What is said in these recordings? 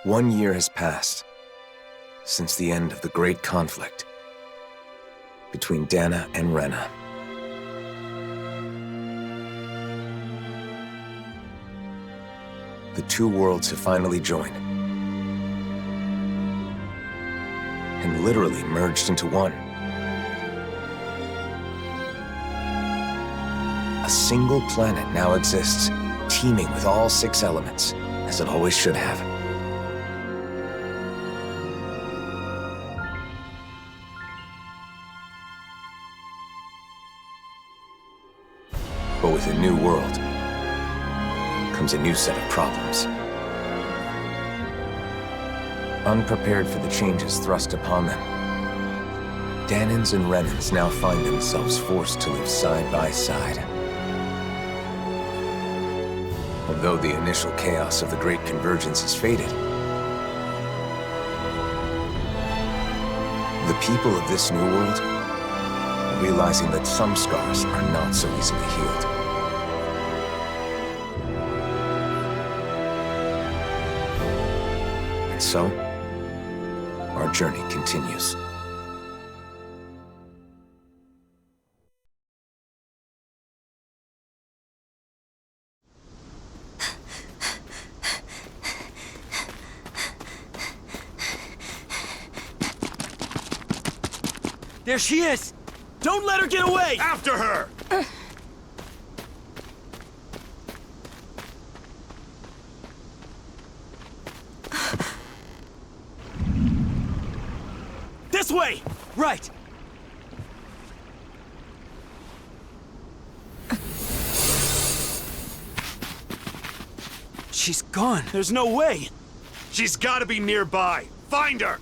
1 year has passed since the end of the great conflict between Dana and Rena. The two worlds have finally joined and literally merged into one. A single planet now exists, teeming with all 6 elements, as it always should have. But with a new world comes a new set of problems. Unprepared for the changes thrust upon them, Danans and Renans now find themselves forced to live side by side. Although the initial chaos of the Great Convergence has faded, the people of this new world are realizing that some scars are not so easily healed. And so, our journey continues. There she is! Don't let her get away! After her! This way! Right! She's gone. There's no way! She's gotta be nearby! Find her!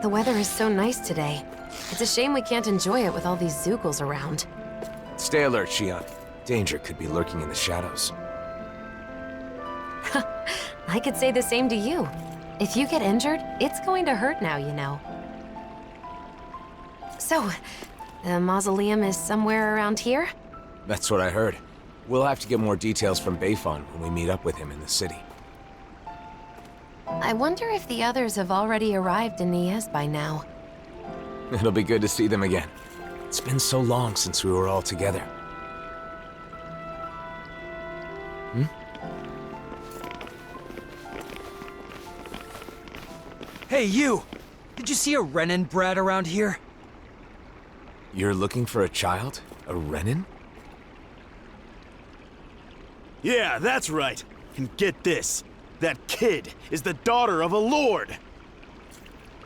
The weather is so nice today. It's a shame we can't enjoy it with all these Zeugles around. Stay alert, Shion. Danger could be lurking in the shadows. I could say the same to you. If you get injured, it's going to hurt now, you know. So, the mausoleum is somewhere around here? That's what I heard. We'll have to get more details from Beifong when we meet up with him in the city. I wonder if the others have already arrived in Niez by now. It'll be good to see them again. It's been so long since we were all together. Hey, you! Did you see a Renan brat around here? You're looking for a child? A Renan? Yeah, that's right. And get this. That kid is the daughter of a lord.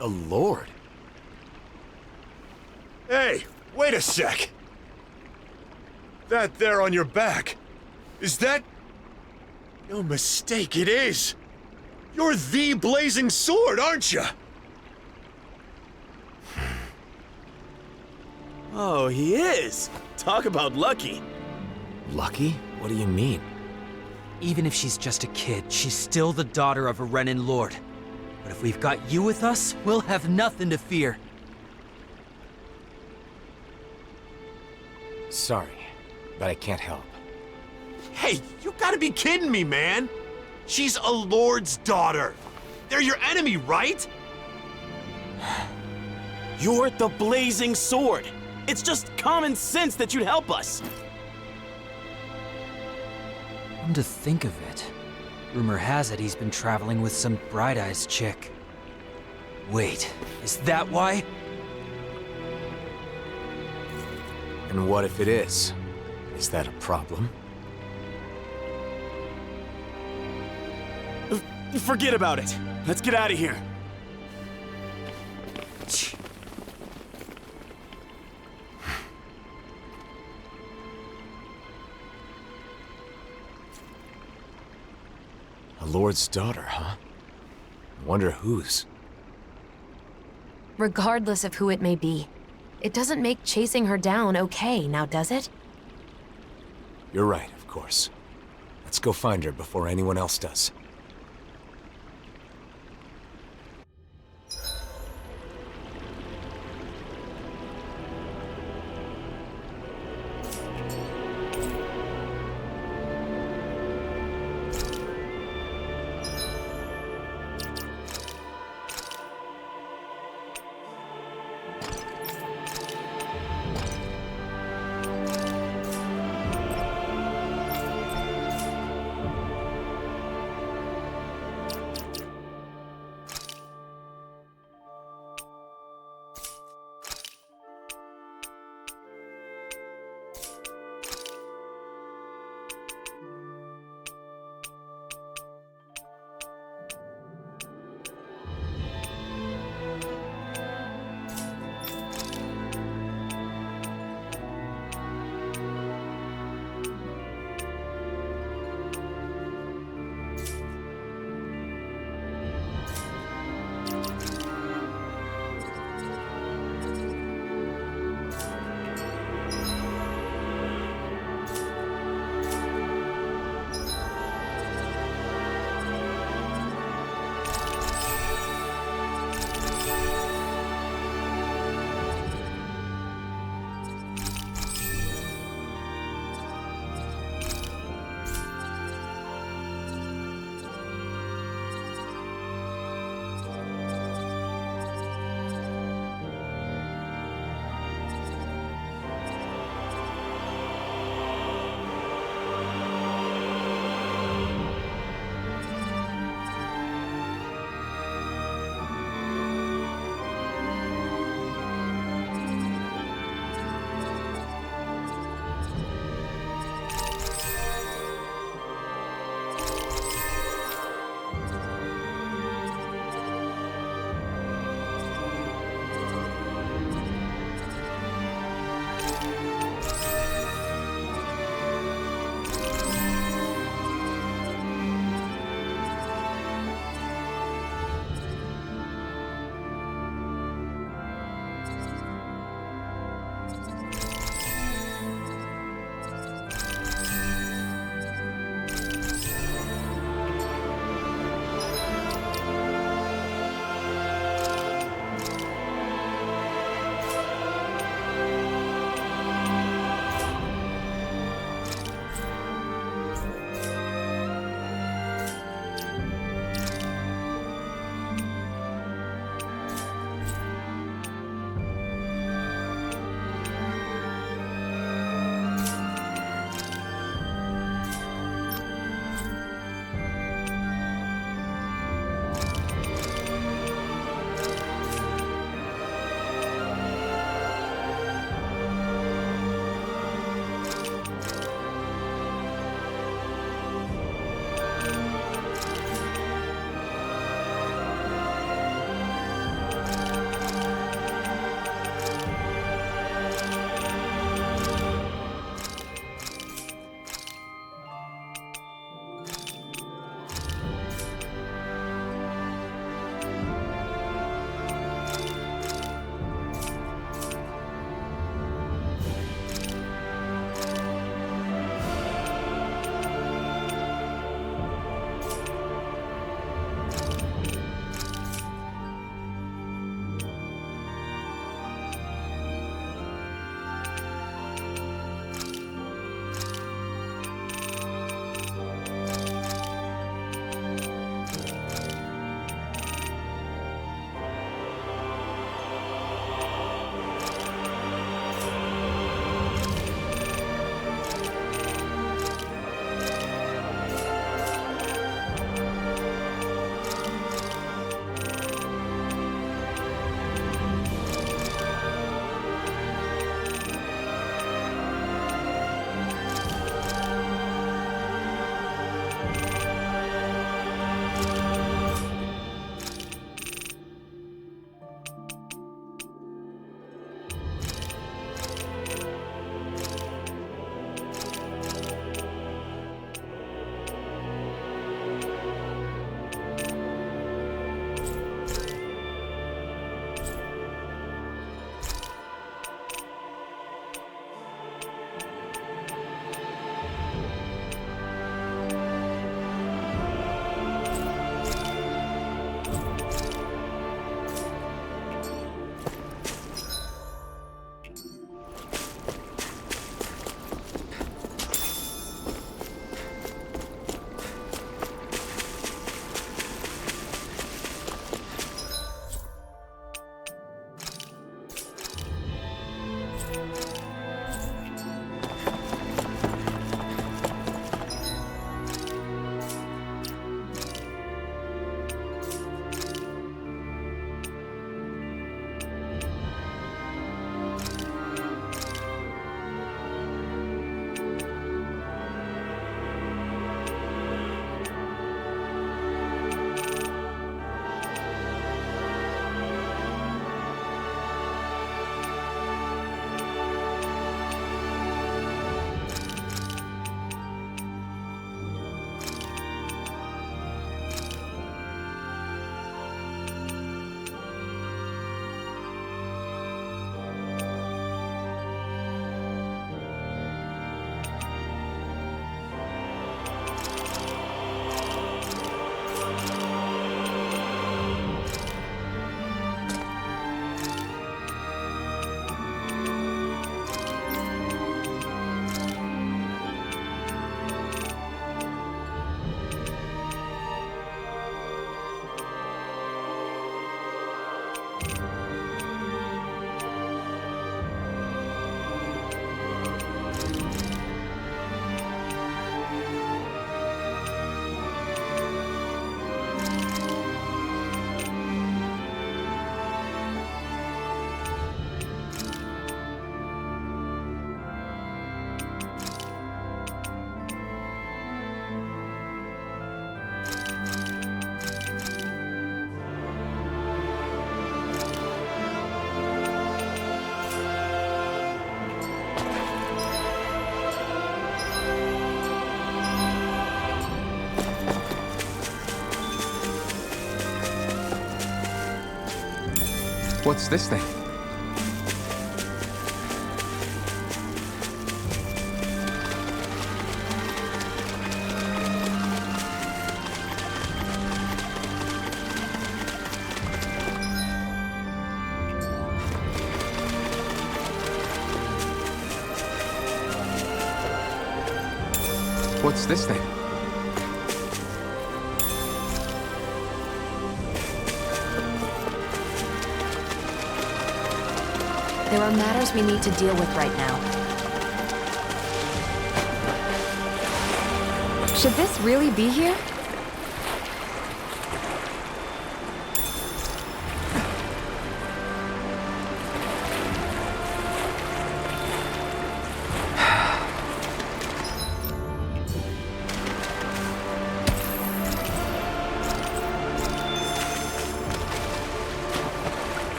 A lord? Hey, wait a sec. That there on your back, is that... No mistake, it is. You're the Blazing Sword, aren't you? Oh, he is. Talk about lucky. Lucky? What do you mean? Even if she's just a kid, she's still the daughter of a Renan lord. But if we've got you with us, we'll have nothing to fear. Sorry, but I can't help. Hey, you gotta be kidding me, man. She's a lord's daughter. They're your enemy, right? You're the Blazing Sword. It's just common sense that you'd help us. Come to think of it, rumor has it he's been traveling with some Bright Eyes chick. Wait, is that why? And what if it is? Is that a problem? Forget about it. Let's get out of here. A lord's daughter, huh? I wonder whose. Regardless of who it may be, it doesn't make chasing her down okay, now does it? You're right, of course. Let's go find her before anyone else does. What's this thing? What's this thing? There are matters we need to deal with right now. Should this really be here?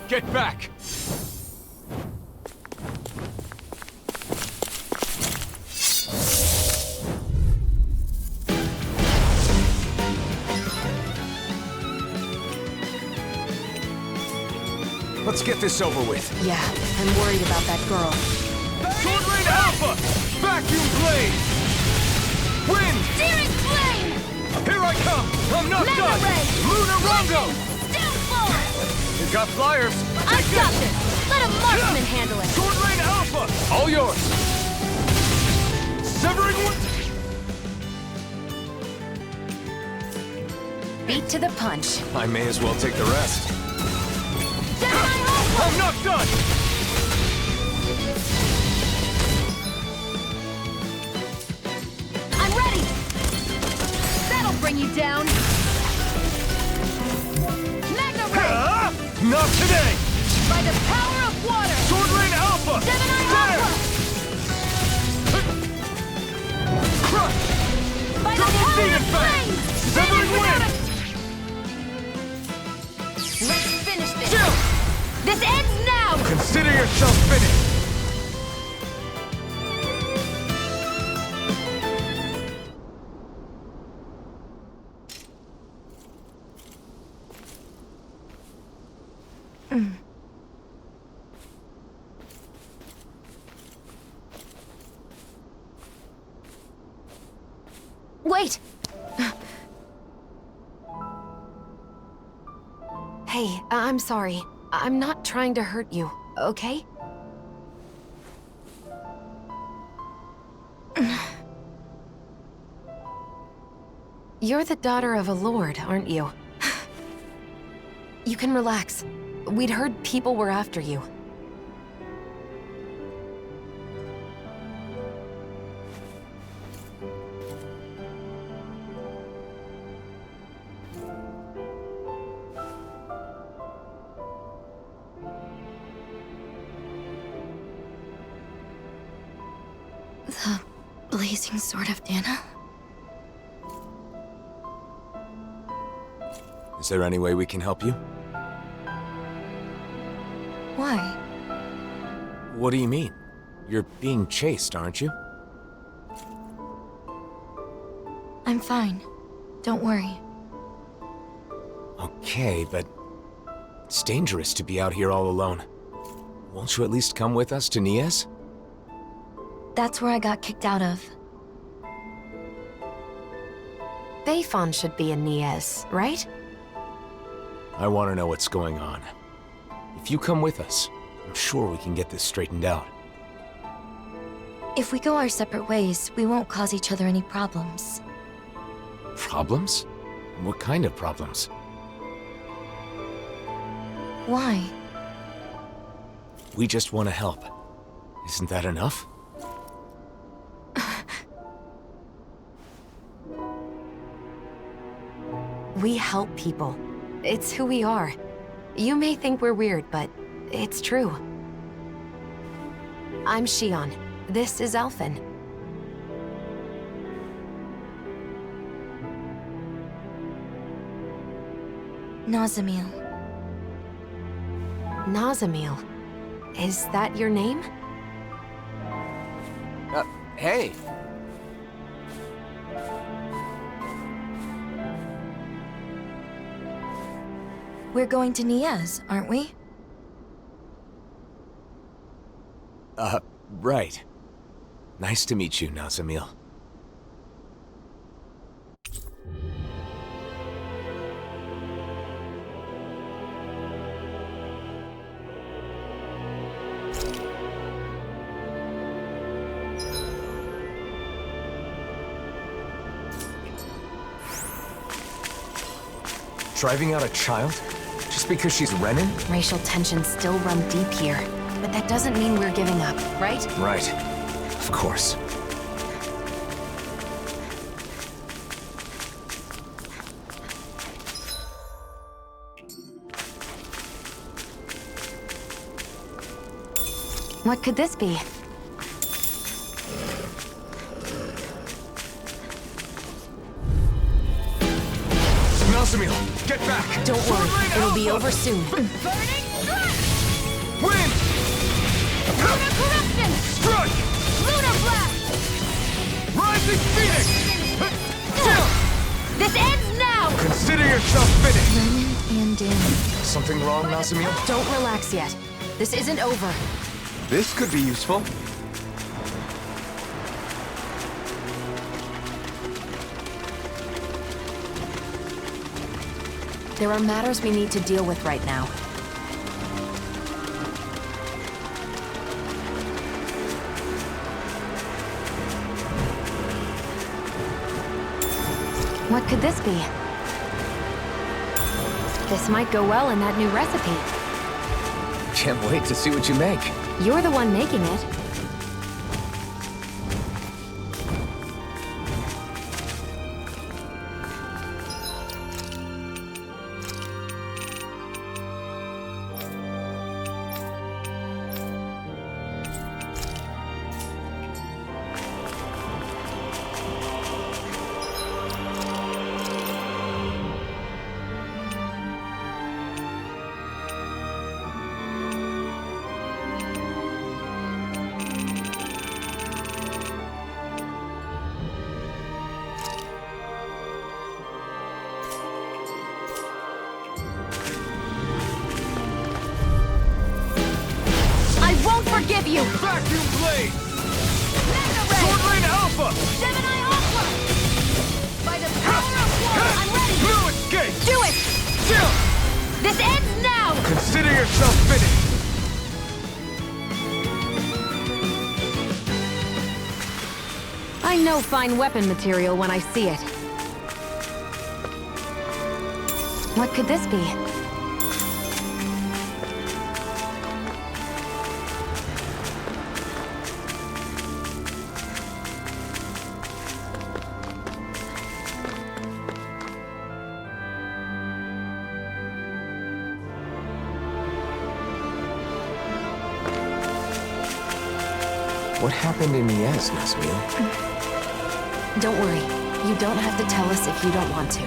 Get back! Let's get this over with. Yeah, I'm worried about that girl. Sword Rain Alpha! Vacuum Blade! Wind! Searing Flame! Here I come! I'm not Mega done! Ray! Lunar Rongo! Downfall! You got flyers! I've got this! Let a marksman handle it! Sword Rain Alpha! All yours! Severing one! Beat to the punch. I may as well take the rest. Gemini Alpha! I'm not done! I'm ready! That'll bring you down! Mega Ray! Not today! By the power of water! Sword Rain Alpha! Gemini There! Alpha! Crush! By the Double power Demon of Fang! flame! Severing Without Wind! a- Let's finish this! Chill! This ends now! Consider yourself finished! Wait! Hey, I'm sorry. I'm not trying to hurt you, okay? You're the daughter of a lord, aren't you? You can relax. We'd heard people were after you. The blazing sword of Dana? Is there any way we can help you? Why? What do you mean? You're being chased, aren't you? I'm fine. Don't worry. Okay, but it's dangerous to be out here all alone. Won't you at least come with us to Nias? That's where I got kicked out of. Bayfon should be in Nias, right? I want to know what's going on. If you come with us, I'm sure we can get this straightened out. If we go our separate ways, we won't cause each other any problems. Problems? What kind of problems? Why? We just want to help. Isn't that enough? We help people. It's who we are. You may think we're weird, but it's true. I'm Shion. This is Alphen. Nazamil. Nazamil. Is that your name? Hey! We're going to Niaz, aren't we? Right. Nice to meet you, Nazamil. Driving out a child? Just because she's Renan? Racial tensions still run deep here. But that doesn't mean we're giving up, right? Right. Of course. What could this be? Nazamil, get back! Don't worry, it'll be over soon. Win! Luna Corruption! Strike! Luna Blast! Rising Phoenix! This ends now! Consider yourself finished! Renan and Danny. Something wrong, Nazamil? Don't relax yet. This isn't over. This could be useful. There are matters we need to deal with right now. What could this be? This might go well in that new recipe. Can't wait to see what you make. You're the one making it. Forgive you! Vacuum Blade! Mega Ray! Sword Rain Alpha! Gemini Aqua! By the power of war, I'm ready! Blue Escape! Do it! Chill! This ends now! Consider yourself finished! I know fine weapon material when I see it. What could this be? What happened in Niaz, Nazamil? Don't worry. You don't have to tell us if you don't want to.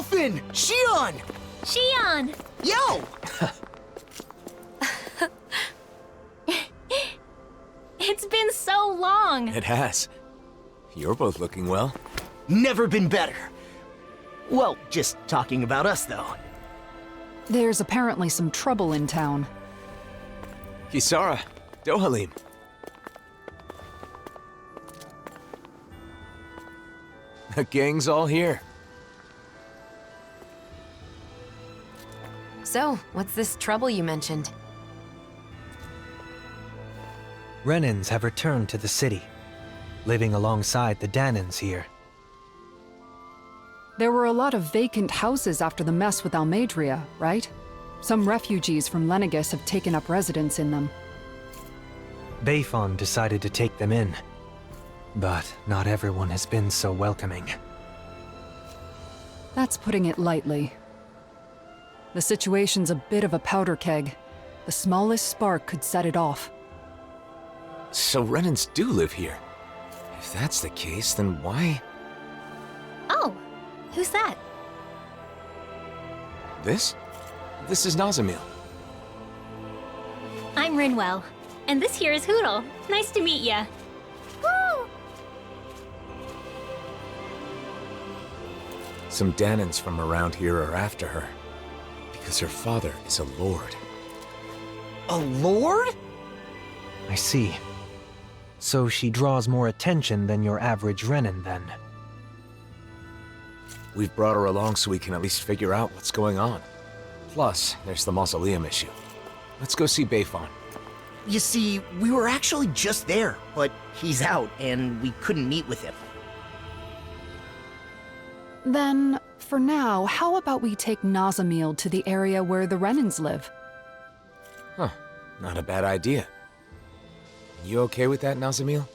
Finn! Shion! Shion! Yo! It's been so long. It has. You're both looking well. Never been better. Well, just talking about us, though. There's apparently some trouble in town. Kisara, Dohalim. The gang's all here. So, what's this trouble you mentioned? Renans have returned to the city, living alongside the Danans here. There were a lot of vacant houses after the mess with Almadria, right? Some refugees from Lenegus have taken up residence in them. Bayfon decided to take them in, but not everyone has been so welcoming. That's putting it lightly. The situation's a bit of a powder keg. The smallest spark could set it off. So Renans do live here. If that's the case, then why? Oh, who's that? This? This is Nazamil. I'm Rinwell, and this here is Hootle. Nice to meet ya. Woo! Some Danans from around here are after her. Because her father is a lord. A lord? I see. So she draws more attention than your average Renan, then. We've brought her along so we can at least figure out what's going on. Plus, there's the mausoleum issue. Let's go see Bayfon. You see, we were actually just there, but he's out, and we couldn't meet with him. Then, for now, how about we take Nazamil to the area where the Renans live? Huh, not a bad idea. You okay with that, Nazamil?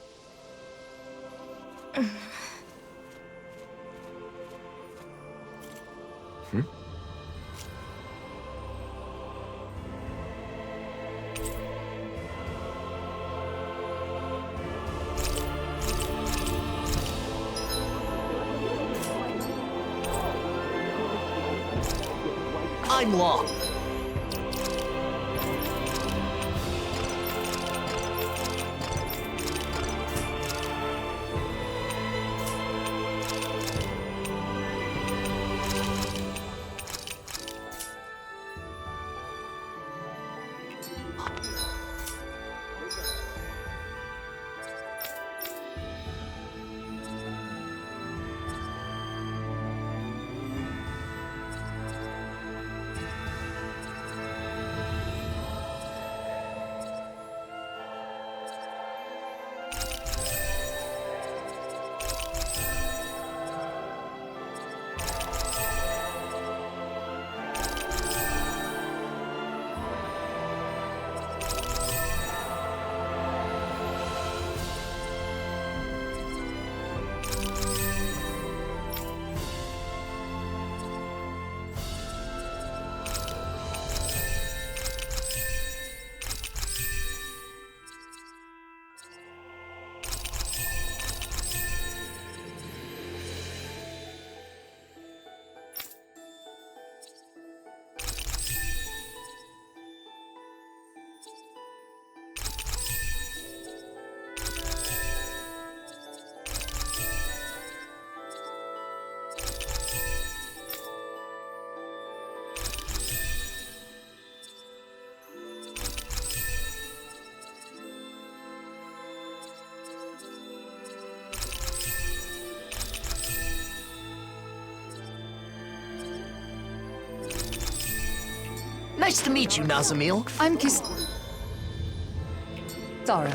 I'm Law. Nice to meet you, Nazamil. I'm Zara.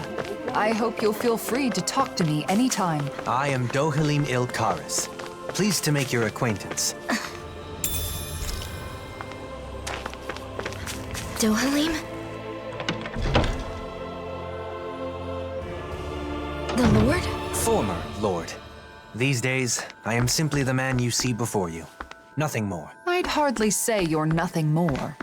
I hope you'll feel free to talk to me anytime. I am Dohalim Ilkaris. Pleased to make your acquaintance. Dohalim? The Lord? Former Lord. These days, I am simply the man you see before you. Nothing more. I'd hardly say you're nothing more.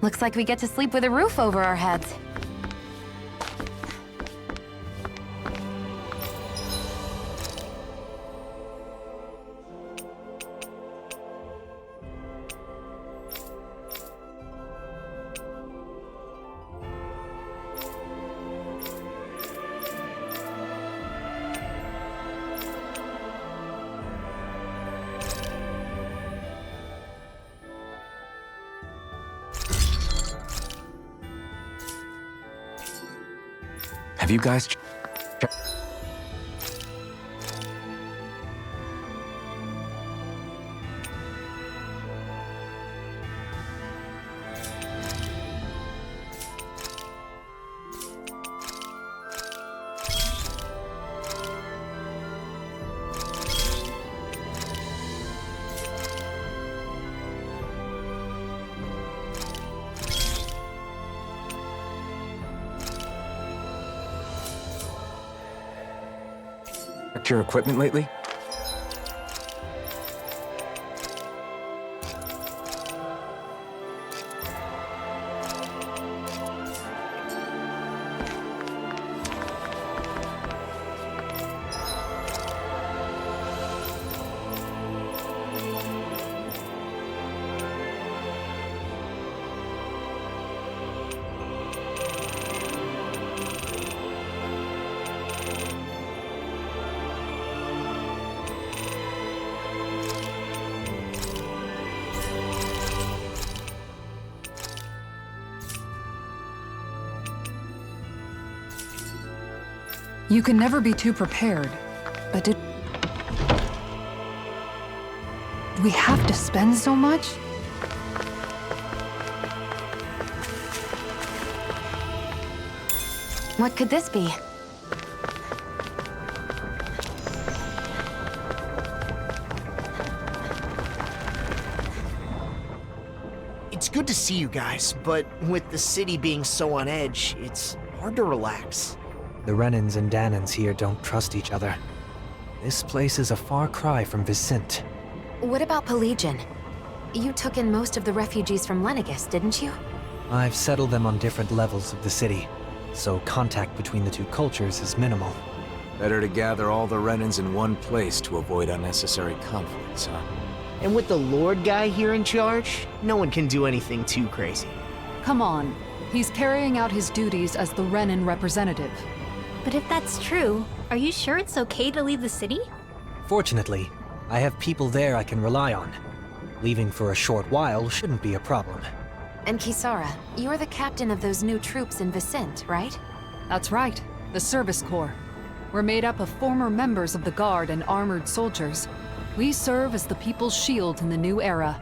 Looks like we get to sleep with a roof over our heads. Have you guys checked your equipment lately? You can never be too prepared, but did we have to spend so much? What could this be? It's good to see you guys, but with the city being so on edge, it's hard to relax. The Renans and Danans here don't trust each other. This place is a far cry from Vicent. What about Pelagian? You took in most of the refugees from Lenegis, didn't you? I've settled them on different levels of the city, so contact between the two cultures is minimal. Better to gather all the Renans in one place to avoid unnecessary conflicts, huh? And with the Lord guy here in charge, no one can do anything too crazy. Come on. He's carrying out his duties as the Renan representative. But if that's true, are you sure it's okay to leave the city? Fortunately, I have people there I can rely on. Leaving for a short while shouldn't be a problem. And Kisara, you're the captain of those new troops in Vicent, right? That's right, the Service Corps. We're made up of former members of the Guard and armored soldiers. We serve as the people's shield in the new era.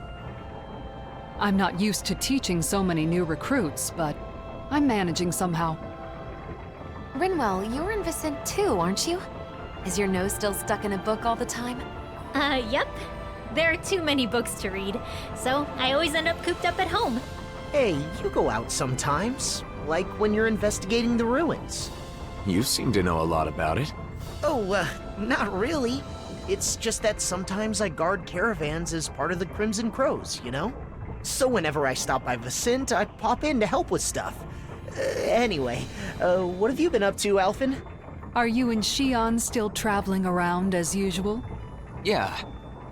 I'm not used to teaching so many new recruits, but I'm managing somehow. Rinwell, you're in Vicent too, aren't you? Is your nose still stuck in a book all the time? Yep. There are too many books to read, so I always end up cooped up at home. Hey, you go out sometimes, like when you're investigating the ruins. You seem to know a lot about it. Oh, not really. It's just that sometimes I guard caravans as part of the Crimson Crows, you know? So whenever I stop by Vicent, I pop in to help with stuff. Anyway, what have you been up to, Alphen? Are you and Xion still traveling around as usual? Yeah,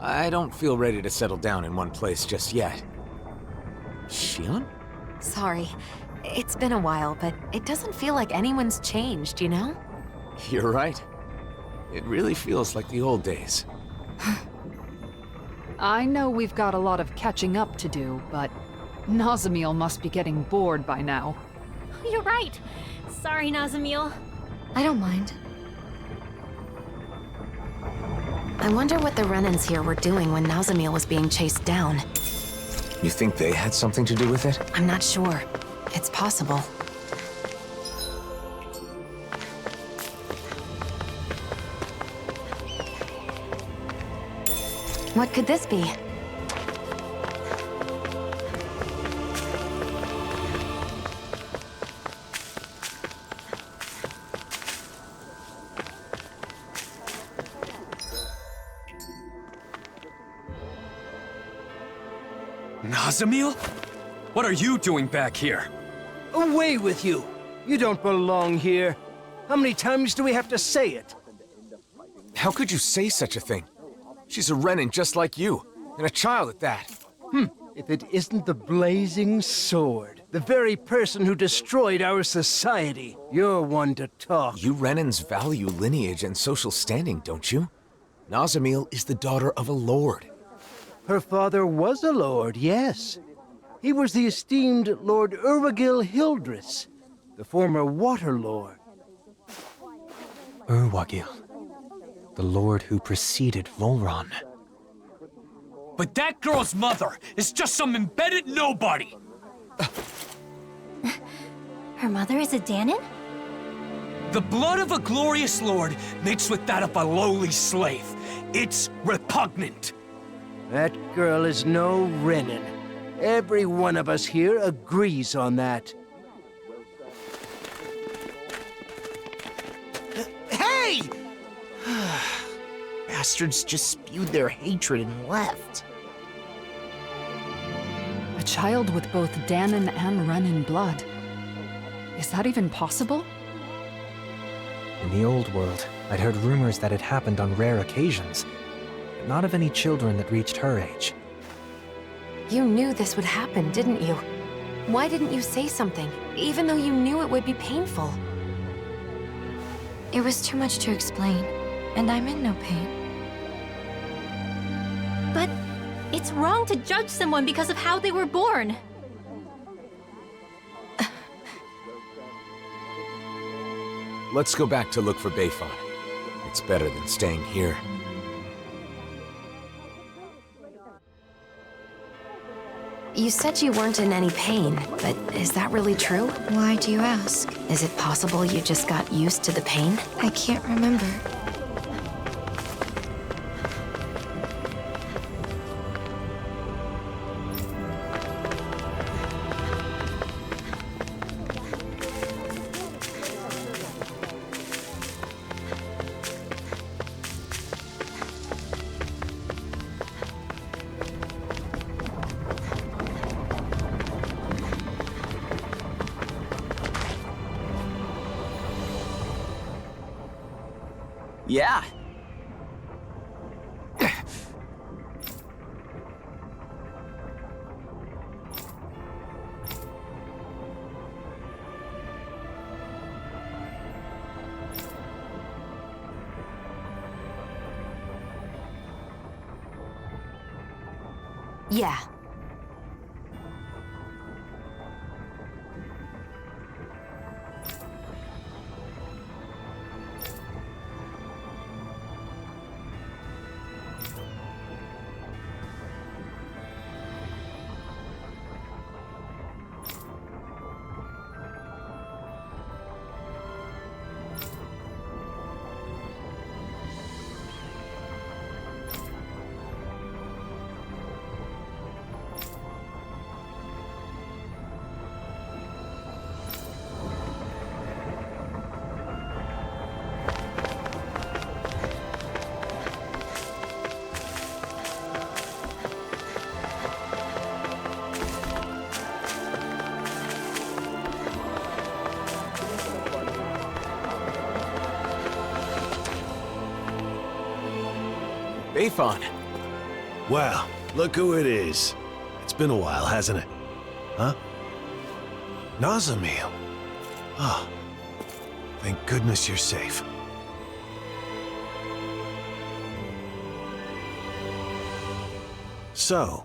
I don't feel ready to settle down in one place just yet. Xion? Sorry. It's been a while, but it doesn't feel like anyone's changed, you know? You're right. It really feels like the old days. I know we've got a lot of catching up to do, but Nazamiel must be getting bored by now. You're right. Sorry, Nazamiel. I don't mind. I wonder what the Renans here were doing when Nazamiel was being chased down. You think they had something to do with it? I'm not sure. It's possible. What could this be? Nazamiel? What are you doing back here? Away with you! You don't belong here. How many times do we have to say it? How could you say such a thing? She's a Renan just like you, and a child at that. If it isn't the Blazing Sword, the very person who destroyed our society, you're one to talk. You Renans value lineage and social standing, don't you? Nazamil is the daughter of a lord. Her father was a lord, yes. He was the esteemed Lord Urwagil Hildress, the former Water Lord. Urwagil, the lord who preceded Volron. But that girl's mother is just some embedded nobody! Her mother is a Danon? The blood of a glorious lord mixed with that of a lowly slave. It's repugnant. That girl is no Renan. Every one of us here agrees on that. Hey! Bastards just spewed their hatred and left. A child with both Danon and Renan blood. Is that even possible? In the old world, I'd heard rumors that it happened on rare occasions, but not of any children that reached her age. You knew this would happen, didn't you? Why didn't you say something, even though you knew it would be painful? It was too much to explain, and I'm in no pain. But it's wrong to judge someone because of how they were born. Let's go back to look for Bayfon. It's better than staying here. You said you weren't in any pain, but is that really true? Why do you ask? Is it possible you just got used to the pain? I can't remember. Yeah. Yeah. Bayfon! Well, look who it is. It's been a while, hasn't it? Huh? Nazamil. Ah. Thank goodness you're safe. So,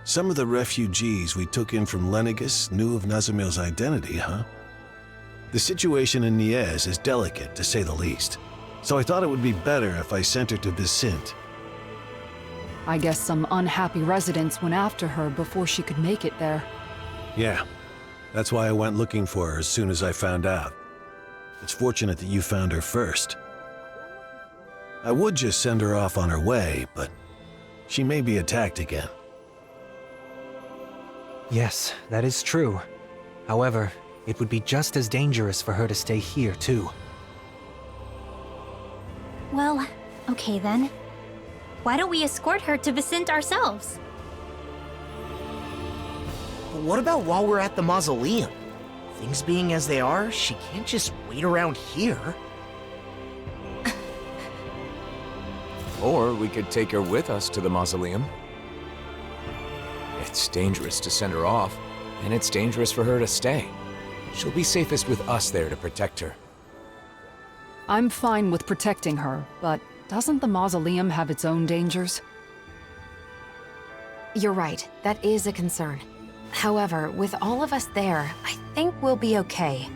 some of the refugees we took in from Lenegus knew of Nazamil's identity, huh? The situation in Niez is delicate, to say the least. So I thought it would be better if I sent her to Vicint. I guess some unhappy residents went after her before she could make it there. Yeah. That's why I went looking for her as soon as I found out. It's fortunate that you found her first. I would just send her off on her way, but she may be attacked again. Yes, that is true. However, it would be just as dangerous for her to stay here, too. Well, okay then. Why don't we escort her to Vicint ourselves? what about while we're at the mausoleum? Things being as they are, she can't just wait around here. Or we could take her with us to the mausoleum. It's dangerous to send her off, and it's dangerous for her to stay. She'll be safest with us there to protect her. I'm fine with protecting her, but doesn't the mausoleum have its own dangers? You're right, that is a concern. However, with all of us there, I think we'll be okay.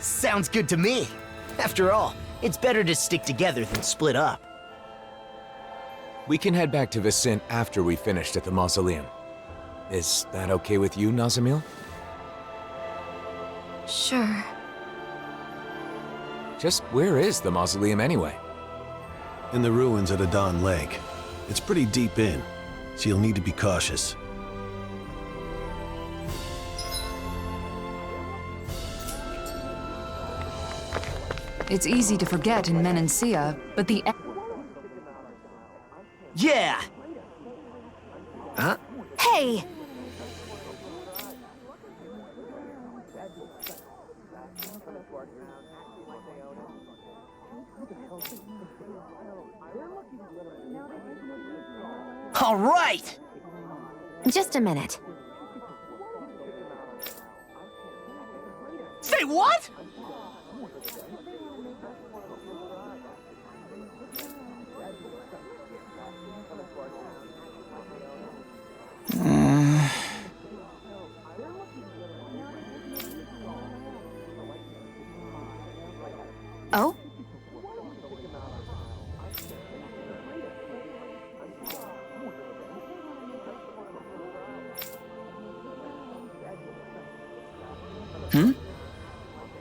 Sounds good to me. After all, it's better to stick together than split up. We can head back to Vicin after we finished at the mausoleum. Is that okay with you, Nazamil? Sure. Just where is the mausoleum anyway? In the ruins at Adon Lake. It's pretty deep in, so you'll need to be cautious. It's easy to forget in Menancia, but the... Yeah! Huh? Hey! All right! Just a minute. Say what? Oh?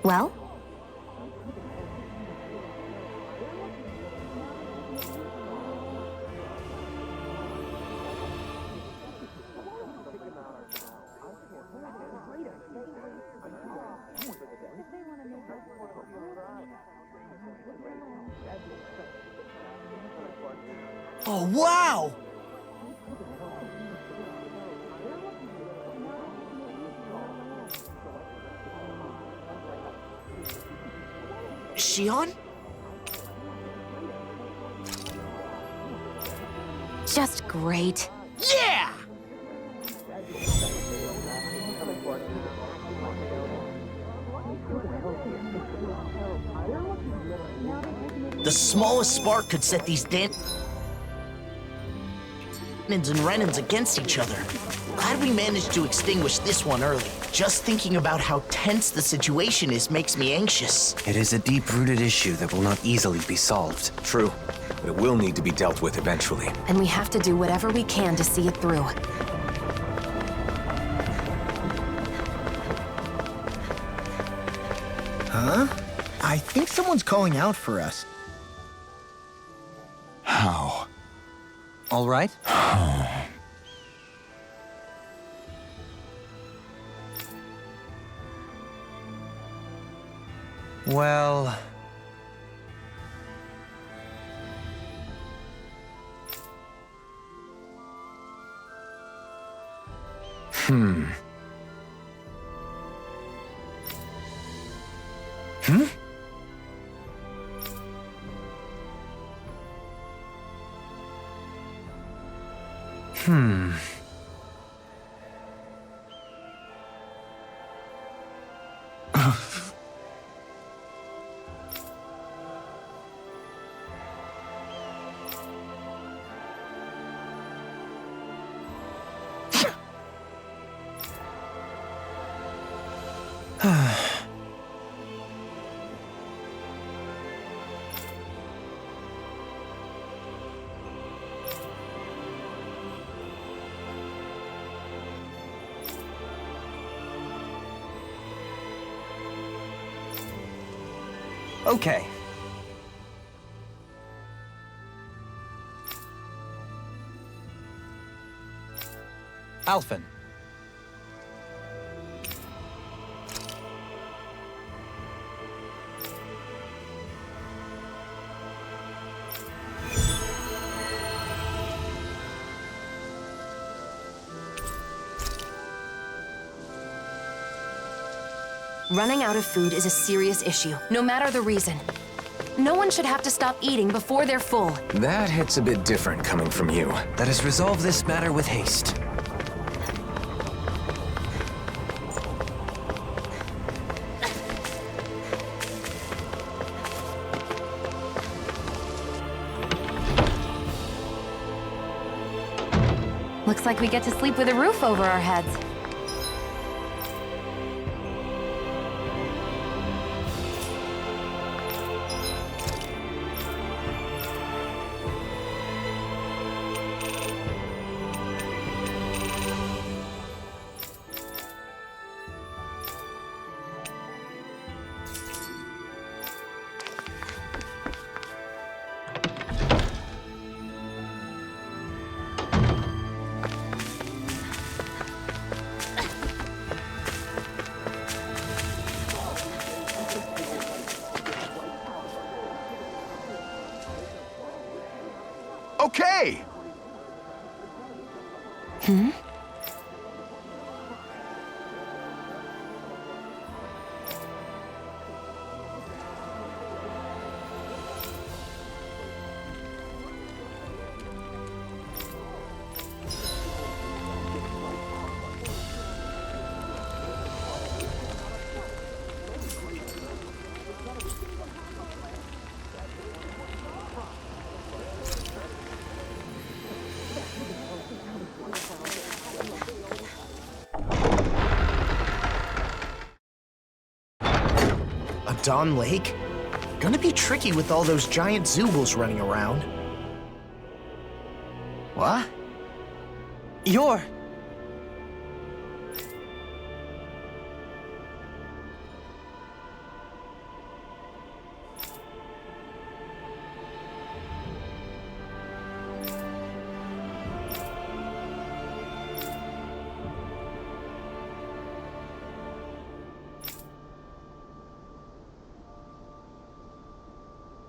Well? Oh, wow! Shion? Just great. Yeah! The smallest spark could set these Danins and Renans against each other. Glad we managed to extinguish this one early. Just thinking about how tense the situation is makes me anxious. It is a deep-rooted issue that will not easily be solved. True, but it will need to be dealt with eventually. And we have to do whatever we can to see it through. Huh? I think someone's calling out for us. How? All right? Well... Hmm. Hmm? Hmm. Okay. Alphen. Running out of food is a serious issue, no matter the reason. No one should have to stop eating before they're full. That hits a bit different coming from you. Let us resolve this matter with haste. Looks like we get to sleep with a roof over our heads. Okay! Dawn Lake? Gonna be tricky with all those giant Zoobles running around. What? You're...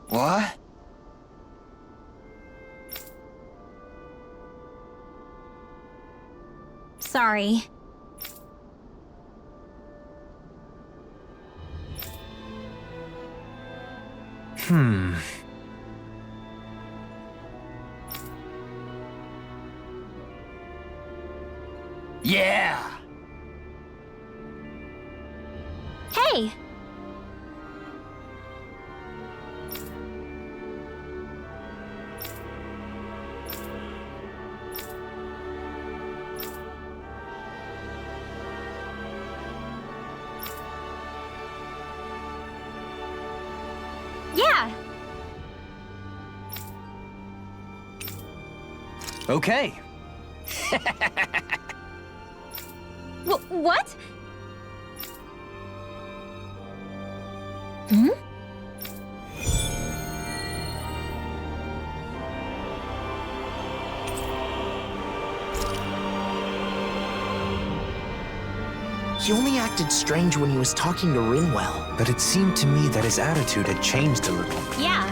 What? Sorry. Yeah! Hey! Yeah! Okay. What? Hmm? He only acted strange when he was talking to Rinwell. But it seemed to me that his attitude had changed a little. Yeah.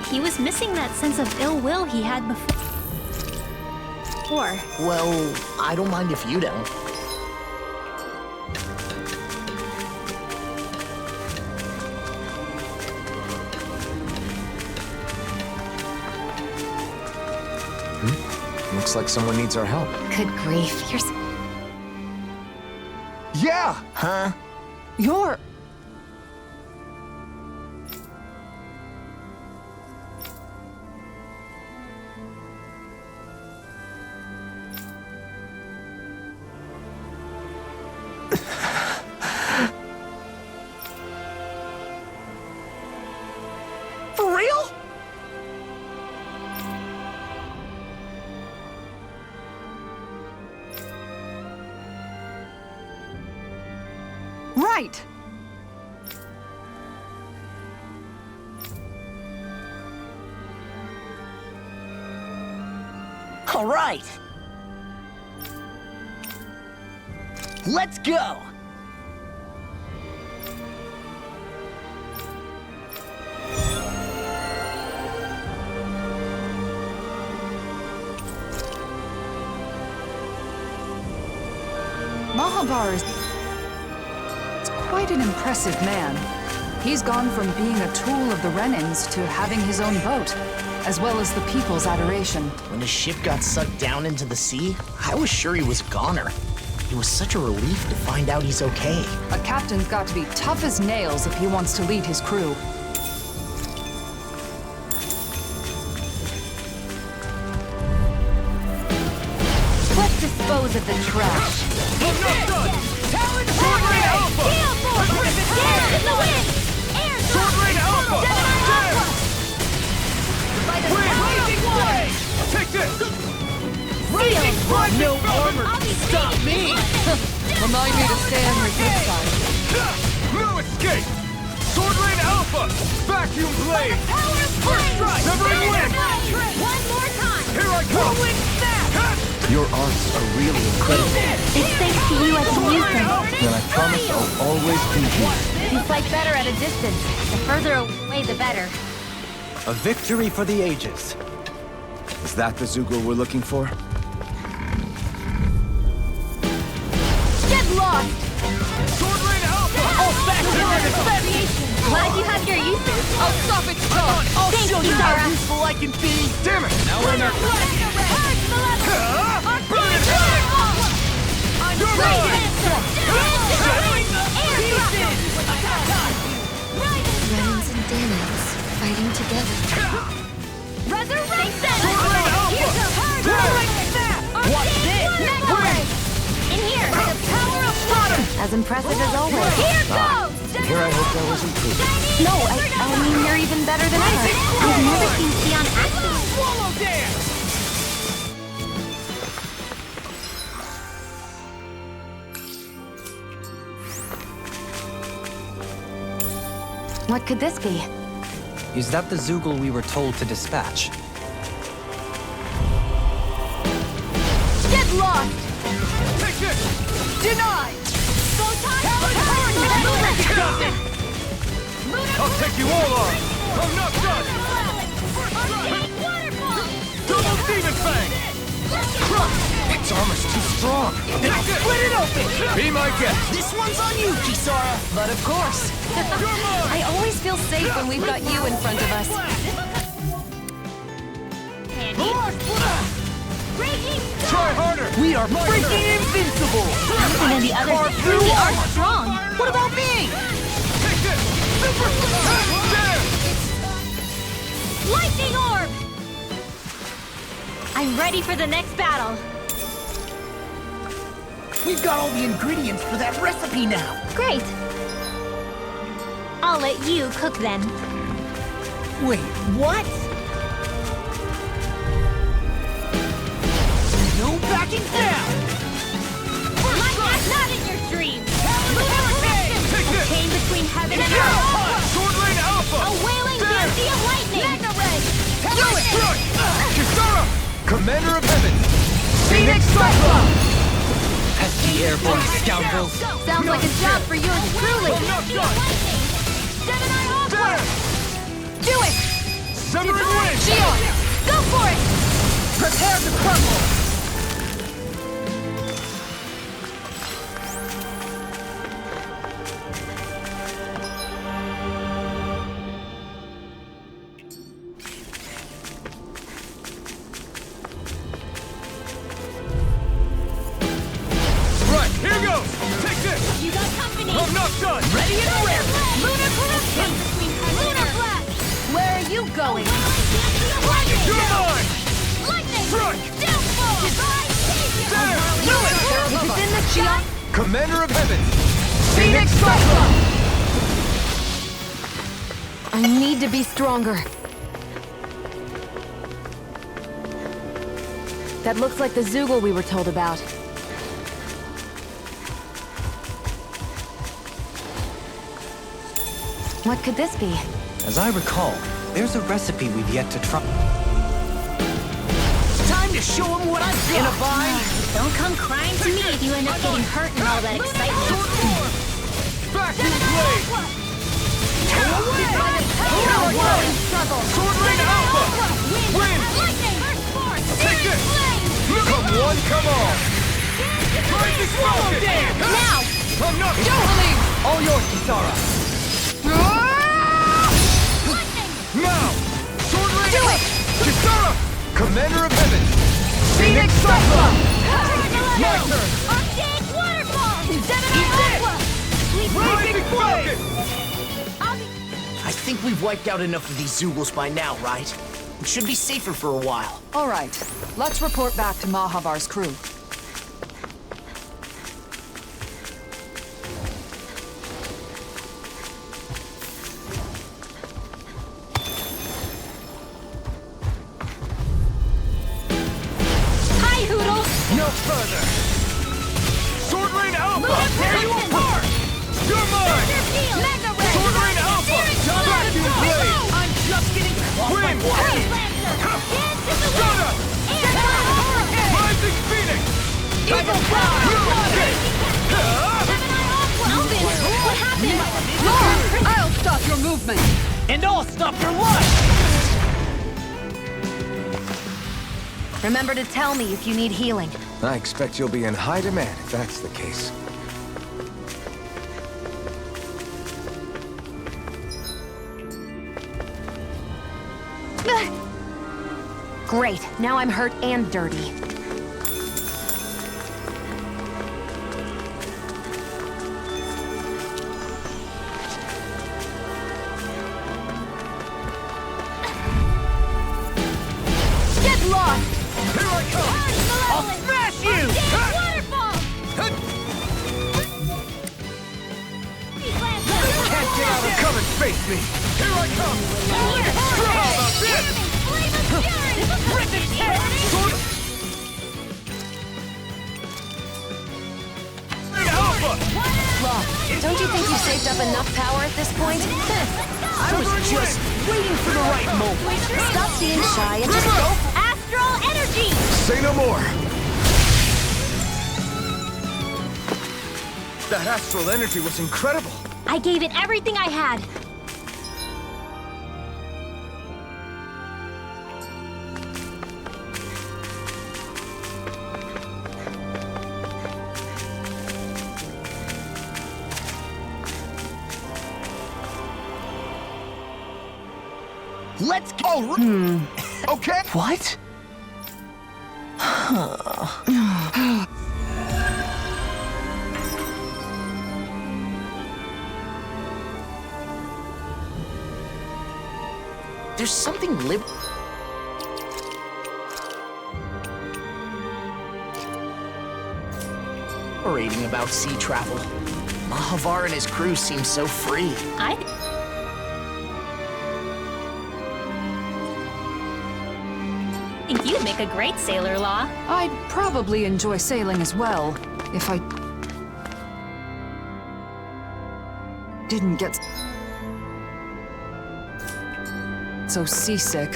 He was missing that sense of ill will he had before. Well, I don't mind if you don't. Looks like someone needs our help. Good grief, you're Yeah! Huh? You're... For real? Right! All right. Let's go. Mahabar is... quite an impressive man. He's gone from being a tool of the Renans to having his own boat, as well as the people's adoration. When his ship got sucked down into the sea, I was sure he was a goner. It was such a relief to find out he's okay. A captain's got to be tough as nails if he wants to lead his crew. Let's dispose of the trash. Take this! No armor can stop me! Remind me to stay on your good side. No escape! Sword Rain Alpha! Vacuum Blade! First strike! Severing Wind! One more time! Here I come! Whirlwind Snap! Your arts are really incredible. It's thanks to you I can use them. Then I promise I'll always be here. You fight better at a distance. The further away, the better. A victory for the ages. Is that the Zugul we're looking for? Get lost! Sword Rain Alpha! All back to your defense! Glad you have your uses. I'll stop it, John! I'll Thank show you, you how Zara. useful I can be! Damn it! Now we're in our... Burn it back! You're right! Renans and Danans fighting together. Resurrection! Watch this! In here! The power of water! As impressive as always. Here goes! Here I hope there was improvement. No, I mean you're even better than ever. I've never seen Sion acting. Swallow dance! What could this be? Is that the Zugul we were told to dispatch? Get lost! Take this! Denied! I'll take you all on! I'm not done! Double Demon Fang! Its armor's too strong. Split it open! Be my guest! This one's on you, Kisara! But of course. I always feel safe when we've got you in front of us. Try harder! We are freaking invincible! And the others truly are strong. What about me? Take this! Super! There! Lightning Orb! I'm ready for the next battle. We've got all the ingredients for that recipe now! Great. I'll let you cook then. Wait, what? No backing down! Not in your dreams. Take this! Chain between heaven and earth. Sword Rain Alpha! A wailing mercy of lightning. Mega Ray. Do it! Kisara! Commander of Heaven! Phoenix Cyclone! Pesky airborne scoundrels! Sounds like a job for yours truly. I'm not done! There! Do it. Severing Wind! Shield. Go for it. Prepare to crumble! Right, here goes! Take this! You got company. I'm not done! Ready and ready! Lunar corruption. Lunar blast. Where are you going? You're mine! Lightning. Strike! Downfall. There! Do it! If it's in the sky. Commander of Heaven! Phoenix Cyclone! I need to be stronger. That looks like the Zugul we were told about. What could this be? As I recall, there's a recipe we've yet to try. Time to show them what I've got! In a vine! Don't come crying to me if you end up getting hurt in all that excitement. Vacuum Blade! Struggle. Sword Rain Alpha! Win! Take this! Come one, come all! Try to swallow dance! Now! I'm not... Don't leave! All yours, Kisara! Now! Sword Rain out! Kisara! Commander of Heaven! Phoenix Cyclone! My turn! Arctic Waterfall! Rising Falcon! I think we've wiped out enough of these Zoogles by now, right? We should be safer for a while. All right, let's report back to Mahavar's crew. Hi, Hoodle! No further! Sword Rain Alpha! Tear you apart! You're mine! Mega Ray! Sword Rain Alpha! Back to the blade! I'm just getting caught by Wind! Shut up! Rising Phoenix! Eagle Fly! What happened? Lord, I'll stop your movement! And I'll stop your life! Remember to tell me if you need healing. I expect you'll be in high demand if that's the case. Great, now I'm hurt and dirty. Get lost! Here I come! I'll smash you! Waterfall! Can't get out of cover! Face me! Here I come! How about this? Rip its head! Rain Alpha! Look, don't you think you've saved up enough power at this point? I was just waiting for the right moment. Stop being shy and just go for Astral Energy! Say no more! That astral energy was incredible! I gave it everything I had. Let's go! Okay! What? There's something liberating about sea travel. Mahavar and his crew seem so free. I think you'd make a great sailor, Law. I'd probably enjoy sailing as well, if I didn't get so seasick.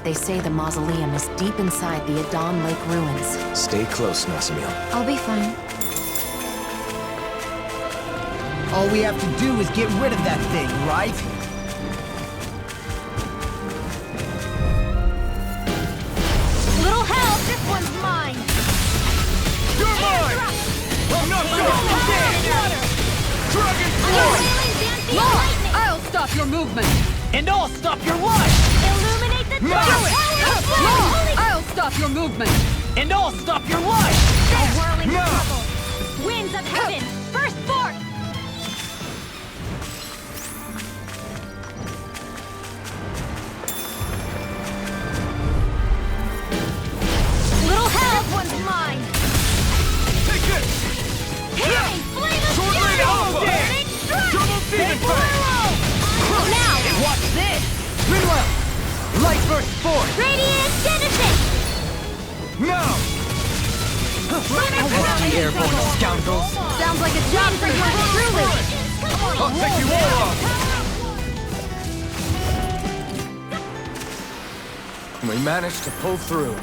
They say the mausoleum is deep inside the Adon Lake ruins. Stay close, Nasamil. I'll be fine. All we have to do is get rid of that thing, right? Little help! This one's mine! You're mine! I'm not Lord, I'll stop your movement! And I'll stop your life! Illuminate the Lord, I'll stop your movement! And I'll stop your life! A whirling trouble! Winds of heaven! Burst forth! Little help! This one's mine! Take this! Hey! Flame of Sword Rain Fury! Alpha! Burning strike! Double Demon Fang! Now! Watch this! Rinwell! Light burst forth! Radiant Genesis! Now! Pesky airborne scoundrels! Sounds like a job for yours truly! I'll take you all off! We managed to pull through.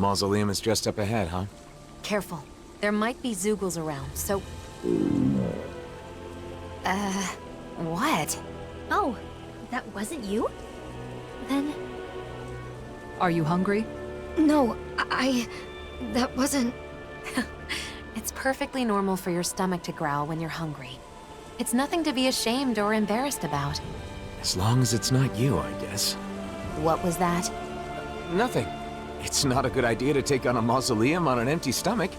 mausoleum is just up ahead, huh? Careful. There might be Zeugles around, so... what? Oh, that wasn't you? Then... Are you hungry? No, that wasn't... It's perfectly normal for your stomach to growl when you're hungry. It's nothing to be ashamed or embarrassed about. As long as it's not you, I guess. What was that? Nothing. It's not a good idea to take on a mausoleum on an empty stomach.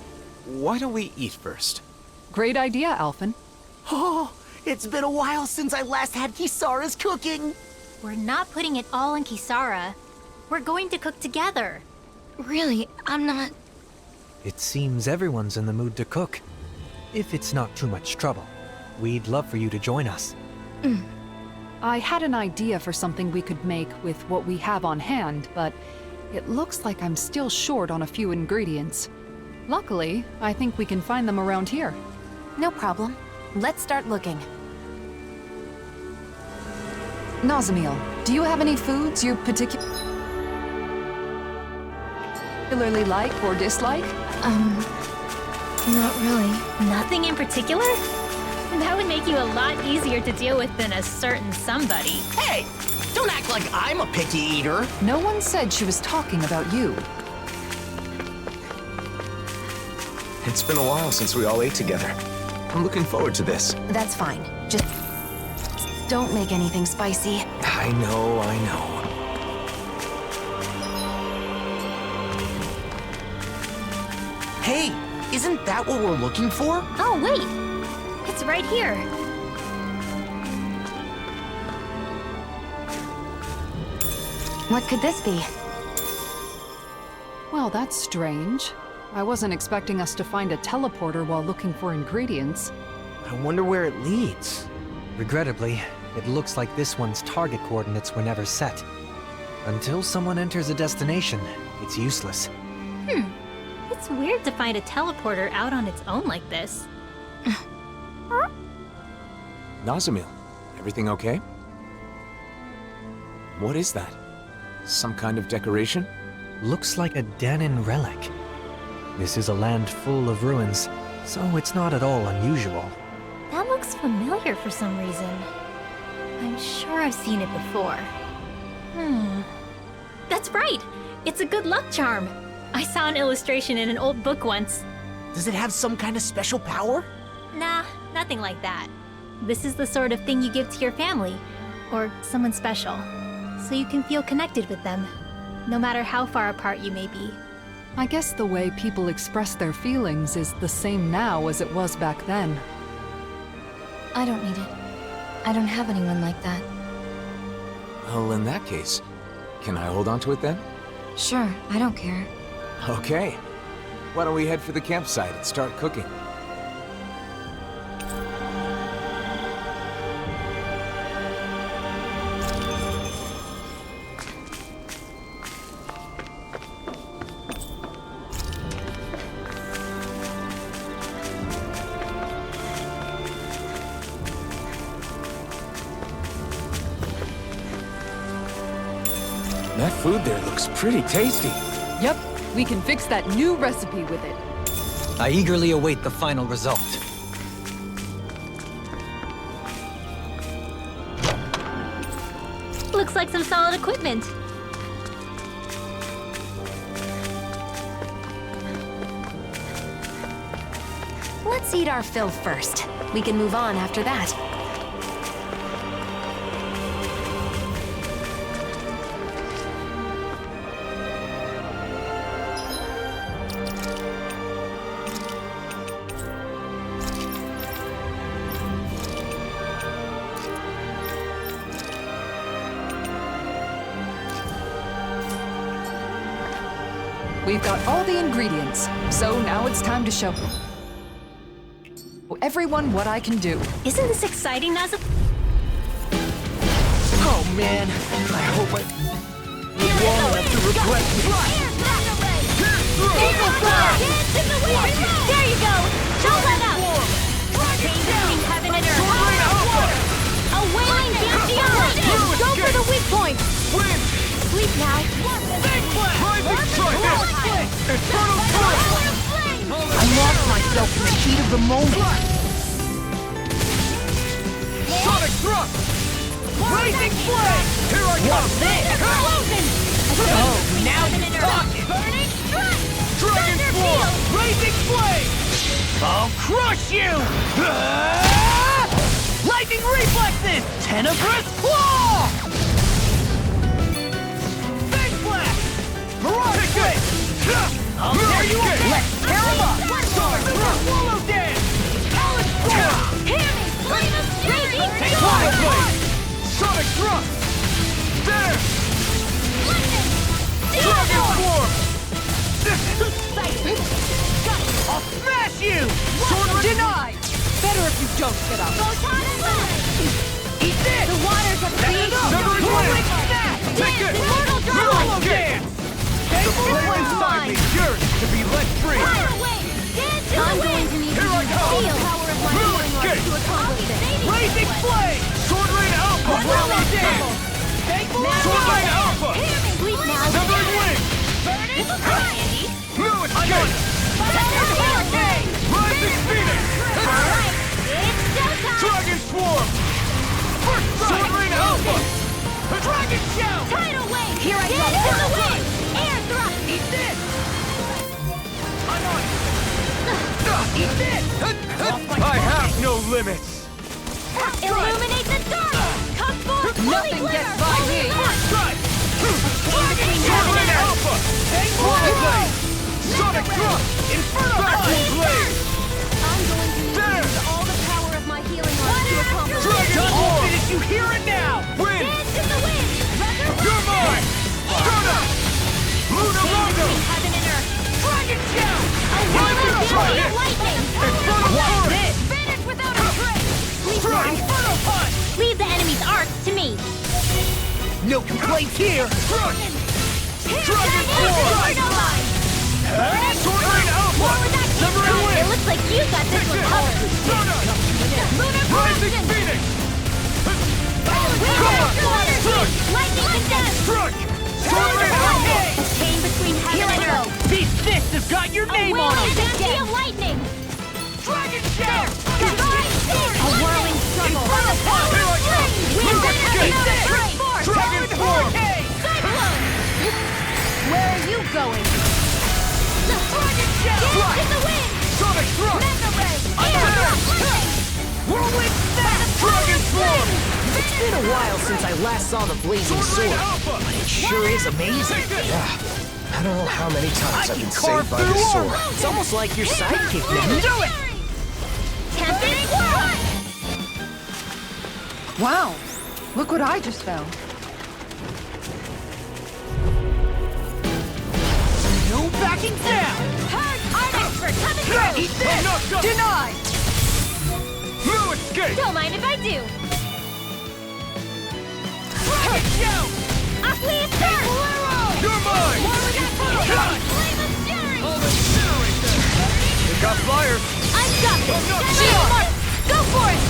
Why don't we eat first? Great idea, Alphen. Oh, it's been a while since I last had Kisara's cooking. We're not putting it all on Kisara. We're going to cook together. Really, I'm not... It seems everyone's in the mood to cook. If it's not too much trouble, we'd love for you to join us. I had an idea for something we could make with what we have on hand, but it looks like I'm still short on a few ingredients. Luckily, I think we can find them around here. No problem. Let's start looking. Nazamiel, do you have any foods you particularly like or dislike? Not really. Nothing in particular? That would make you a lot easier to deal with than a certain somebody. Hey, don't act like I'm a picky eater. No one said she was talking about you. It's been a while since we all ate together. I'm looking forward to this. That's fine. Just don't make anything spicy. I know, I know. Hey, isn't that what we're looking for? Oh, wait! It's right here. What could this be? Well, that's strange. I wasn't expecting us to find a teleporter while looking for ingredients. I wonder where it leads. Regrettably, it looks like this one's target coordinates were never set. Until someone enters a destination, it's useless. It's weird to find a teleporter out on its own like this. Nazamiel, everything okay? What is that? Some kind of decoration? Looks like a Dahnan relic. This is a land full of ruins, so it's not at all unusual. That looks familiar for some reason. I'm sure I've seen it before. That's right! It's a good luck charm! I saw an illustration in an old book once. Does it have some kind of special power? Nah, nothing like that. This is the sort of thing you give to your family, or someone special, so you can feel connected with them, no matter how far apart you may be. I guess the way people express their feelings is the same now as it was back then. I don't need it. I don't have anyone like that. Well, in that case, can I hold on to it then? Sure, I don't care. Okay. Why don't we head for the campsite and start cooking? That food there looks pretty tasty. Yep, we can fix that new recipe with it. I eagerly await the final result. Looks like some solid equipment. Let's eat our fill first. We can move on after that. We've got all the ingredients, so now it's time to show everyone what I can do. Isn't this exciting, Nazamiel? Oh man, I hope I won't have to regret this. There you go! Don't let up! Change between heaven and earth. A wailing Gamgeon! Go for the weak point! Sleep now! Try this! yourself in the heat of the moment. Sonic thrust! Blazing flame! Here I come! What's this? Oh, now you're talking! Burning strike! Dragon form! Blazing flame! I'll crush you! Lightning reflexes! Tenebrous claw! Face blast! Mirage flame! I'll tear you up! Let's tear him up! Sonic thrust! Swallow dance! Alice form! Hear me! Flame of fury! Sonic blade! Sonic thrust! There! Lightning! Dragon form! I'll smash you! Sword denied! Better if you don't get up. Photon blast! Eat this! The waters of Stand up! Severing Quick wind! snap! Take it! Immortal Swallow dragon! dance! The flame inside me yearns to be let free! Fire away! Dance in the I'm wind! going to need Here I to use go. the power of my Blue healing arts escape. to accomplish this. Blazing flame! Sword rain alpha! Swallow dance! Sword rain alpha! Sleep now! Severing wing! Burning variety! Blue escape! Rising phoenix! Alright, it's showtime! Dragon swarm! First sword rain alpha! Dragon shout! Tidal wave! Here I go. Dance in the wind! Air thrust! Eat this! I'm on it! Eat this! I have no limits! Illuminate the dark! Come forth! Nothing holy gets glitter, by holy me. light! Strike! Sword rain alpha! Sword blade! Sonic thrust! Inferno blade! I'm going to need to There. use all the power of my healing arts to accomplish this. Dragon I'll form! finish you here and now! Wind! Dance in the wind! You're mine! Stunner! Luna Rondo! Heaven and earth! Dragon shout! A whirling Lightning fury strike! of lightning! Inferno force! Finish without a trace! Strike! Inferno punch! Leave the enemy's arcs to me! No complaints here! Strike! Dragon form! Sword rain alpha! Severing It wing! looks like you got this one covered! Stunner! Lunar Rising Corruption! phoenix! Lightning condemned! Strike! Sword rain alpha! A chain between heaven and earth! These fists have got your A name on whirling them! energy of lightning! Dragon shout! Divine sword! A whirling struggle! Inferno punch! Here I come! Wind Blue and escape! another strike! Dragon form! Cyclone! Where are you going? Dragon shout! Dance in the wind! Sonic thrust! Mega ray! Whirlwind snap! Dragon form! It's been a while since I last saw the blazing Sword rain sword. alpha! It sure is amazing. Yeah. I don't know how many times I've been Carve saved by through this armor. sword. It's almost like your sidekick now. Do it! Tempest One! Wow, look what I just found. No backing down! Heard! Art expert coming through! Eat this! Denied! No escape! Don't mind if I do! Dragon shout! Aqueous Surge! You're mine! Flame of Fury! I'll incinerate them! It got fire! I've got this! no, Shield Mark! Go for it!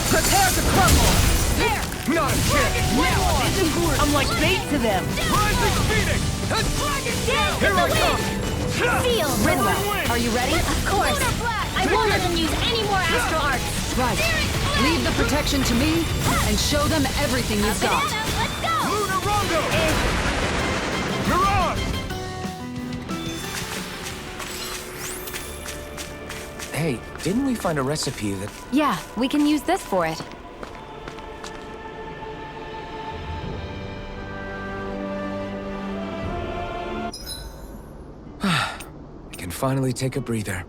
Prepare to crumble! There! Not a chance! I'm like bait to them! Rising phoenix! Dance Here in I the come! wind! Seal! Rinla, are you ready? Of course! Lunar Blast! I won't let them use any more astral arts! Right. Leave the protection to me and show them everything you've got. Banana, let's go! Luna Rondo! Mirage! Hey, didn't we find a recipe that... Yeah, we can use this for it. I can finally take a breather.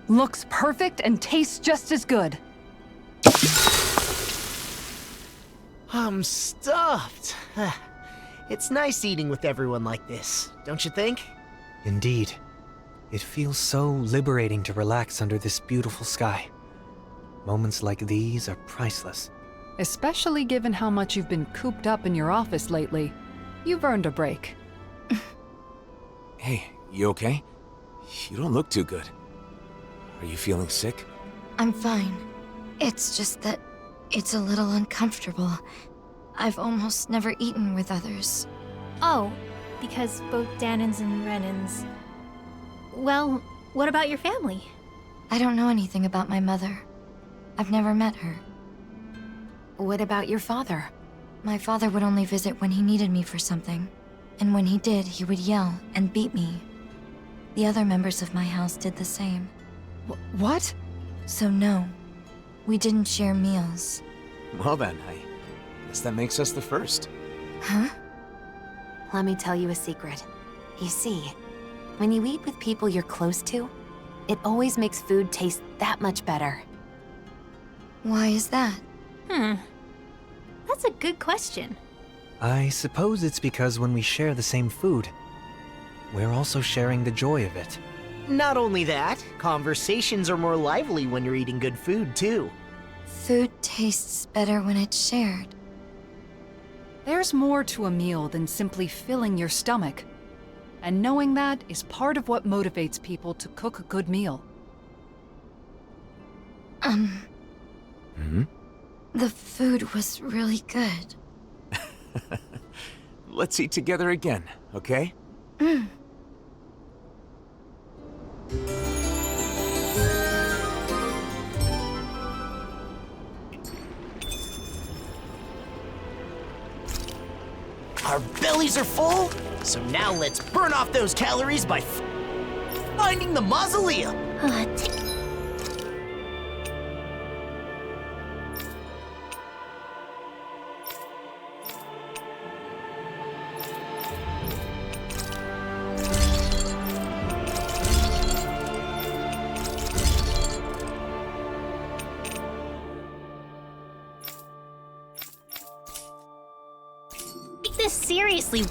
Looks perfect and tastes just as good. I'm stuffed. It's nice eating with everyone like this, don't you think? Indeed. It feels so liberating to relax under this beautiful sky. Moments like these are priceless. Especially given how much you've been cooped up in your office lately. You've earned a break. Hey, you okay? You don't look too good. Are you feeling sick? I'm fine. It's just that it's a little uncomfortable. I've almost never eaten with others. Oh, because both Danins and Renans. Well, what about your family? I don't know anything about my mother. I've never met her. What about your father? My father would only visit when he needed me for something. And when he did, he would yell and beat me. The other members of my house did the same. What? So no, we didn't share meals. Well then, I guess that makes us the first. Huh? Let me tell you a secret. You see, when you eat with people you're close to, it always makes food taste that much better. Why is that? That's a good question. I suppose it's because when we share the same food, we're also sharing the joy of it. Not only that, conversations are more lively when you're eating good food, too. Food tastes better when it's shared. There's more to a meal than simply filling your stomach. And knowing that is part of what motivates people to cook a good meal. The food was really good. Let's eat together again, okay? Our bellies are full, so now let's burn off those calories by finding the mausoleum. Take this seriously.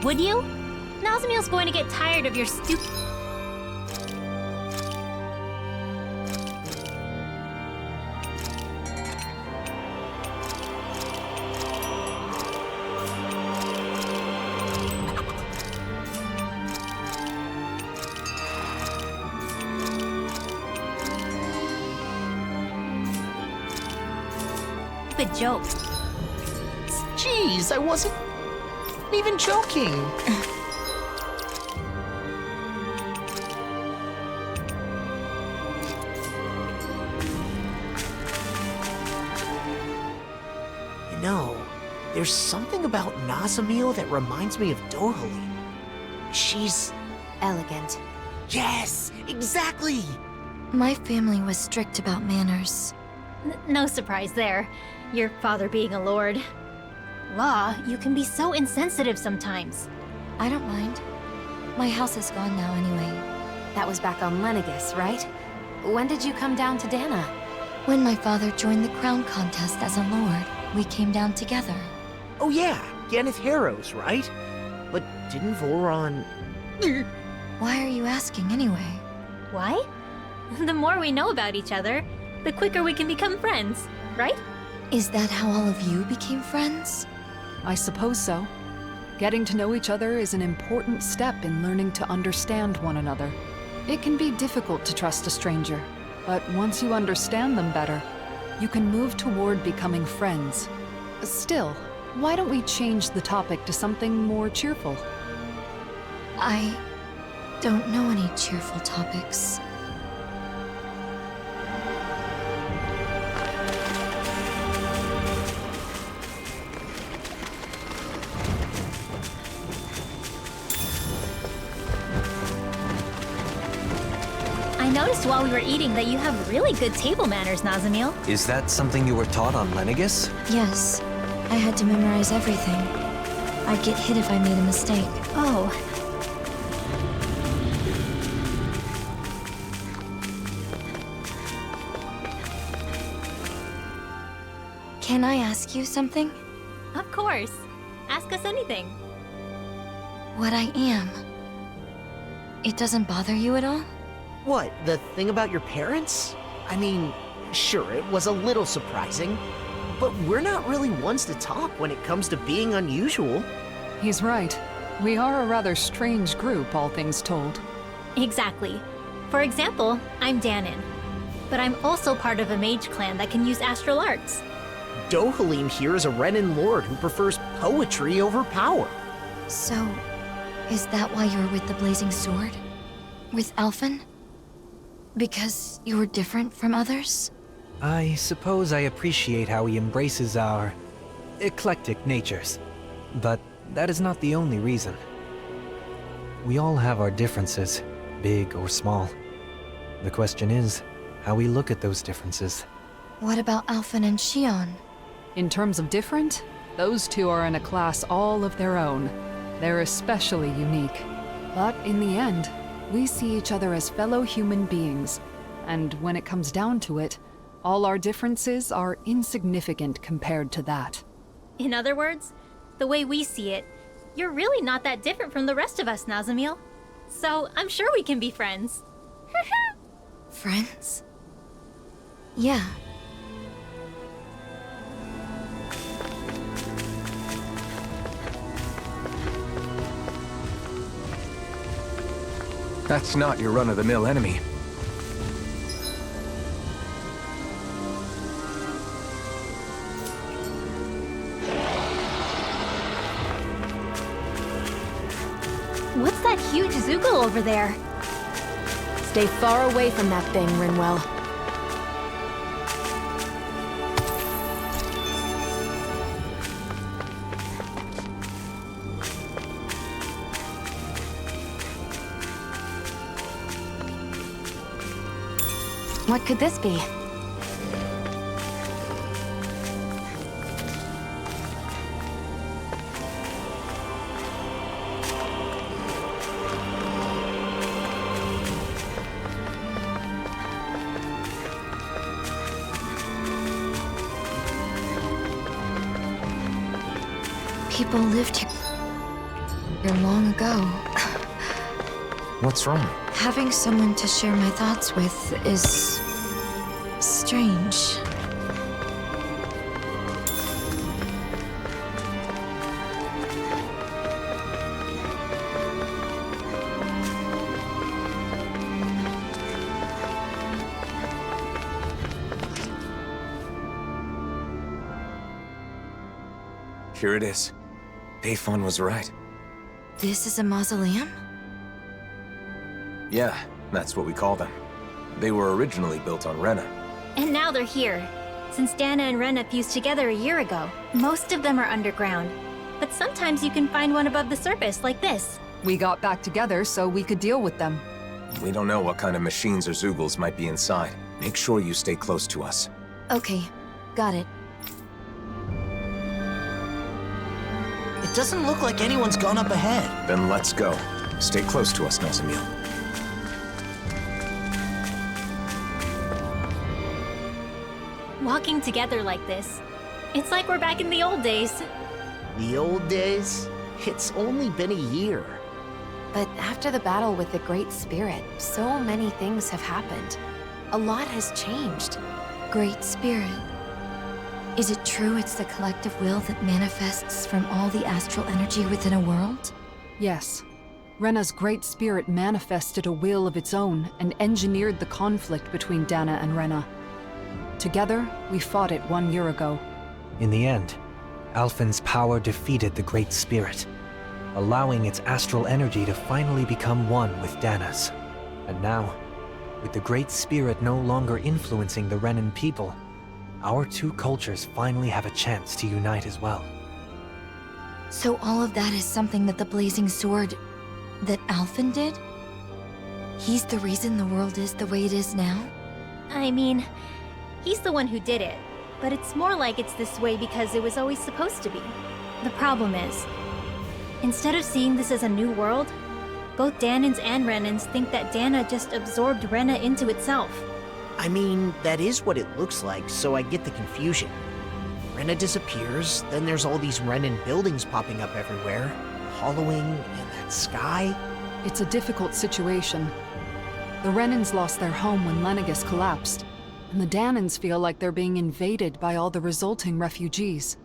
Would you? Nazamiel's going to get tired of your stupid... stupid joke. Jeez, I wasn't even joking. You know, there's something about Nazamiel that reminds me of Dohalim. She's... elegant. Yes, exactly! My family was strict about manners. No surprise there. Your father being a lord. Law, you can be so insensitive sometimes. I don't mind. My house is gone now anyway. That was back on Lenegis, right? When did you come down to Dana? When my father joined the crown contest as a lord, we came down together. Oh yeah, Ganeth Harrows, right? But didn't Voron... Why are you asking anyway? Why? The more we know about each other, the quicker we can become friends, right? Is that how all of you became friends? I suppose so. Getting to know each other is an important step in learning to understand one another. It can be difficult to trust a stranger, but once you understand them better, you can move toward becoming friends. Still, Why don't we change the topic to something more cheerful? I don't know any cheerful topics. I noticed while we were eating that you have really good table manners, Nazamil. Is that something you were taught on Lenegis? Yes, I had to memorize everything. I'd get hit if I made a mistake. Oh. Can I ask you something? Of course. Ask us anything. What I am. It doesn't bother you at all? What, the thing about your parents? I mean, sure, it was a little surprising, but we're not really ones to talk when it comes to being unusual. He's right. We are a rather strange group, all things told. Exactly. For example, I'm Danon. But I'm also part of a mage clan that can use astral arts. Dohalim here is a Renan lord who prefers poetry over power. So, is that why you're with the Blazing Sword? With Alphen? Because you were different from others? I suppose I appreciate how he embraces our eclectic natures. But that is not the only reason. We all have our differences, big or small. The question is, how we look at those differences. What about Alphen and Shion? In terms of different, those two are in a class all of their own. They're especially unique. But in the end, we see each other as fellow human beings. And when it comes down to it, all our differences are insignificant compared to that. In other words, the way we see it, you're really not that different from the rest of us, Nazamil. So I'm sure we can be friends. Friends? Yeah. That's not your run-of-the-mill enemy. What's that huge Zoogle over there? Stay far away from that thing, Rinwell. What could this be? People lived here long ago. What's wrong? Having someone to share my thoughts with is strange. Here it is. Bayfon was right. This is a mausoleum? Yeah, that's what we call them. They were originally built on Rena. And now they're here. Since Dana and Rena fused together a year ago, most of them are underground. But sometimes you can find one above the surface, like this. We got back together so we could deal with them. We don't know what kind of machines or Zoogles might be inside. Make sure you stay close to us. Okay, got it. It doesn't look like anyone's gone up ahead. Then let's go. Stay close to us, Nazamil. Walking together like this, it's like we're back in the old days. The old days? It's only been a year. But after the battle with the Great Spirit, so many things have happened. A lot has changed. Great Spirit. Is it true it's the collective will that manifests from all the astral energy within a world? Yes. Rena's Great Spirit manifested a will of its own and engineered the conflict between Dana and Rena. Together, we fought it 1 year ago. In the end, Alphen's power defeated the Great Spirit, allowing its astral energy to finally become one with Dana's. And now, with the Great Spirit no longer influencing the Renan people, our two cultures finally have a chance to unite as well. So all of that is something that the Blazing Sword... that Alphen did? He's the reason the world is the way it is now? I mean, he's the one who did it, but it's more like it's this way because it was always supposed to be. The problem is, instead of seeing this as a new world, both Danans and Renans think that Dana just absorbed Rena into itself. I mean, that is what it looks like, so I get the confusion. Rena disappears, then there's all these Renan buildings popping up everywhere, hollowing, and that sky. It's a difficult situation. The Renans lost their home when Lenegus collapsed, and the Danans feel like they're being invaded by all the resulting refugees.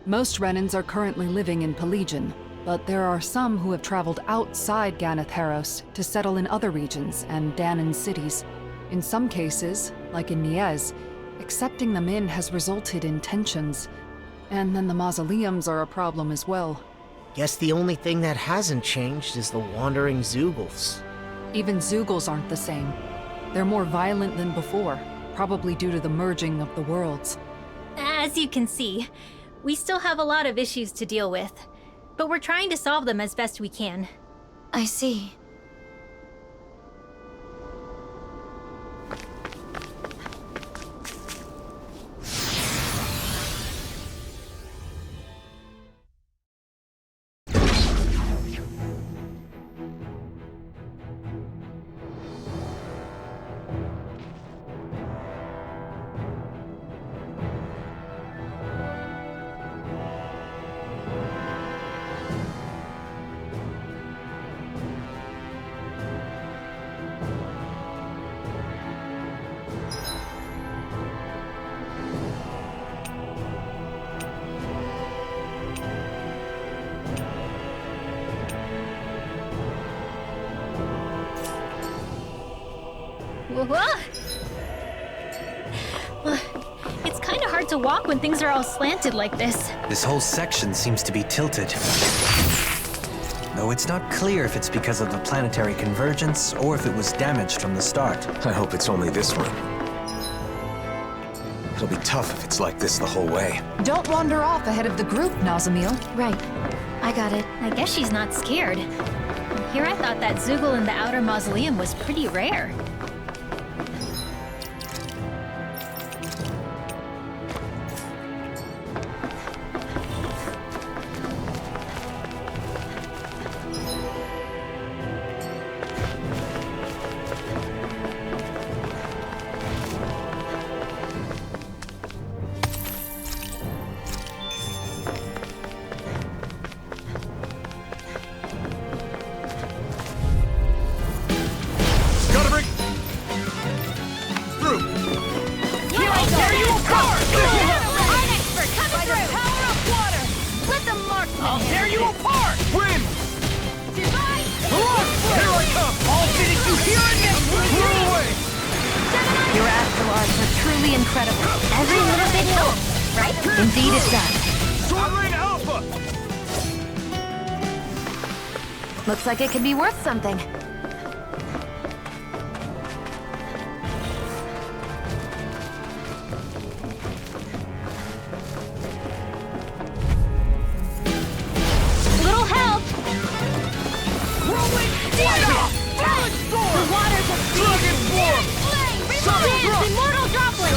Most Renans are currently living in Pelegion, but there are some who have traveled outside Ganath Haros to settle in other regions and Danan cities. In some cases, like in Niez, accepting them in has resulted in tensions. And then the mausoleums are a problem as well. Guess the only thing that hasn't changed is the wandering Zeugles. Even Zeugles aren't the same. They're more violent than before, probably due to the merging of the worlds. As you can see, we still have a lot of issues to deal with, but we're trying to solve them as best we can. I see. It's kind of hard to walk when things are all slanted like this. This whole section seems to be tilted. Though it's not clear if it's because of the planetary convergence or if it was damaged from the start. I hope it's only this one. It'll be tough if it's like this the whole way. Don't wander off ahead of the group, Nazamil. Right. I got it. I guess she's not scared. Here I thought that Zeugl in the outer mausoleum was pretty rare. Looks like it could be worth something. Little help! The waters of Dragon Dance, immortal droplet!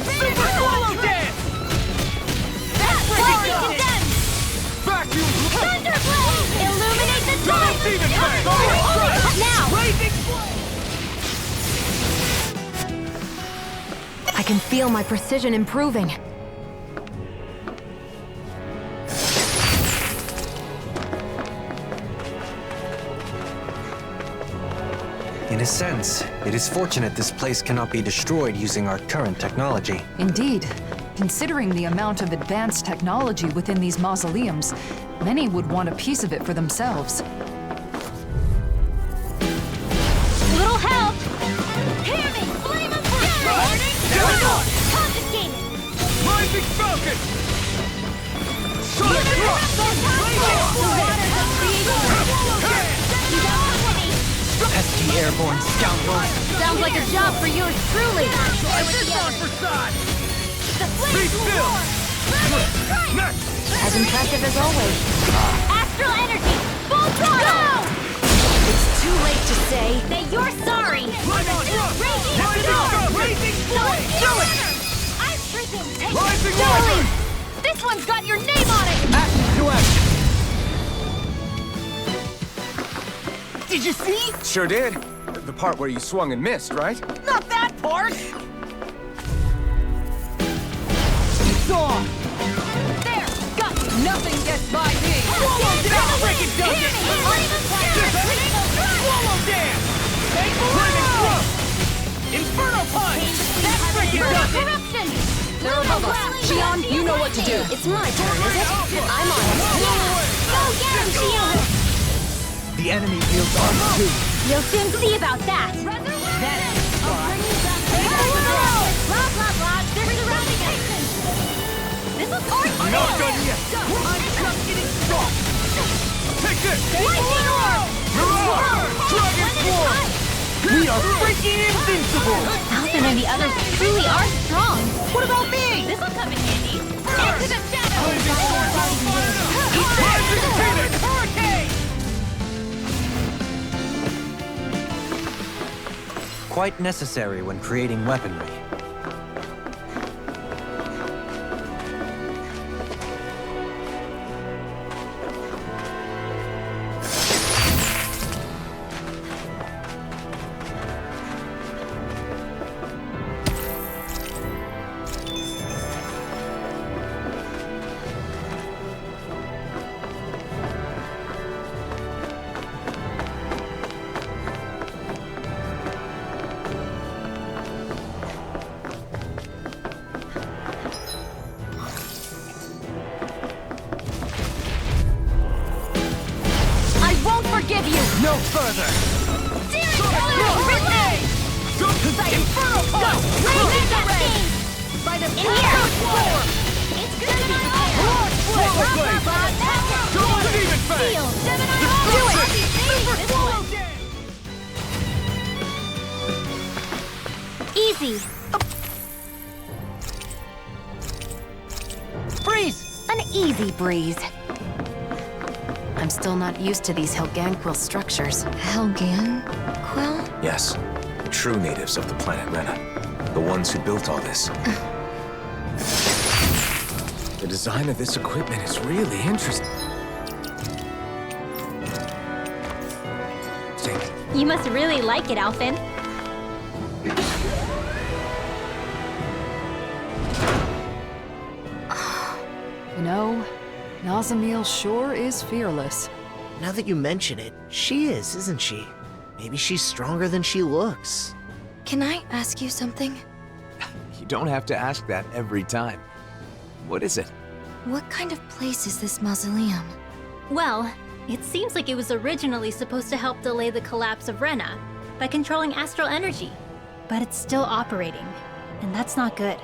Super swallow dance! That's condensed! Thunderblade! Illuminate the sun! Now! I can feel my precision improving. In a sense, it is fortunate this place cannot be destroyed using our current technology. Indeed. Considering the amount of advanced technology within these mausoleums, many would want a piece of it for themselves. Little help! Hear me! Flame of fury! Confiscated! Rising Falcon! Sonic Pesky airborne scoundrel. Sounds like a job for yours truly. Try this on for size! The Refill! Next! As impressive as always. Astral energy! Full throttle! It's too late to say. That you're sorry! Rising Flame! Do it! I'm freaking Rising Darling! This one's got your name on it! Action to action. Did you see? Sure did. The part where you swung and missed, right? Not that part! It's on! There! Got you! Nothing gets by me! Swallow down! Freaking dug it! Swallow dance! Flaming Thrust! Inferno punch! That freaking does it! Corruption! Terabubba, Xion, you know what to do. It's my turn, is it? I'm on it. Go get him, Xion! The enemy feels armed too. You'll soon see about that! Blah, blah, blah! There's surrounding action! This is hard! Not done yet! I'm just getting strong! Take this! Lightning orb! Mirage! Dragon Swarm! We are freaking invincible! Alvin and the others truly are strong! What about me? This'll come in handy! Into the shadows! Rising Phoenix! Hurricane! Quite necessary when creating weaponry. Forgive you! No further! Inferno punch! Raise that thing! By the power form! It's gonna be Swallow Blade! Demon Fang! Do it! Super Swallow Dance! Easy! Freeze! An easy breeze. I'm still not used to these Helganquil structures. Helganquil? Yes. The true natives of the planet Rena. The ones who built all this. The design of this equipment is really interesting. You must really like it, Alphen. You know, Nazamil sure is fearless. Now that you mention it, she is, isn't she? Maybe she's stronger than she looks. Can I ask you something? You don't have to ask that every time. What is it? What kind of place is this mausoleum? Well, it seems like it was originally supposed to help delay the collapse of Rena by controlling astral energy. But it's still operating, and that's not good.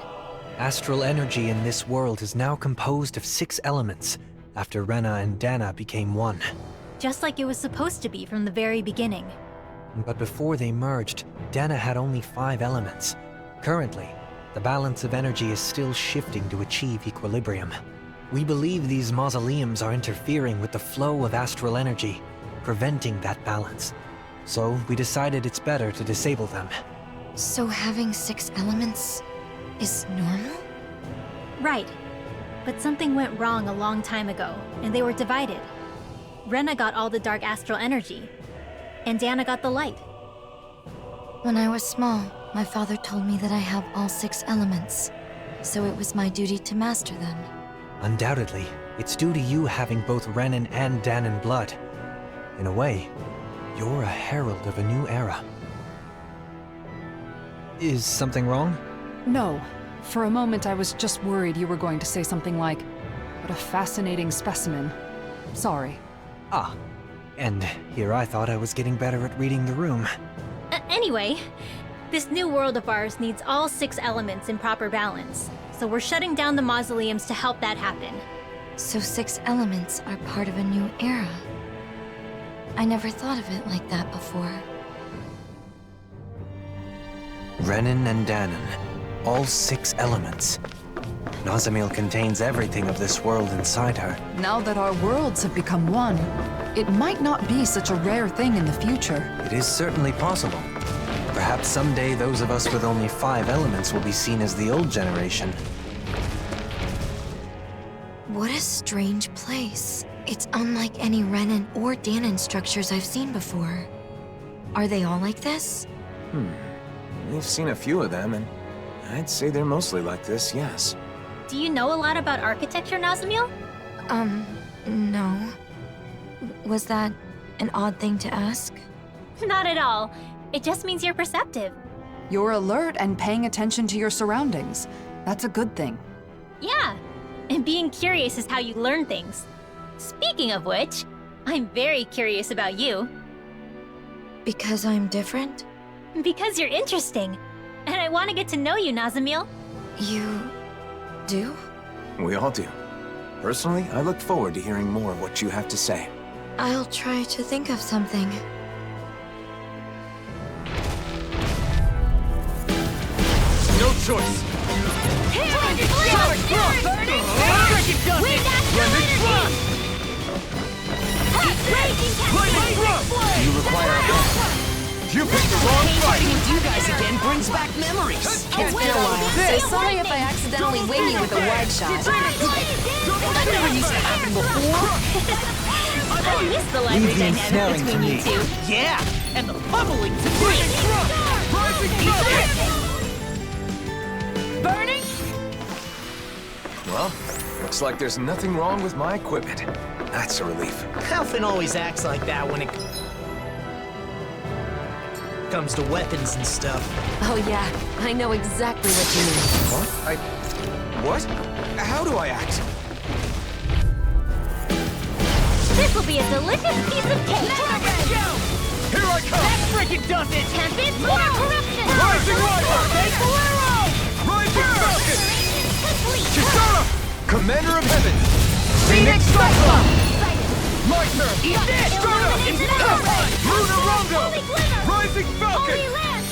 Astral energy in this world is now composed of 6 elements, after Rena and Dana became one. Just like it was supposed to be from the very beginning. But before they merged, Dana had only 5 elements. Currently, the balance of energy is still shifting to achieve equilibrium. We believe these mausoleums are interfering with the flow of astral energy, preventing that balance. So we decided it's better to disable them. So having 6 elements is normal? Right. But something went wrong a long time ago, and they were divided. Rena got all the dark astral energy, and Dana got the light. When I was small, my father told me that I have all 6 elements, so it was my duty to master them. Undoubtedly, it's due to you having both Renan and Danan blood. In a way, you're a herald of a new era. Is something wrong? No. For a moment, I was just worried you were going to say something like, "What a fascinating specimen." Sorry. Ah. And here I thought I was getting better at reading the room. Anyway, this new world of ours needs all 6 elements in proper balance. so we're shutting down the mausoleums to help that happen. So 6 elements are part of a new era. I never thought of it like that before. Renan and Danon, all 6 elements. Nazamil contains everything of this world inside her. Now that our worlds have become one, it might not be such a rare thing in the future. It is certainly possible. Perhaps someday those of us with only 5 elements will be seen as the old generation. What a strange place. It's unlike any Renan or Danon structures I've seen before. Are they all like this? We've seen a few of them, and I'd say they're mostly like this, yes. Do you know a lot about architecture, Nazamil? No. Was that an odd thing to ask? Not at all. It just means you're perceptive. You're alert and paying attention to your surroundings. That's a good thing. Yeah, and being curious is how you learn things. Speaking of which, I'm very curious about you. Because I'm different? Because you're interesting. And I want to get to know you, Nazamil. You do? We all do. Personally, I look forward to hearing more of what you have to say. I'll try to think of something. No choice. Do you require a backup? You picked the wrong fight. Fighting with you guys again brings back memories. It's been a while. So sorry if I accidentally wing you with a wide shot. That never used to happen before. I miss the lively dynamic between you two. Yeah, and the bubbling to Burning? Well, looks like there's nothing wrong with my equipment. That's a relief. Alphen always acts like that when it comes to weapons and stuff. Oh yeah, I know exactly what you mean. What? How do I act? This will be a delicious piece of cake. Here I come. That freaking does it! Tempest, more corruption. Rising Rider. Rising Falcon. Kisara. Commander of Heaven. Phoenix Cyclone! My turn. Eat this! Lunar Rondo. Rising Falcon. Holy Lance.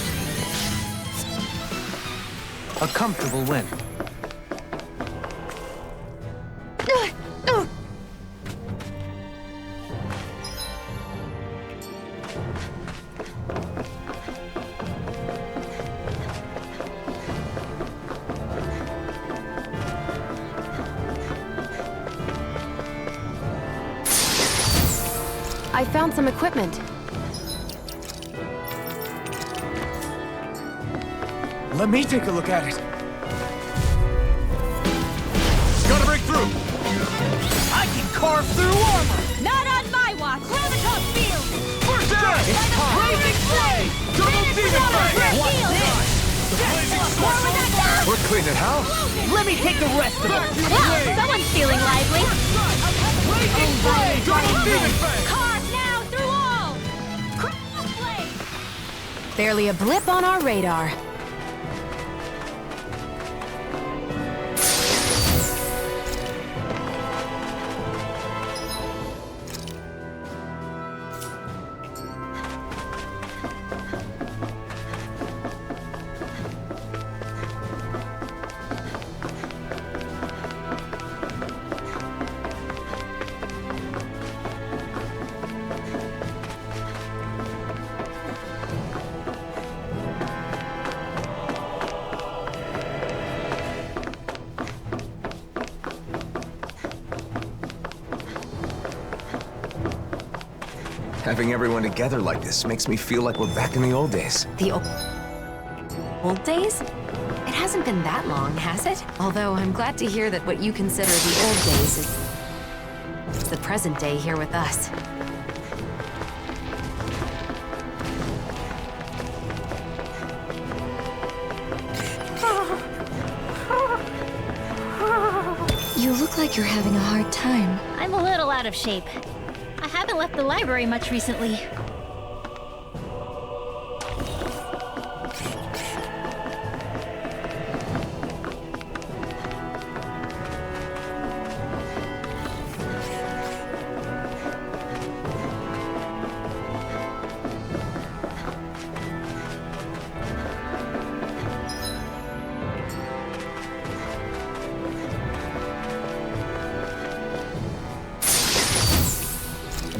A comfortable win. I found some equipment. Let me take a look at it. Gotta break through. I can carve through armor! Not on my watch! Graviton field! First down. It's time! Blazing flame! Double demon flame. What's this? The blazing sword. We're cleaning house. Let me take the rest of it! Wow, someone's feeling lively. Blazing flame. Double demon flame. Carve now through all. Crossblade. Barely a blip on our radar. Having everyone together like this makes me feel like we're back in the old days. The old days? It hasn't been that long, has it? Although I'm glad to hear that what you consider the old days is the present day here with us. You look like you're having a hard time. I'm a little out of shape. I haven't left the library much recently.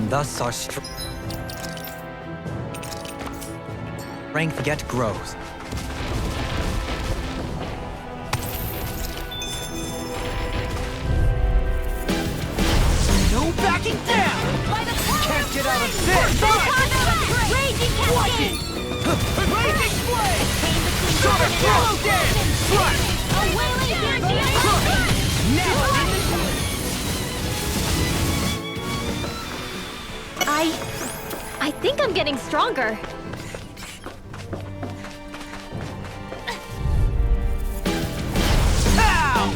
and thus our strength yet grows. No backing down! Can't get out of this! Raging Cascade! Blazing Blade! Sort of follow dance! Front! A wailing guarantee of Now! I think I'm getting stronger. Ow!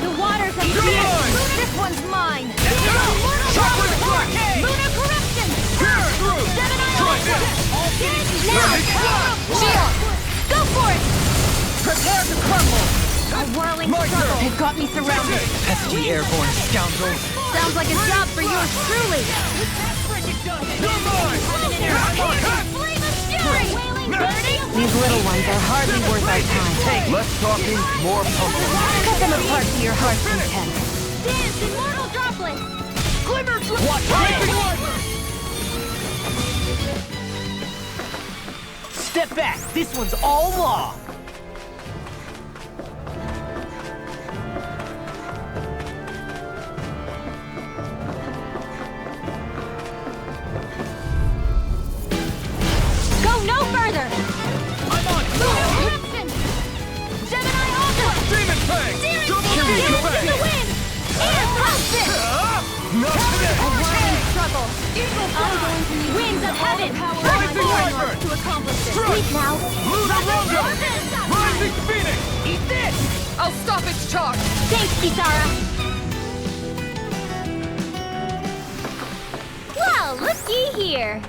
The waters have cleared. This one's mine. Chocolate blockade! Lunar corruption. Gemini Ultra. Now! Shield. Go for it. Prepare to crumble! A whirling struggle. They've got me surrounded. Pesky airborne scoundrels. Sounds like a job for yours truly. These little ones are hardly worth our time. Less talking, more pumping. Cut them apart to your heart's content. Dance, immortal droplets! Glimmer Watch Step back, this one's all law! Go no further! I'm on! Lunar corruption! Gemini Ultra! Demon Fang! Double Dance Demon in the Fang! wind! Air Pulse! Not today! A whirling struggle. I'm going to need winds of heaven. Rising Wyvern! To accomplish this. Strike! Sleep now. Lunar Rondo! Rising Phoenix! Eat this! I'll stop its charge! Thanks, Kisara. Well, looky here.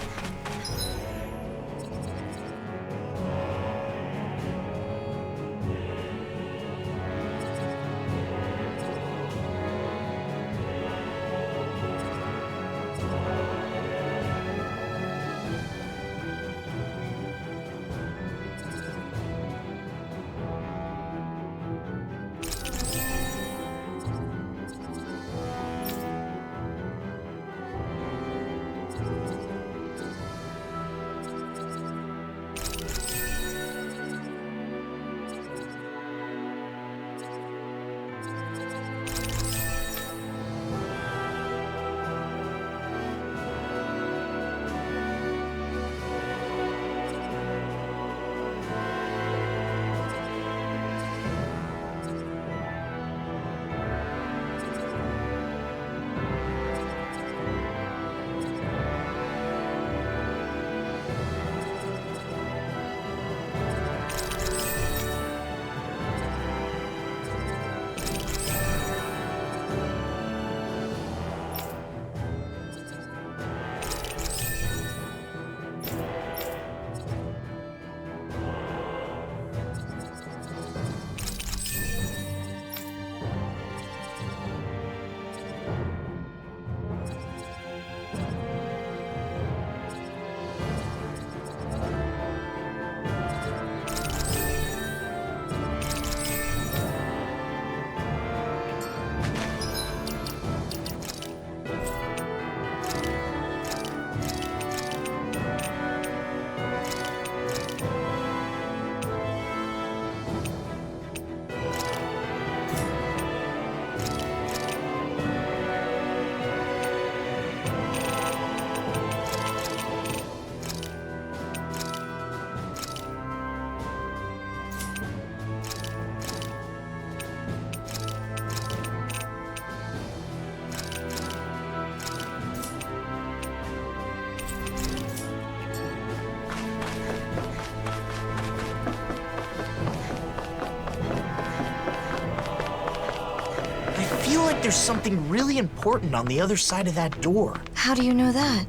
I feel like there's something really important on the other side of that door. How do you know that?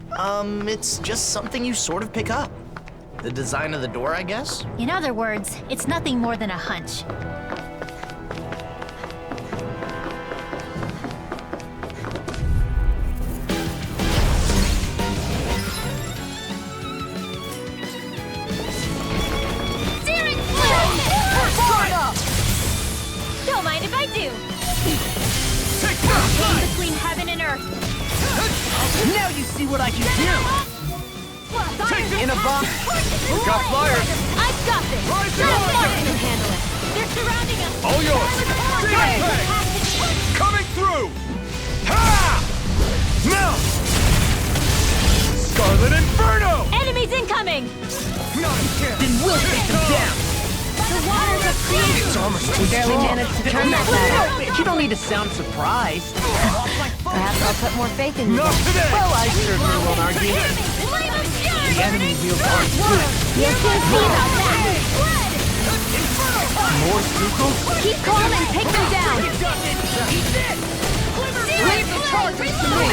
It's just something you sort of pick up. The design of the door, I guess? In other words, it's nothing more than a hunch. Searing flame! Don't mind if I do. Between heaven and earth. Now you see what I can do! Take In a box! Got flyers! I've got this! Rise Let on! them handle it! They're surrounding us! All yours! Hey! Coming through! Ha! Now! Scarlet Inferno! Enemies incoming! Not a chance! Then we'll take them down! The waters of creation! We barely managed to turn that battle. You don't need to sound surprised. Perhaps I'll put more faith in you. Not today! Well, I certainly won't argue. The enemy wields arms too. You can see about that! More Sukos? Keep calm and take them down! Leave the charges to me!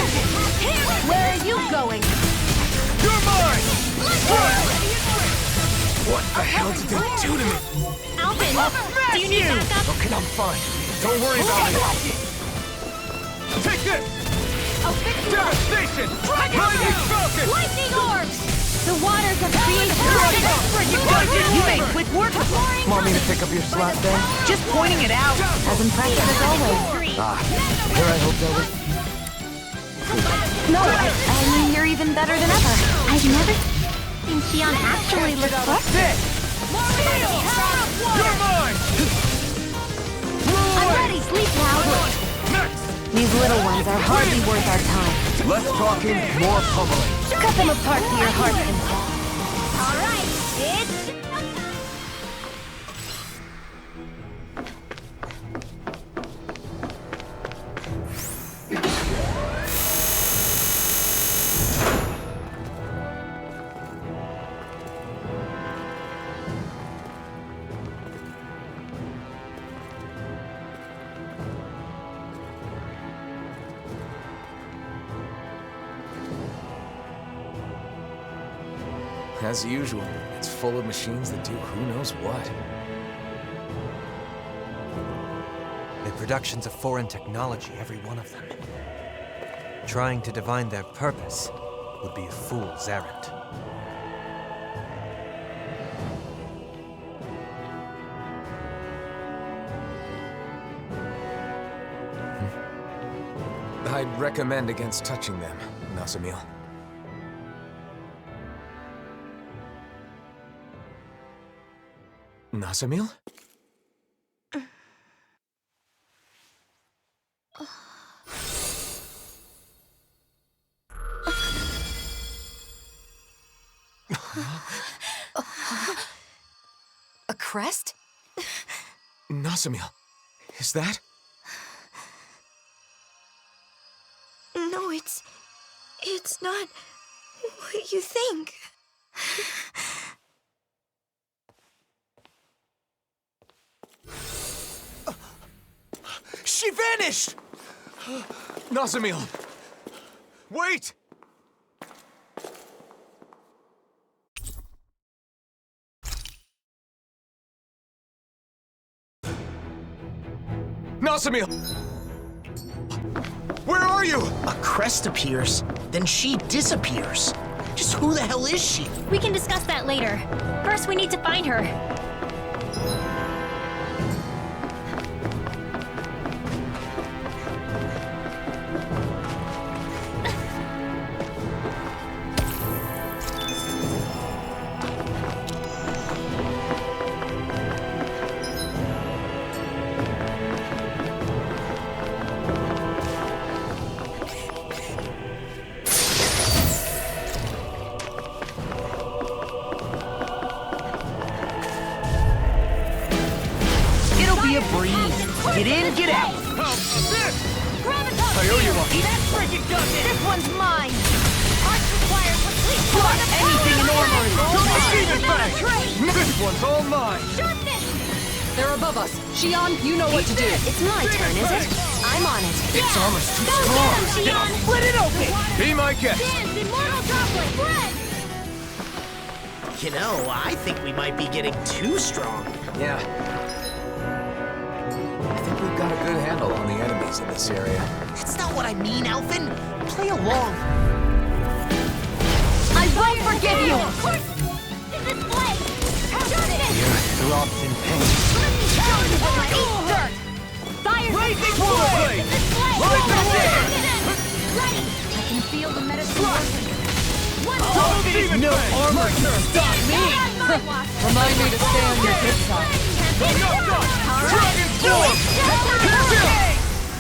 Where are you going? You're mine! What the hell did they do to me? Alvin, do you need backup? Okay, I'm fine. Don't worry about it. Take this! I'll fix it! Devastation! Lightning Falcon! Lightning orbs! The waters of creation! You made quick work of it. Want me to pick up your slack then? Just pointing it out. As impressive as always. Here I hoped I was. No, I mean, you're even better than ever. I've never seen Xion actually look frustrated. You're mine! I'm ready, sleep now. Next! These little ones are hardly worth our time. Less talking, more pummeling. Cut them apart to your heart's content. All right, it's... As usual, it's full of machines that do who knows what. The productions of foreign technology, every one of them. Trying to divine their purpose would be a fool's errand. I'd recommend against touching them, Nasamil. Nasamil? A crest? Nasamil, is that? No, it's not what you think. She vanished! Nasamil! Wait! Nasamil! Where are you? A crest appears, then she disappears. Just who the hell is she? We can discuss that later. First, we need to find her. Get in, get out! I owe you one. That freaking does it! This one's mine! Arts require complete Anything in armor is all mine! This one's all mine! Sharpness! They're above us. Xion, you know what to do. It's my turn, is it? I'm on it. Its armor's too Go strong. get him, Xion! Split it open! Be my guest! Dance, immortal droplet! Bread! You know, I think we might be getting too strong. Yeah. I think we've got a good handle on the enemies in this area. That's not what I mean, Alvin. Play along. I won't forgive you! This is Blade! Sharpness! Throbs in pain. Eat dirt! Fire! Blazing Blade! This is Blade! Light the Ready! I can field and medicine. No armor can stop me! Remind me to stay on your good side. Dragon form!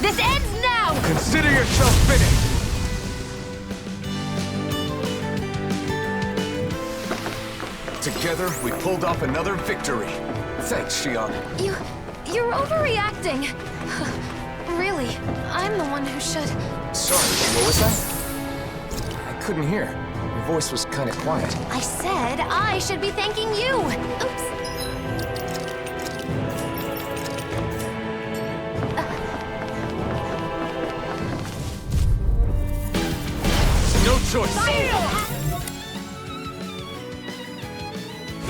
This ends now! Consider yourself finished! Together, we pulled off another victory. Thanks, Xion. You're overreacting. Really, I'm the one who should... Sorry, what was that? I couldn't hear. Your voice was kind of quiet. I said I should be thanking you! Oops. No choice!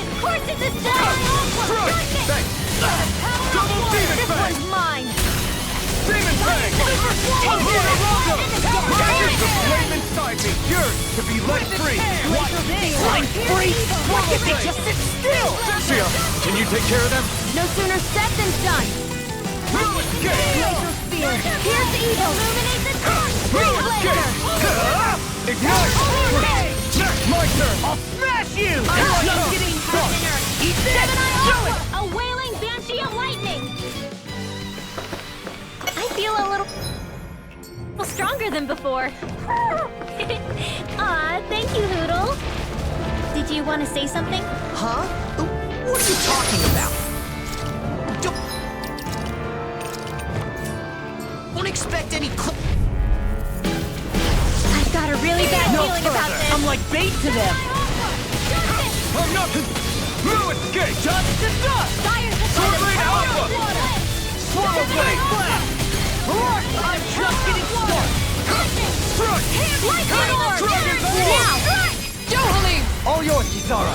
Of course it's a stone! Thanks! Double Demon This Fang! one's mine! Demon Fang! Catches the flame inside me, yours to be let free! What? I'm free? Why can't they just sit still? Xion, can you take care of them? No sooner said than done! Ruin Gate! Laser Spear! Pierce evil! Illuminate the dark! Ruin Gate! Ignite! My turn! I'll smash you! I'm just getting started! Eat this! A wailing banshee of lightning! I feel a little stronger than before. Aw, thank you, Hoodle. Did you want to say something? Huh? What are you talking about? Don't expect any I've got a really bad feeling about this. I'm like bait to them! I'm not... Ruin Gate! Just the dust! Sword Rain Alpha! Swallow Blade! I'm just getting started! Strike! Dragon Now! Johali! All yours, Kisara.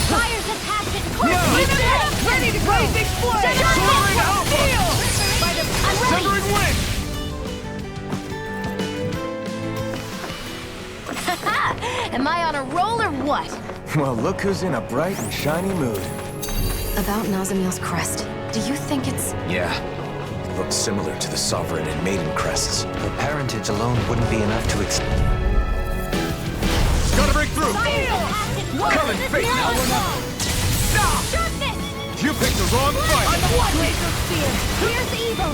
Fire's a passion! Ready to blaze explode! Sword Rain Alpha! I'm ready! Severing Wind! Am I on a roll or what? Well, look who's in a bright and shiny mood. About Nazamiel's crest, do you think it's... Yeah. It looks similar to the Sovereign and Maiden crests. Her parentage alone wouldn't be enough to Gotta break through! Come and face now! You picked the wrong fight! Laser Spear! Here's evil!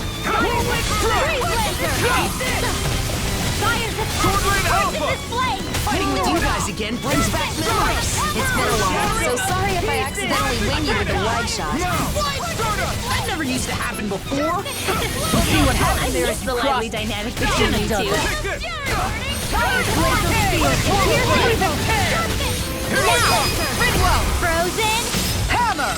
Fire's a Sword Rain passion! Alpha! Display! Fighting with you guys again brings back memories. It's been a while, so sorry if I accidentally wing you with a wide shot. That never used to happen before. See what happened there is the lively dynamic between each other. Laser Spear! Here's evil! Now! Ridwell! Frozen! Hammer!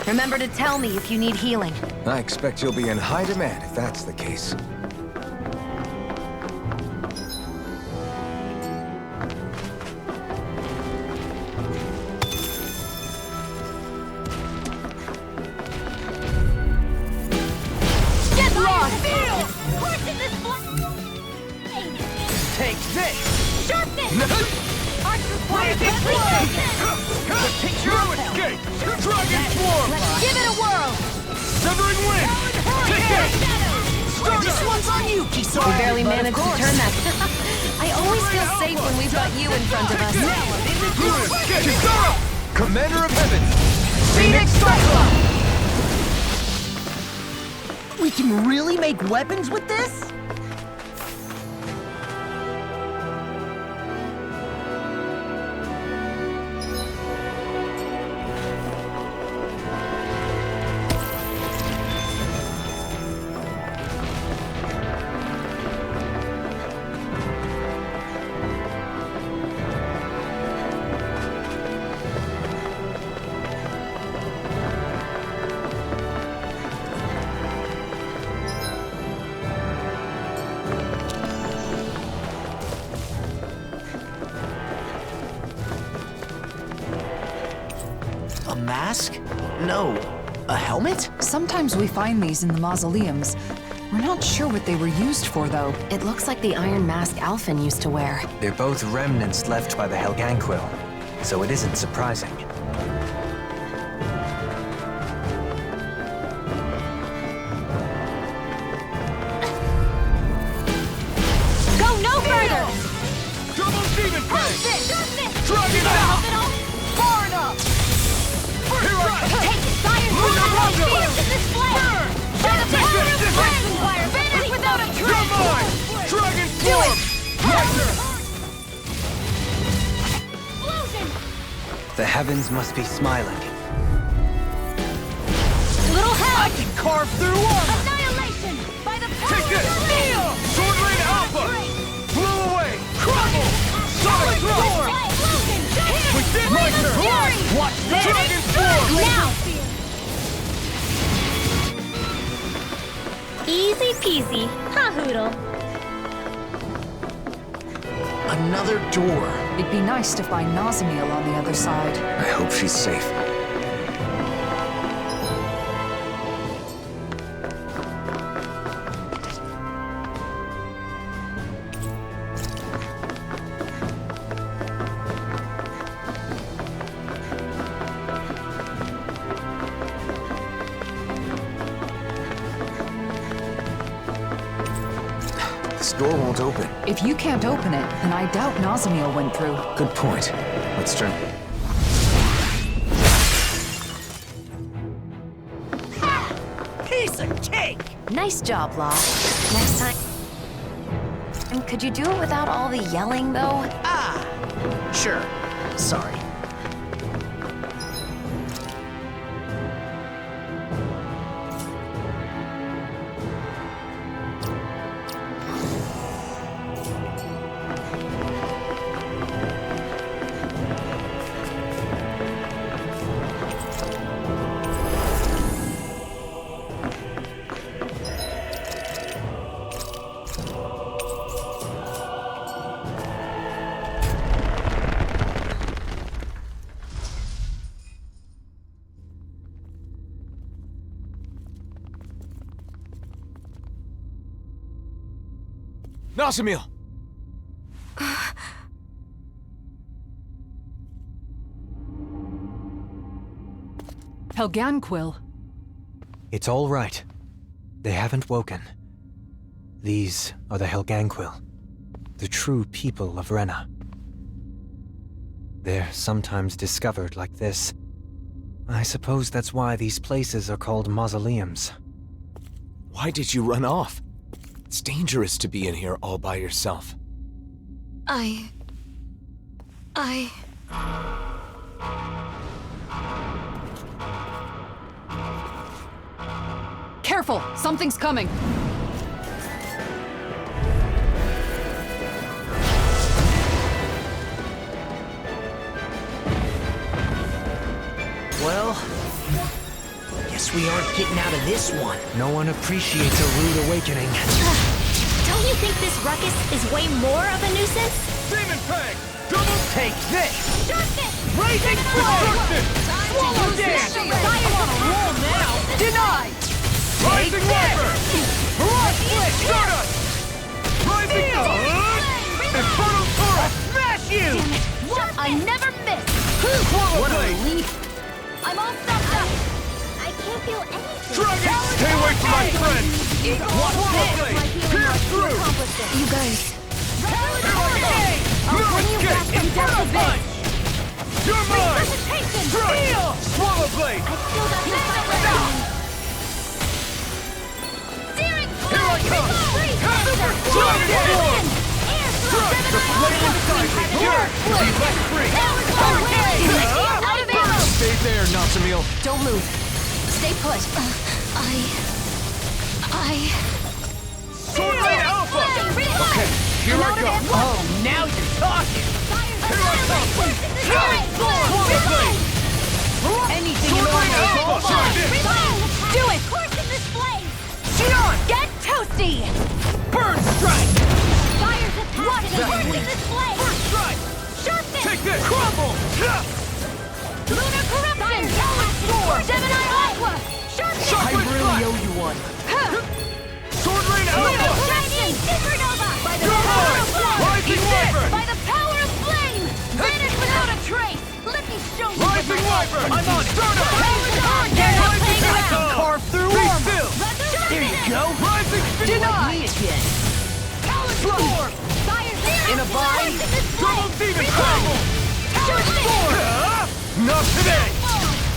Remember to tell me if you need healing. I expect you'll be in high demand if that's the case. Get lost! Horse in this Take this! Sharpness! Arch required The picture of Gate! Dragon Swarm! Give it a whirl! Severing Wind! Take it! This one's on you, Kisara. We barely managed to turn that. I always feel safe when we've got you in front of us. Kisara! Commander of Heaven! Phoenix Cyclone! We can really make weapons with this? A mask? No. A helmet? Sometimes we find these in the mausoleums. We're not sure what they were used for, though. It looks like the iron mask Alphen used to wear. They're both remnants left by the Helganquil, so it isn't surprising. The heavens must be smiling. Little help! I can carve through armor! Annihilation! By the power Take this! of the ring! Sword Rain Alpha! Blew away! Crumble! Sonic Sword! Within my turn! Watch this! Dragon Sword! Now! Easy peasy. Ha hoodle. Another door. It'd be nice to find Nazamiel on the other side. I hope she's safe. This door won't open. If you can't open it, then I doubt Nazamiel went through. Good point. Let's turn. Piece of cake! Nice job, Law. Next time. And could you do it without all the yelling, though? Sure. Sorry. Nazamiel! Helganquil. It's all right. They haven't woken. These are the Helganquil, the true people of Rena. They're sometimes discovered like this. I suppose that's why these places are called mausoleums. Why did you run off? It's dangerous to be in here all by yourself. Careful! Something's coming! Well, guess we aren't getting out of this one. No one appreciates a rude awakening. Don't you think this ruckus is way more of a nuisance? Demon Peg! Double Take this! Sharpness! Raising Destruction! Swallow dance! Fire on a roll now! Denied! Rising Viper! Rock split! Stardust! Rising Infernal Taurus! Smash you! Damn it! What? I never miss! Swallow What a Blade! relief! I'm all stuffed up! I can't feel anything! Dragon! Stay away from my friend! Watch this! Pierce through! You guys, I'll bring you back from death a bit! You're mine! Resuscitation! Strike! Swallow Blade! I still got some fight Searing Here I come! Super Dragon Form! Strike! The flame inside me! Here! Be let free! Out of arrows! Stay there, Nazamiel. Don't move. Stay put. Sword Rain Alpha! Okay, Here I go! Oh, now you're talking! Here I come! Swallow Blade! Anything you Sword want Rain to Alpha! Try this! Do it! Course in this flame! Sion! Get toasty! Burn strike! Fire's attack! Course in this flame! First strike! Sharpness! Take this! Crumble! Lunar corruption! Sword! Gemini Aqua! Sharpness! I really owe you one. Sword Rain Alpha! Shining Supernova! By the You're power mine! of flame! Rising Wyvern! By the power of flame! Vanish without a trace! Let me show you Rising Wyvern! I'm on it! Stardust! I can carve through Be armor! still! There you go! Rising Speed! Denied! again! Sword! In a bind! Double Demon Crumble! Sword! Not today!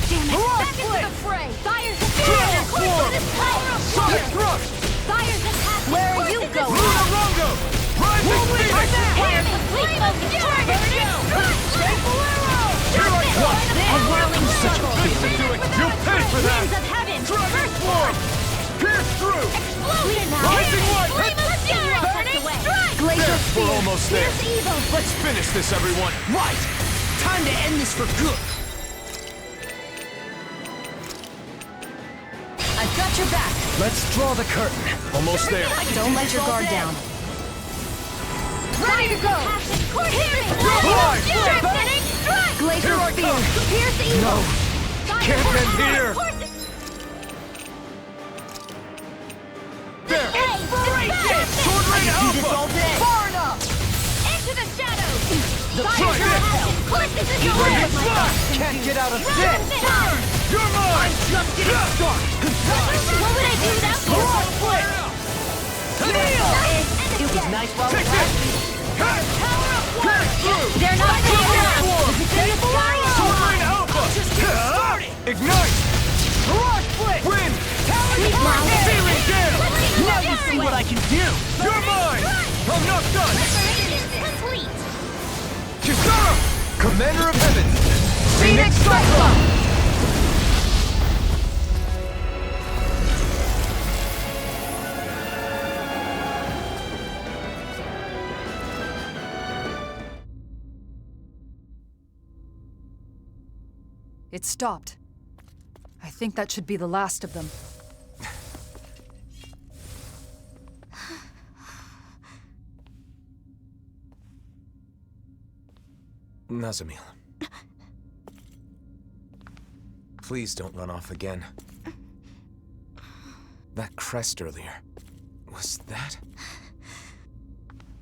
Damn it! Rock Back into split! the fray! Fire's Dragon attack! Form! Sonic Thrust! Fire's attack! Where are you going? Luna Rongo! Rising Phoenix! Fire's the flame of fury! Here I come! for that! Winds of heaven! Dragon form! Pierce through! Explosion! Rising light! Flame of fury! Burning strike! There, Glacial we're spear! almost there. Fierce evil! Let's finish this, everyone! Right! Time to end this for good! I've got your back. Let's draw the curtain. Almost there. Don't let your guard down. Ready to go. Alive! Burning strike! Here Glacial I spear! come. Fierce evil! No! Can't end here! There! Inspiration! Sword Rain Alpha! Far enough. Into the shadows! Try this! Courses is your Bring way! it back! Can't get out of Burn! You're mine! What would I do without you? It was nice while it Take lasted. this! Pierce through! They're not Dragon enough! form! Sword Rain Alpha! Ignite! Mirage split. Wind! Sweet Searing Gale! Now you see what I can do! You're mine! I'm not done! Complete! Kisara! Commander of Heaven! Phoenix Cyclone. It stopped. I think that should be the last of them. Nazamil. Please don't run off again. That crest earlier. Was that?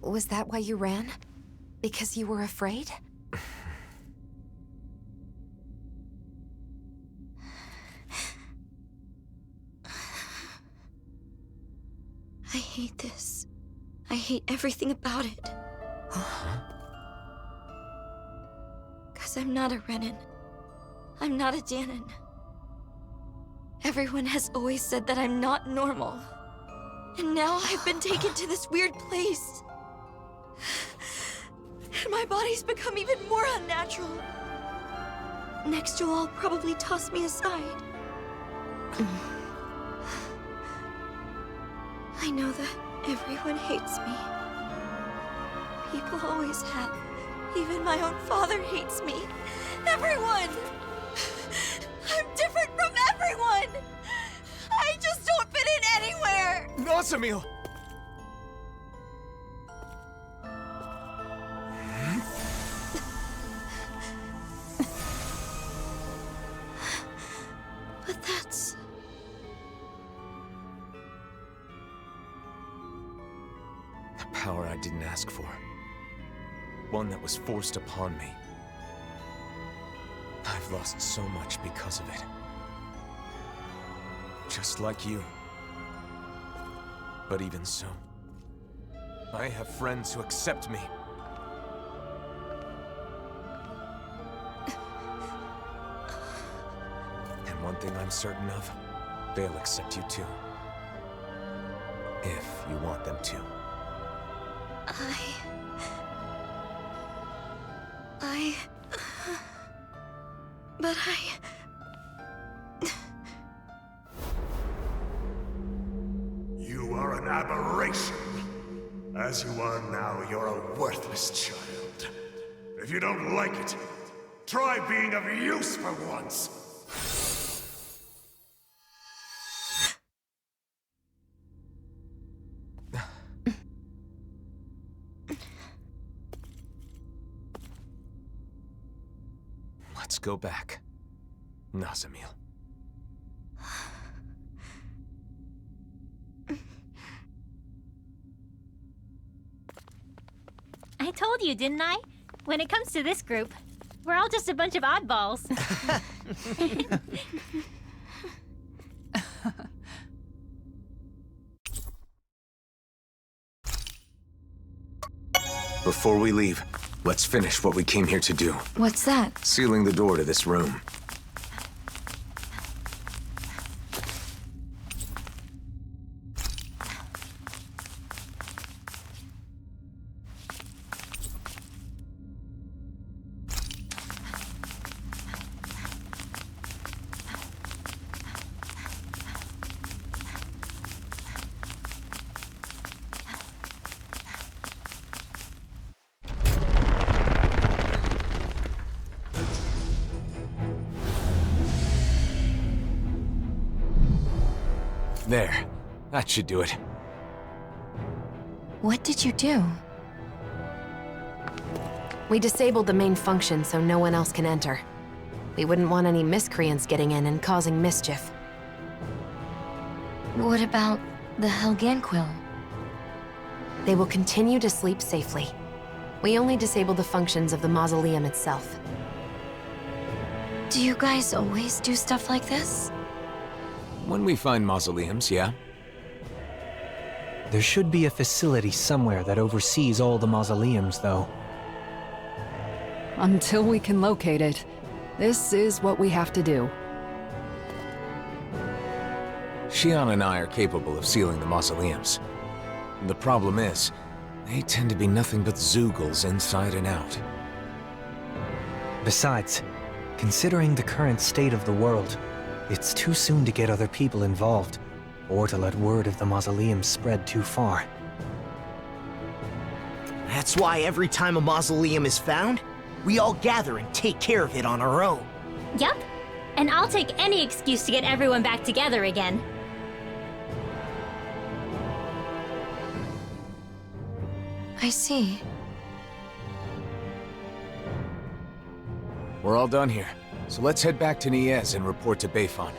Was that why you ran? Because you were afraid? I hate this. I hate everything about it. Because I'm not a Renan. I'm not a Dahnan. Everyone has always said that I'm not normal. And now I've been taken to this weird place. And my body's become even more unnatural. Next you'll all probably toss me aside. I know that everyone hates me. People always have. Even my own father hates me. Everyone! I'm different from everyone! I just don't fit in anywhere! Nazamil! But that's... the power I didn't ask for. One that was forced upon me. I've lost so much because of it. Just like you. But even so, I have friends who accept me. And one thing I'm certain of, they'll accept you too. If you want them to. But You are an aberration. As you are now, you're a worthless child. If you don't like it, try being of use for once. Let's go back. Nazamil. I told you, didn't I? When it comes to this group, we're all just a bunch of oddballs. Before we leave, let's finish what we came here to do. what's that? Sealing the door to this room. There. That should do it. What did you do? We disabled the main function so no one else can enter. We wouldn't want any miscreants getting in and causing mischief. What about the Helganquil? They will continue to sleep safely. We only disable the functions of the mausoleum itself. Do you guys always do stuff like this? When we find mausoleums, yeah. There should be a facility somewhere that oversees all the mausoleums, though. Until we can locate it, this is what we have to do. Xion and I are capable of sealing the mausoleums. The problem is, they tend to be nothing but Zeugles inside and out. Besides, considering the current state of the world, it's too soon to get other people involved, or to let word of the mausoleum spread too far. That's why every time a mausoleum is found, we all gather and take care of it on our own. Yup. And I'll take any excuse to get everyone back together again. I see. We're all done here, so let's head back to Niez and report to Beifan.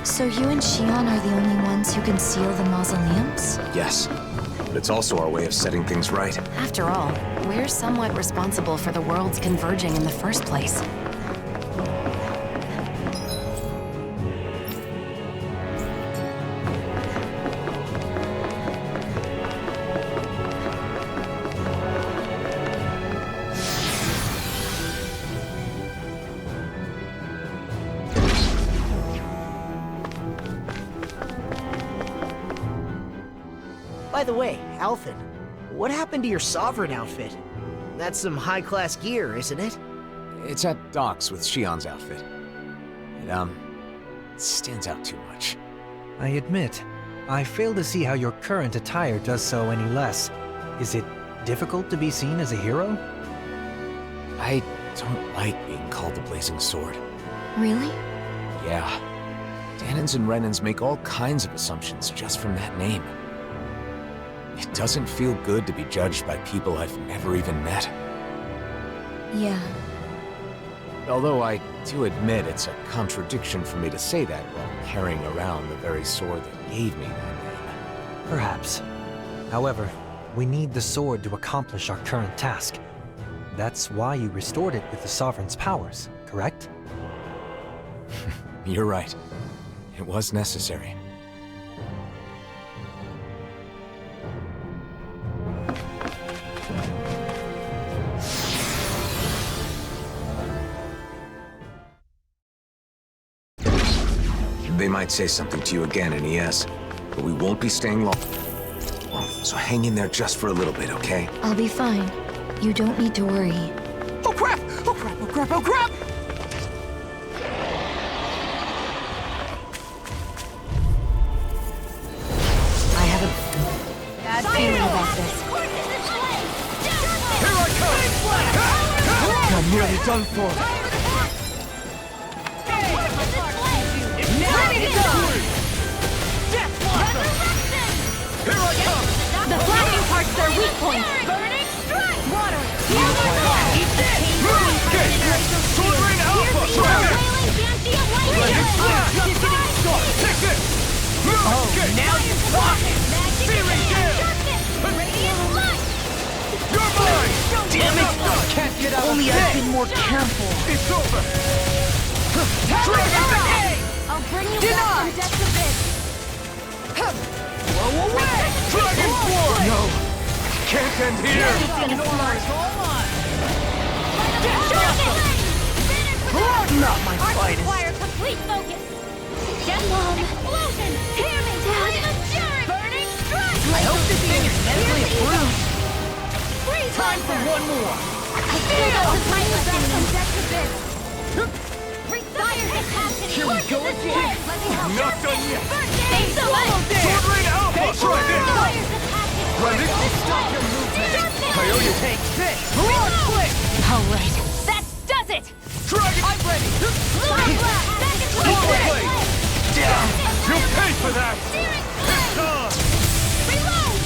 So you and Xion are the only ones who can seal the mausoleums? Yes, but it's also our way of setting things right. After all, we're somewhat responsible for the worlds converging in the first place. By the way, Alphen, what happened to your Sovereign outfit? That's some high-class gear, isn't it? It's at docks with Xion's outfit. It, stands out too much. I admit, I fail to see how your current attire does so any less. Is it difficult to be seen as a hero? I don't like being called the Blazing Sword. Really? Yeah. Danins and Renans make all kinds of assumptions just from that name. It doesn't feel good to be judged by people I've never even met. Yeah. Although I do admit it's a contradiction for me to say that while carrying around the very sword that gave me that name. Perhaps. However, we need the sword to accomplish our current task. That's why you restored it with the Sovereign's powers, correct? You're right. It was necessary. They might say something to you again in ES, but we won't be staying long. So hang in there just for a little bit, okay? I'll be fine. You don't need to worry. Oh crap! Oh crap! Oh crap! Oh crap! I have a bad feeling about this. Here I come! I'm nearly done for. Ready to go! Death Blossom! Here I come! The flashing part's their weak point. Burning strike! Water! Eat this! Okay! Sword Rain Alpha! Take this! Oh, now you're talking! Searing Gale! You're mine! Damn it! Can't get out of Only I've been more careful. It's over! Dragon Egg! I'll bring you back from depths of it. Blow away! Dragon Force! No! Can't end here! Not my finest! Require complete focus. Death Bomb! Explosion! Hear me, Dad! Burning strike! I hope this thing is mentally approved! Time for one more! I feel this might be back from depths of it. Here we go again! Not done yet! Thanks so much! Sword Rain Alpha! Try this! Ready? Stop your movement! I owe you! Take this! Mirage Blade! All right, that does it! Dragon! I'm ready! Lunar Blast! Back into Forward the blade! You'll pay for that! Searing It's on! Reload!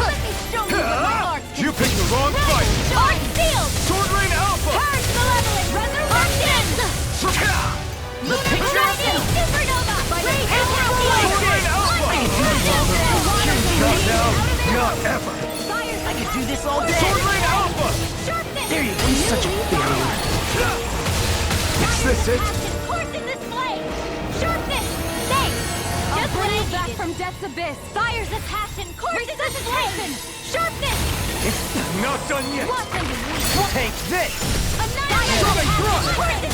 Let me show you what my arts can You picked the wrong fight! Art sealed! Sword Rain Alpha! Purge Malevolent! Resurrection! Lunar Dragon! Supernova! Blade Sword Rain Alpha! Not now, not ever! I could do this all day. Sword Rain Alpha! Sharpness! There you go. He's such a barrier. Is this it? Coursing this blade! Sharpness! Thanks! Just what I needed! Back from Death's abyss! Fires of passion! Coursing this blade! Sharpness! Not done yet! Watch and weak! Take this! Annihilate! Sonic Thrust!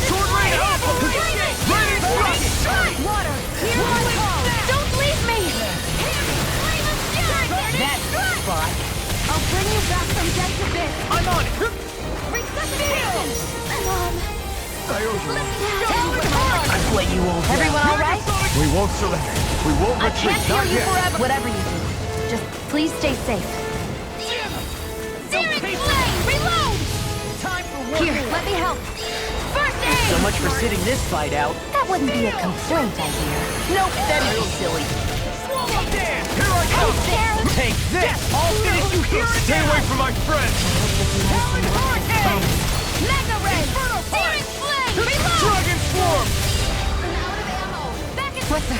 Sword Rain Alpha! Raining Thrust! Water! Hear my call! Don't leave me! Flame of fury! That spot. I'll bring you back from Death's abyss! I'm on it! Resuscitation! Mom! I owe you. I've let you all down. Everyone all right? We won't surrender. We won't I retreat. can't heal Not you yet. forever. Whatever you do, just please stay safe. Searing flame! Reload! Time for one Here, more. let me help. First aid! So much for sitting this fight out. That wouldn't be a complaint, I hear. Nope, that'd be silly. Swallow Dan! Here I come! Take this! I'll finish you here and Stay now! away from my friends! Mega Ray! Searing flame! Reload! Dragon Swarm! I'm out of ammo! Back in... What's the...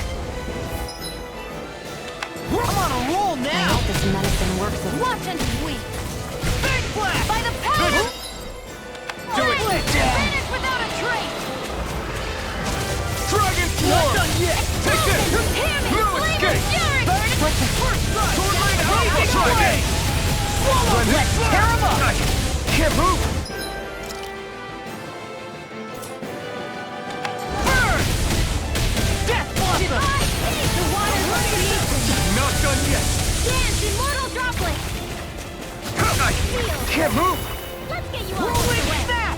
I'm on a roll I now! hope this medicine works as... Watch and weep! Big blast! By the power! Do it! Finish without a trace! Dragon Swarm! Not done yet! Take this! Hear me! No Flame of escape! fury! What's the... Sword Rain Alpha! Dragon! Swallow! Let's tear him up! Can't move! Burn! Death Blossom! The water radiation! Not done yet! Dance, immortal droplet! I can't move! Let's get you all Rolling the way! snap!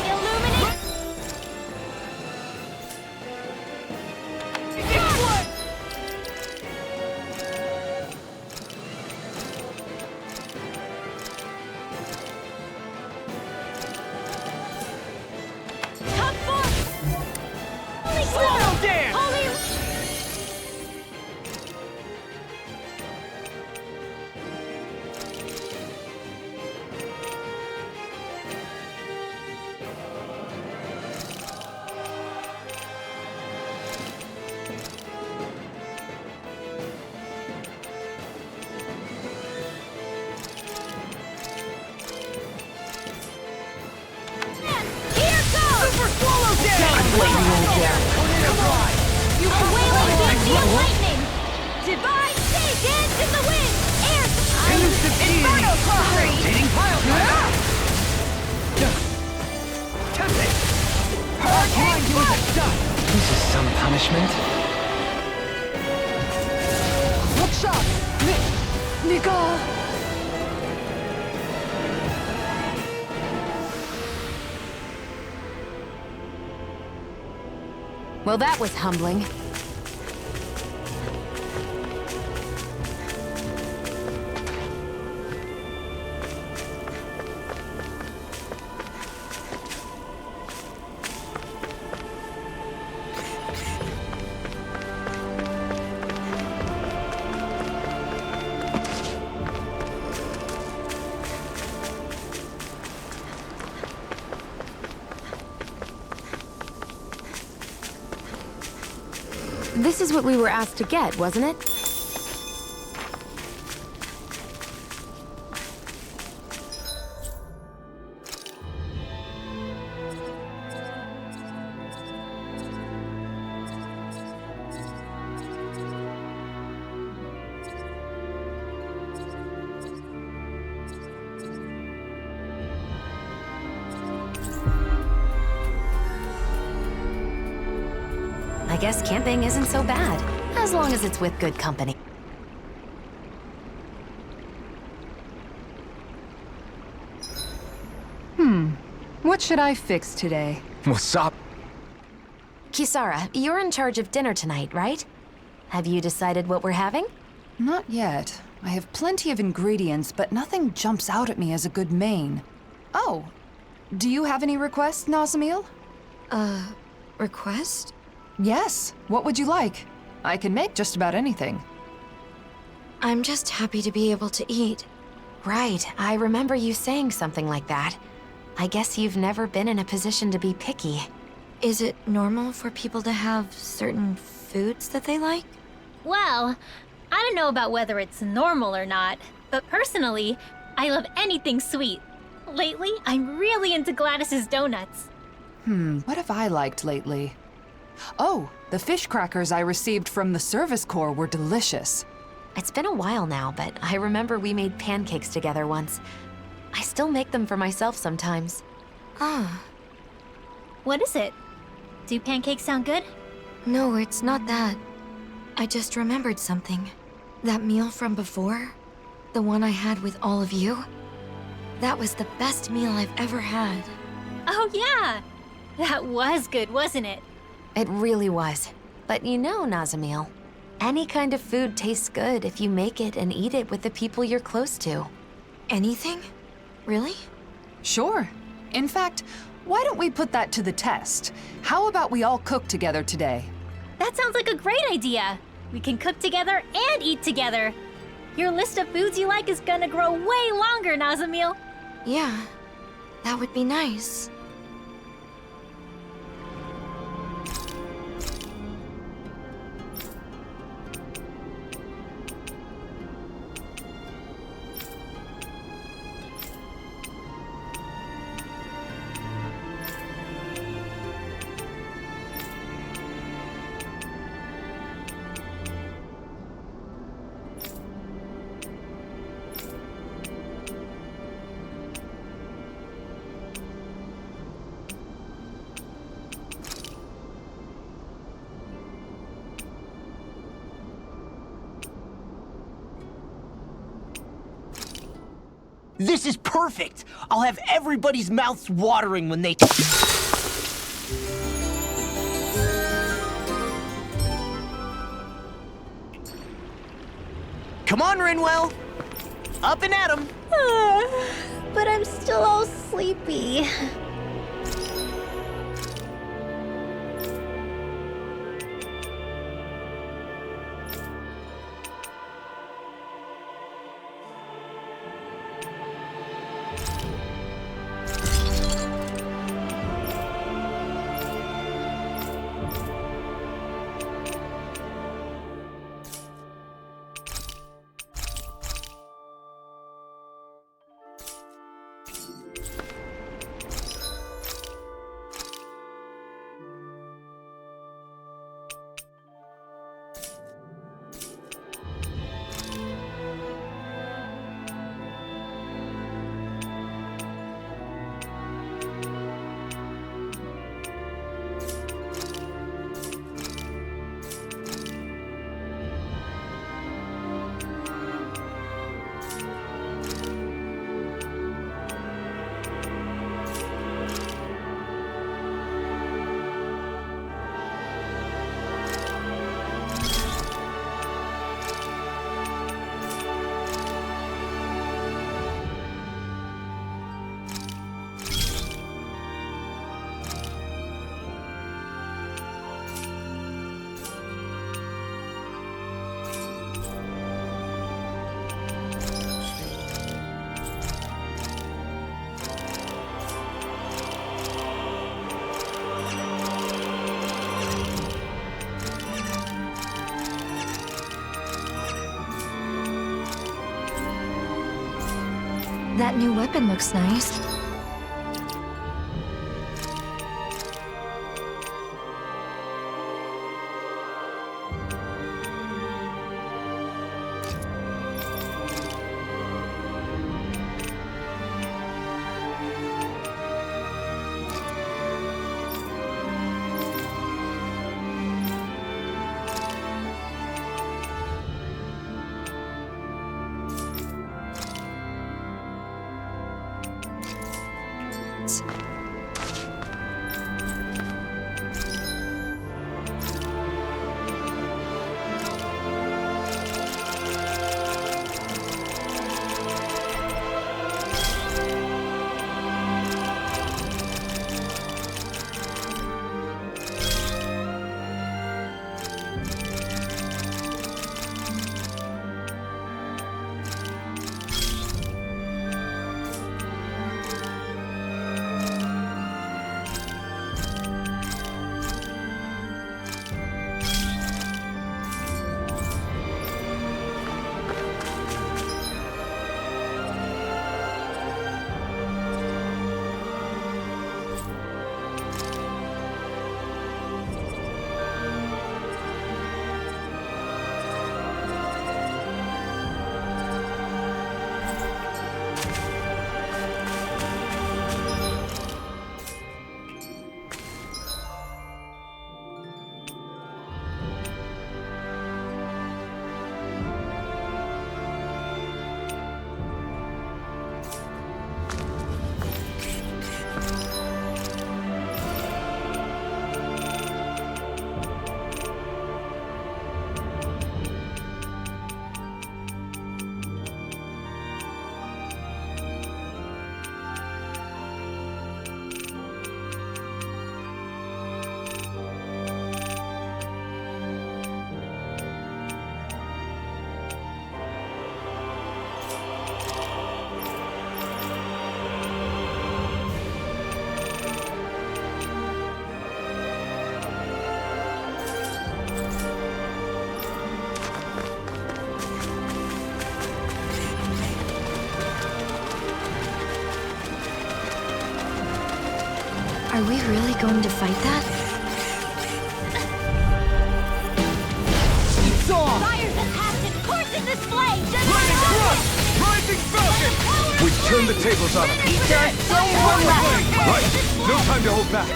Illuminate! Come forth! Holy Swallow dance! Holy... Here goes! Super Swallow dance! Come on! You a wailing beam of lightning! Divine sea dance in the wind! Air Inferno Cry! Rotating pile driver! Tempest! Hurricane blast! This is some punishment. Look sharp! Nicole! Well, that was humbling. This is what we were asked to get, wasn't it? I guess camping isn't so bad, as long as it's with good company. What should I fix today? What's up? Kisara, you're in charge of dinner tonight, right? Have you decided what we're having? Not yet. I have plenty of ingredients, but nothing jumps out at me as a good main. Oh, Do you have any requests, Nazamil? Request? Yes. What would you like? I can make just about anything. I'm just happy to be able to eat. Right, I remember you saying something like that. I guess you've never been in a position to be picky. Is it normal for people to have certain foods that they like? Well, I don't know about whether it's normal or not, but personally, I love anything sweet. Lately, I'm really into Gladys's donuts. What have I liked lately? Oh, the fish crackers I received from the Service Corps were delicious. It's been a while now, but I remember we made pancakes together once. I still make them for myself sometimes. Ah. What is it? Do pancakes sound good? No, it's not that. I just remembered something. That meal from before, the one I had with all of you, that was the best meal I've ever had. Oh yeah! That was good, wasn't it? It really was. But you know, Nazamil, any kind of food tastes good if you make it and eat it with the people you're close to. Anything? Really? Sure. In fact, why don't we put that to the test? How about we all cook together today? That sounds like a great idea. We can cook together and eat together. Your list of foods you like is gonna grow way longer, Nazamil. Yeah, that would be nice. This is perfect! I'll have everybody's mouths watering when they... Come on, Rinwell! Up and at 'em! But I'm still all sleepy. That new weapon looks nice. Are we really going to fight that? It's on! Fire's a captain! Course in display! Lightning thrust! Rising Falcon! We've turned the tables on him. There's so one left! Right! No time to hold back!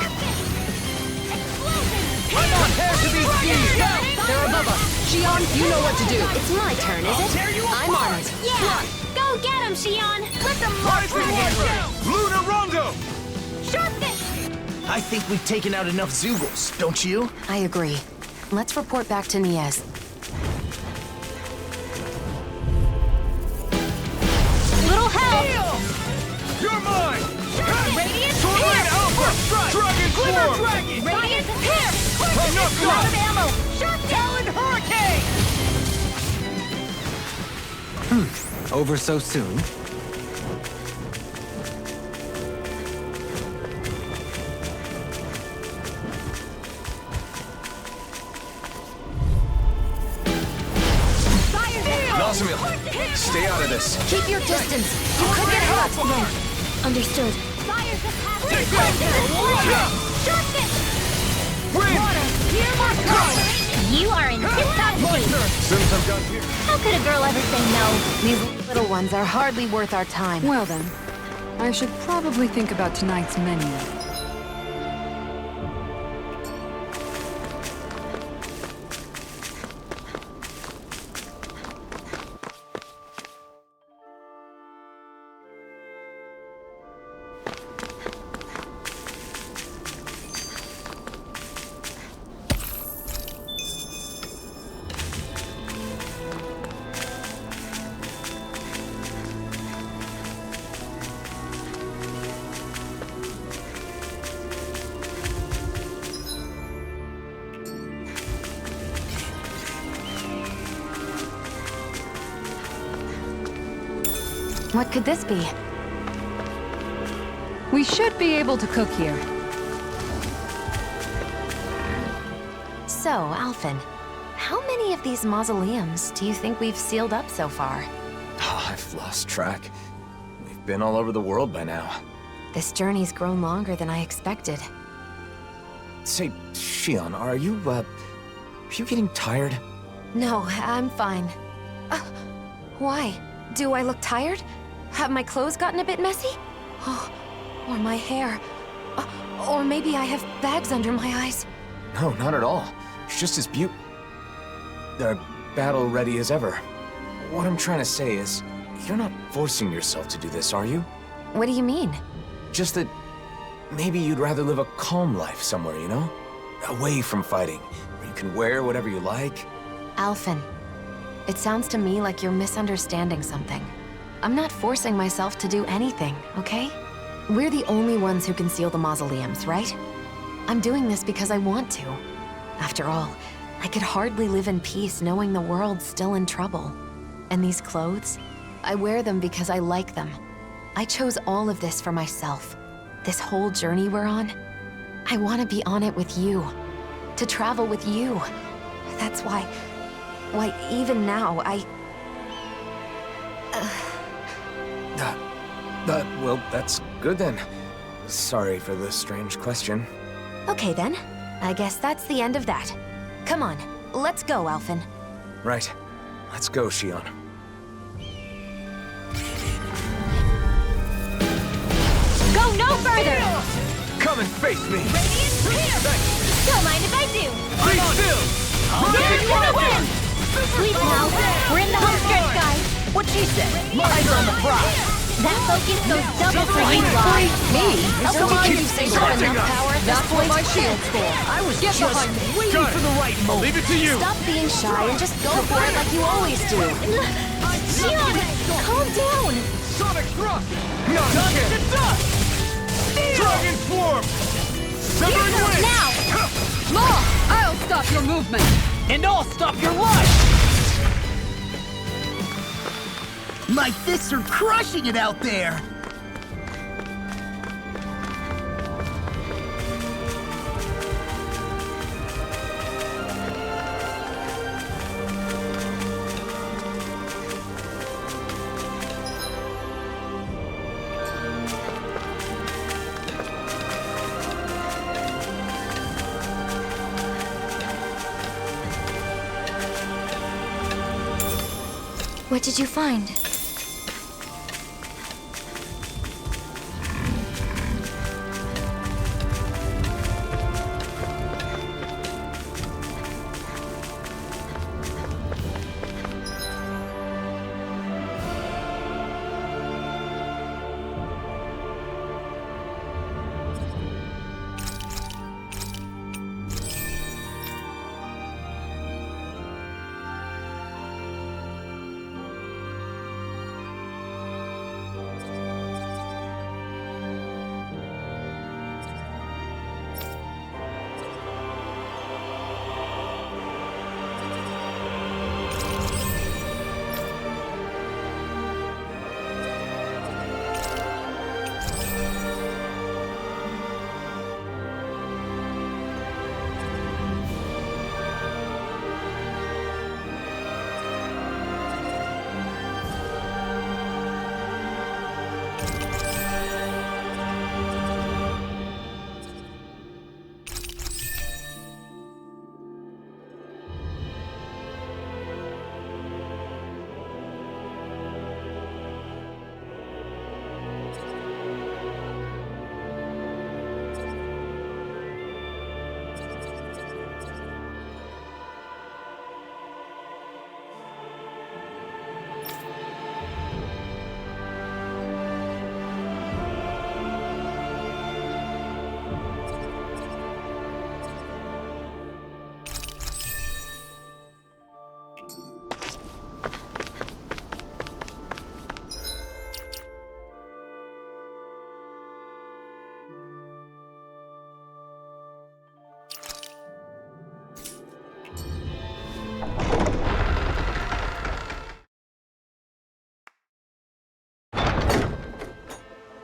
I'm not here to be seen! They're above us. Shion, you know what to do. It's my turn, is it? I'm on it. Yeah! Go get him, Shion! Let them march Rising right Reaper! Luna Rondo! Sharpness! I think we've taken out enough Zeugles, don't you? I agree. Let's report back to Niez. Little help! You're mine! Radiant Tornado Pierce! Alpha! Dragon Glimmer Form! Dragon! Radiant Pierce! I'm not Out of ammo! Sharp Talon Hurricane! Over so soon? Nazamil, stay out of this. Keep your distance. You could get hurt. Right. Understood. Fire's a hazard! Sharpness! Water! Here we go! You are in tip-top shape! Since I'm done here. How could a girl ever say no? These little ones are hardly worth our time. Well then, I should probably think about tonight's menu. What could this be? We should be able to cook here. So, Alphen, how many of these mausoleums do you think we've sealed up so far? Oh, I've lost track. We've been all over the world by now. This journey's grown longer than I expected. Say, Shion, are you getting tired? No, I'm fine. Why? Do I look tired? Have my clothes gotten a bit messy? Oh, or my hair. Or maybe I have bags under my eyes. No, not at all. It's just as battle ready as ever. What I'm trying to say is, you're not forcing yourself to do this, are you? What do you mean? Just that maybe you'd rather live a calm life somewhere, you know? Away from fighting, where you can wear whatever you like. Alphen, it sounds to me like you're misunderstanding something. I'm not forcing myself to do anything, okay? We're the only ones who can seal the mausoleums, right? I'm doing this because I want to. After all, I could hardly live in peace knowing the world's still in trouble. And these clothes? I wear them because I like them. I chose all of this for myself. This whole journey we're on, I want to be on it with you. To travel with you. That's why even now, Well, that's good then. Sorry for the strange question. Okay then. I guess that's the end of that. Come on, let's go, Alphen. Right. Let's go, Shion. Go no further! Come and face me! Radiant Pierce! Don't mind if I do! Be still! You're gonna win! Sleep now. We're in the home stretch, guys. What she said? Eyes on the prize. That focus goes double for you, Roy. Me? How come you say you have enough power at this That's what point? my shield's for. I was Get just behind me. waiting Got it. for the right moment. Leave it to you! Stop being shy and just go for it like you always do. Shion, calm down. Sonic thrust! Not again! Dragon form! Severing wind! Now! Law, I'll stop your movement. And I'll stop your life! My fists are crushing it out there! What did you find?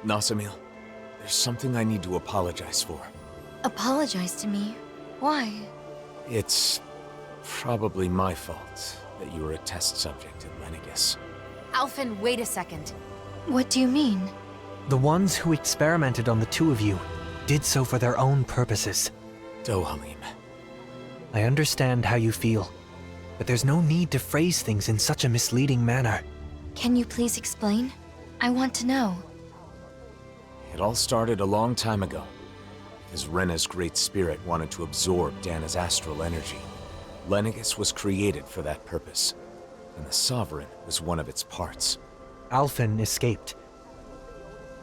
Nazamil, there's something I need to apologize for. Apologize to me? Why? It's probably my fault that you were a test subject in Lenegis. Alphen, wait a second. What do you mean? The ones who experimented on the two of you did so for their own purposes. Dohalim. I understand how you feel, but there's no need to phrase things in such a misleading manner. Can you please explain? I want to know. It all started a long time ago, because Rena's great spirit wanted to absorb Dana's astral energy. Lenegis was created for that purpose, and the Sovereign was one of its parts. Alphen escaped,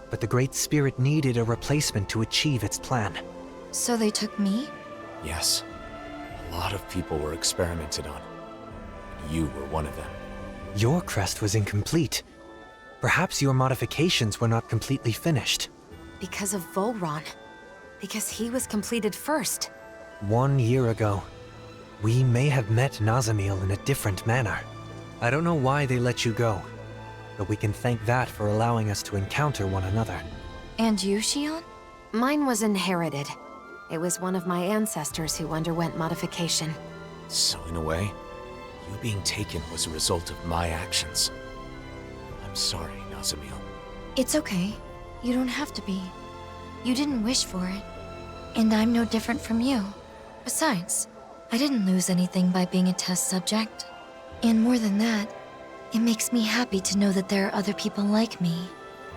but the Great Spirit needed a replacement to achieve its plan. So they took me? Yes. A lot of people were experimented on. You were one of them. Your crest was incomplete. Perhaps your modifications were not completely finished. Because of Volron. Because he was completed first. 1 year ago, we may have met Nazamil in a different manner. I don't know why they let you go, but we can thank that for allowing us to encounter one another. And you, Xion? Mine was inherited. It was one of my ancestors who underwent modification. So in a way, you being taken was a result of my actions. I'm sorry, Nazamil. It's okay. You don't have to be. You didn't wish for it. And I'm no different from you. Besides, I didn't lose anything by being a test subject. And more than that, it makes me happy to know that there are other people like me.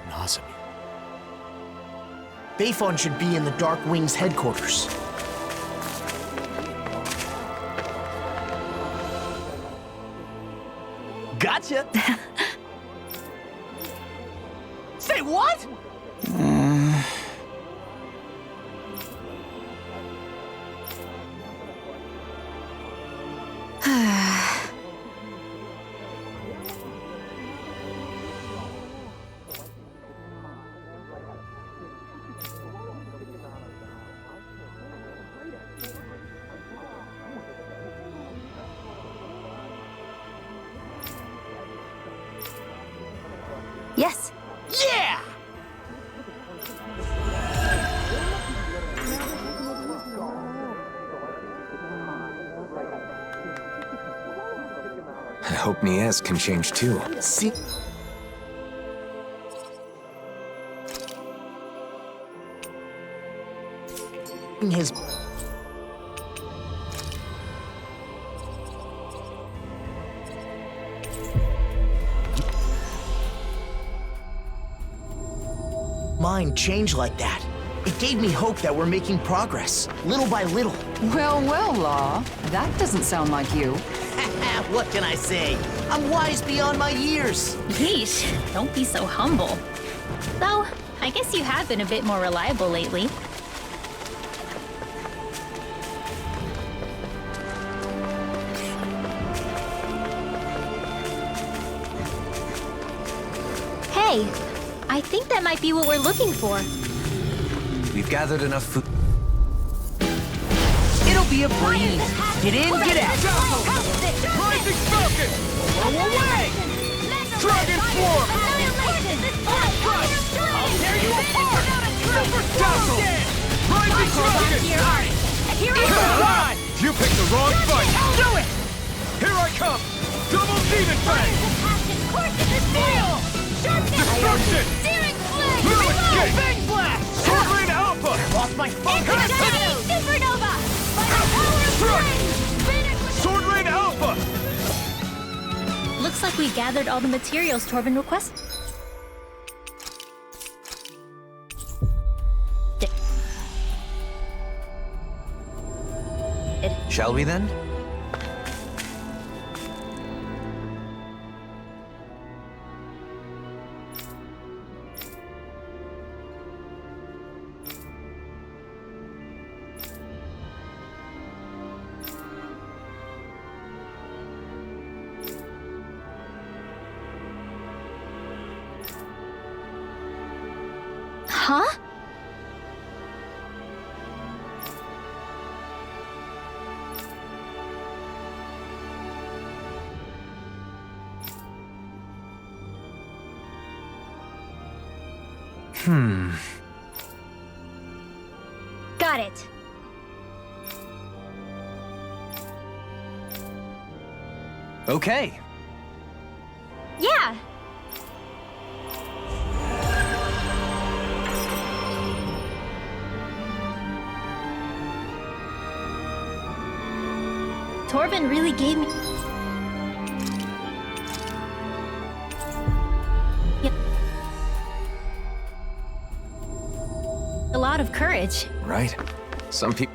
Nazamil. Bayfon should be in the Dark Wings headquarters. Gotcha! Say what? Yes. Yeah! I hope Niaz can change too. See? His... mind change like that. It gave me hope that we're making progress, little by little. Well, well, Law. That doesn't sound like you. What can I say? I'm wise beyond my years. Yeesh, don't be so humble. Though, I guess you have been a bit more reliable lately. Hey, I think that might be what we're looking for. We've gathered enough food. It'll be a breeze. Get in, get out. Rising Falcon! Throw away! Dragon Swarm! I'll tear you apart! Super Tassel! Rising Dragon! Here I Come! You picked the wrong fight! Do it! Here I come! Double Demon Fang! Destruction! Blue Escape! Big blast! Sword Rain Alpha! Lost my focus! Supernova! Sword Rain Alpha! Looks like we gathered all the materials Torben requested. Shall we then? Huh? Got it. Okay. Yeah. Torben really gave me... a lot of courage. Right? Some people...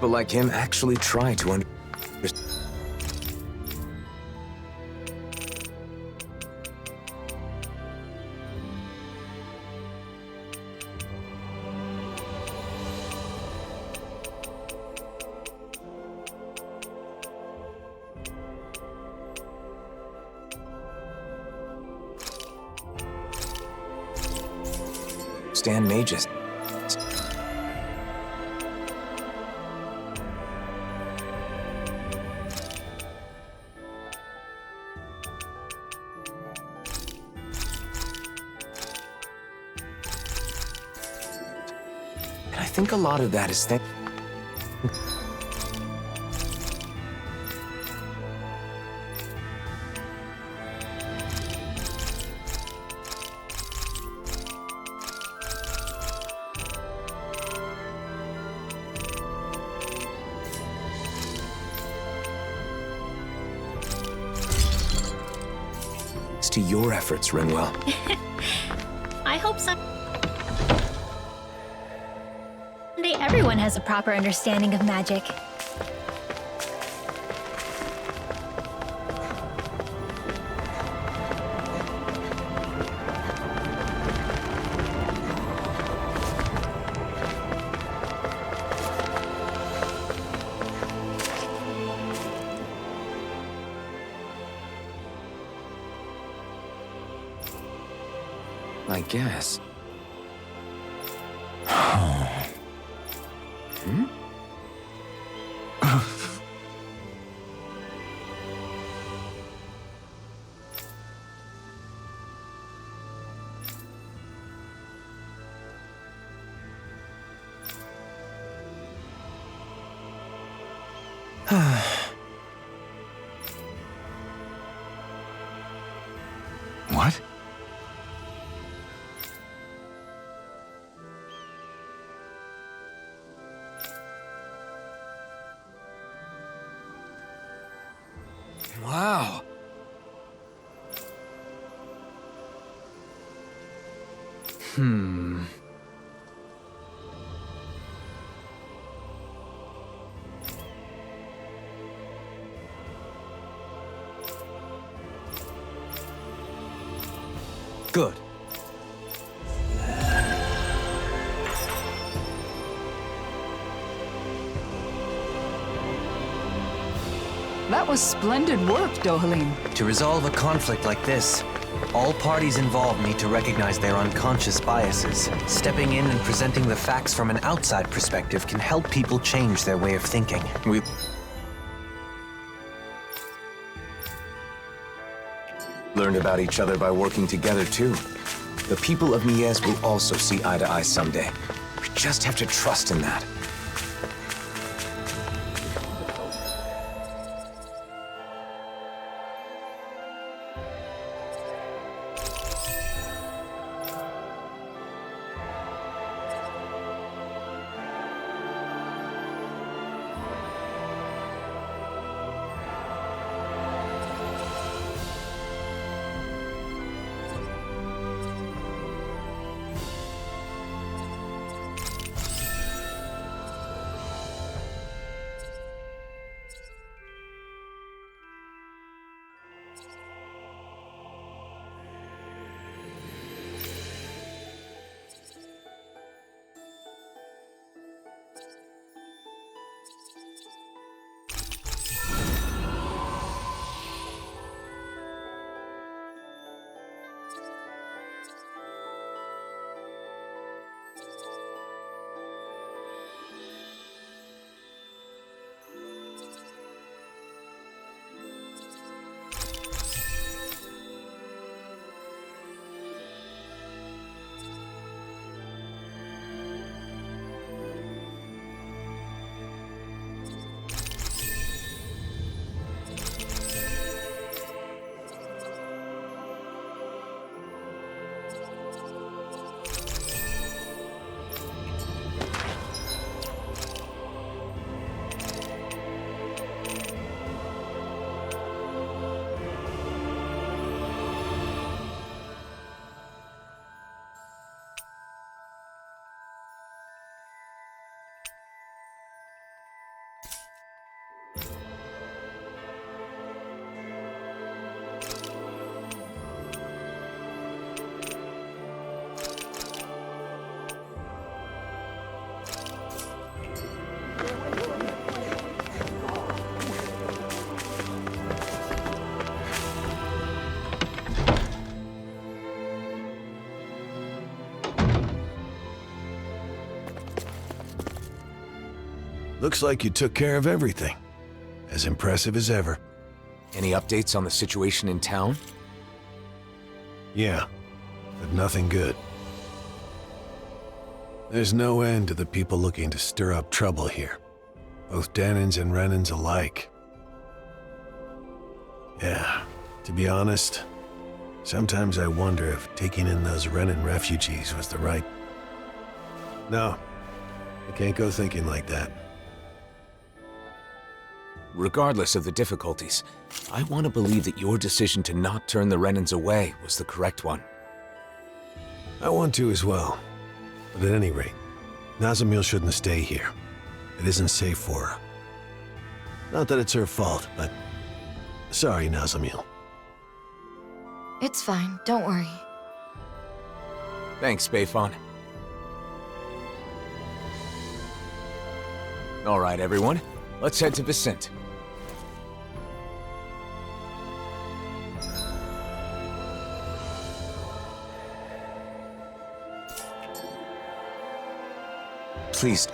But like him actually try to understand. Stand mages. And I think a lot of that is to your efforts, Rinwell. I hope so. Someday everyone has a proper understanding of magic. I guess. What? Wow. Good. That was splendid work, Dohalim. To resolve a conflict like this, all parties involved need to recognize their unconscious biases. Stepping in and presenting the facts from an outside perspective can help people change their way of thinking. We learned about each other by working together, too. The people of Mies will also see eye to eye someday. We just have to trust in that. Looks like you took care of everything. As impressive as ever. Any updates on the situation in town? Yeah, but nothing good. There's no end to the people looking to stir up trouble here. Both Dahnans and Renans alike. Yeah, to be honest, sometimes I wonder if taking in those Renan refugees was the right... No, I can't go thinking like that. Regardless of the difficulties, I want to believe that your decision to not turn the Renans away was the correct one. I want to as well. But at any rate, Nazamil shouldn't stay here. It isn't safe for her. Not that it's her fault, but... Sorry, Nazamil. It's fine, don't worry. Thanks, Bayfon. All right, everyone. Let's head to Vicent. Please.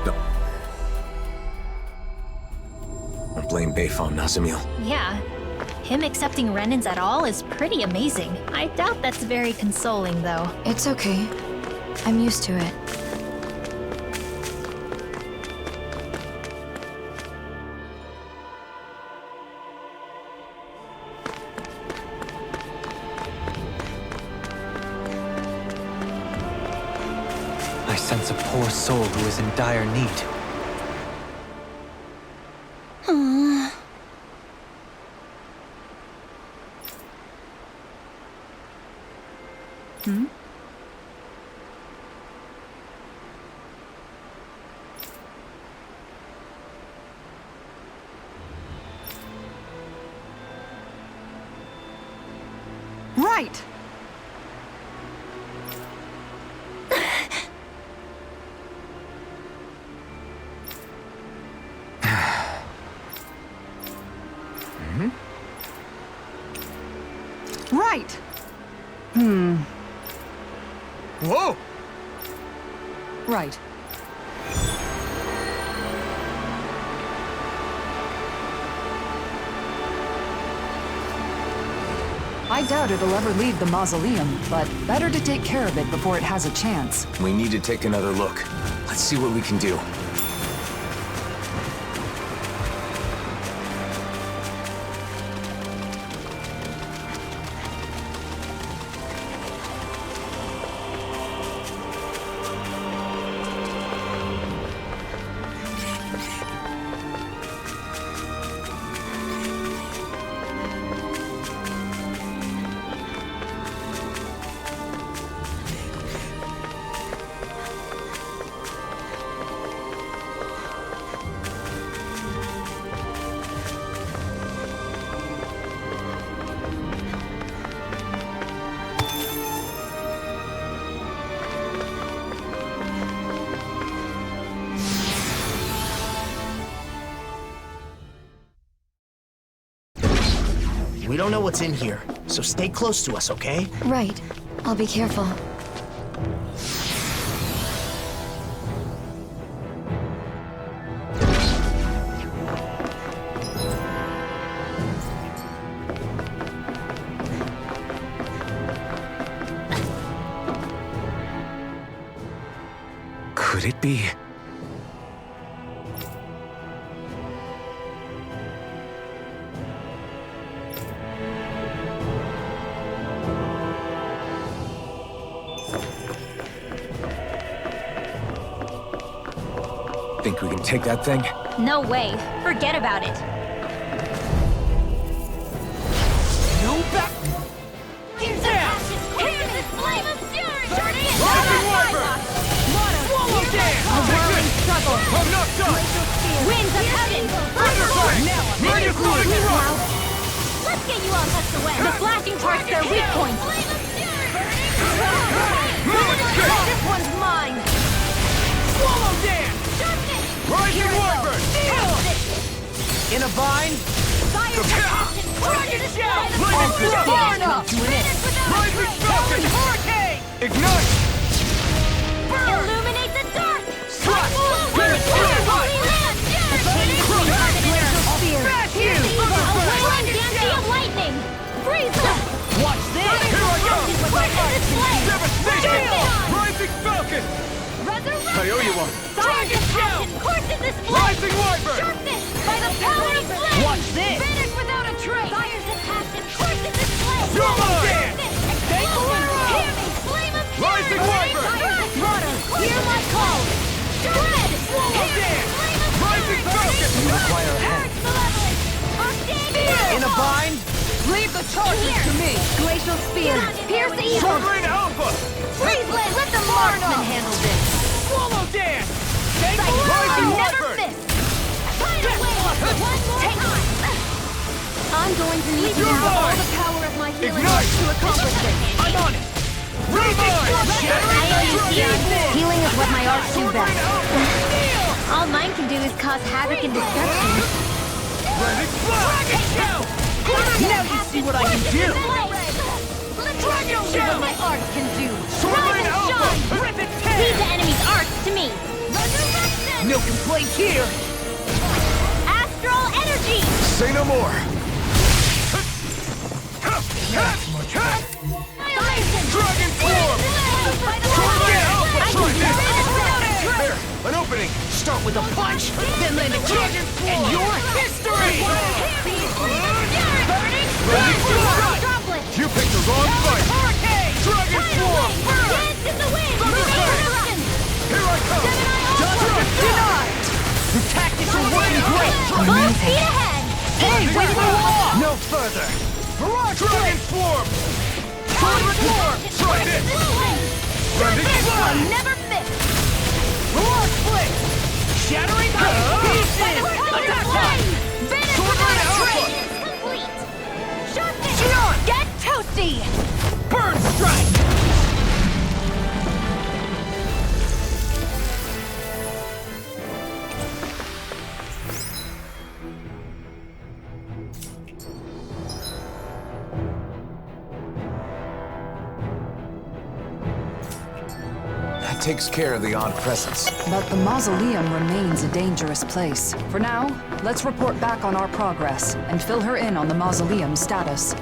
Don't blame Bayfon, Nazamil. Yeah. Him accepting Renans at all is pretty amazing. I doubt that's very consoling, though. It's okay. I'm used to it. poor soul who is in dire need. Right! Right! Whoa! Right. I doubt it'll ever leave the mausoleum, but better to take care of it before it has a chance. We need to take another look. Let's see what we can do. We don't know what's in here, so stay close to us, okay? Right. I'll be careful. Could it be? Think we can take that thing? No way. Forget about it. No back! Swallow dance! A whirling struggle! I'm not done! Winds of heaven! Now I'm ready to rock! Let's get you all tucked away. The flashing parts their weak points. This one's mine. Swallow dance! Rising Wyvern! In a bind? Dragon shell! Lightning far enough! Rising Falcon! Hurricane! Ignite! Illuminate the dark! Strike! Smash you! A wailing dancing of lightning! Freeze them! Watch this! Here I go! Devastation! Rising Falcon! Resurrection! I owe you one! Dragon shell! Course in this flame! Rising Wyvern! Sharpness! By the power of flame! Watch this! Vanish without a trace! Fires of passion! Course in this flame! You're mine! Take a hear me! Flame of Rising Wyvern! Runner! Hear my call! Dread! Swallow dance! Rising Falcon! You require a hand. In a bind? Leave the charges to me! Glacial spear! Pierce the evil! Sword Alpha! Freezeland! Let the marksman handle this! Swallow dance! Take Rising Rising never Wyvern! miss! Find a way! One more time! I'm going to need to You're have all mine! the power of my healing Ignite! to accomplish this! I'm on it! Healing is what my arts do best. All mine can do is cause havoc and destruction. Dragon shell! Now you see what I can do! Dragon shell! What my arts can do. Sword Rise and Alpha! shine! Rip its Leave head! the enemy's arts to me. Resurrection! No complaint here! Astral energy! Say no more! Annihilation! Dragon form! There! An opening! Start with a punch, then land a kick, and your history! You picked the wrong fight! Hurricane! Dragon form! Dance in the wind! Thunderbolt! Eruption! Here I come! Full speed ahead! Hey, wait for wall! No further! Mirage Dragon Form! Try this! Blending This Flash! one never fits! Mirage Blade! Shattering Pieces! Attack time! Vanish Sword Ray Alpha! complete! Sharpness! Xion! Get toasty! Burn Strike! That takes care of the odd presence. But the mausoleum remains a dangerous place. For now, let's report back on our progress and fill her in on the mausoleum's status.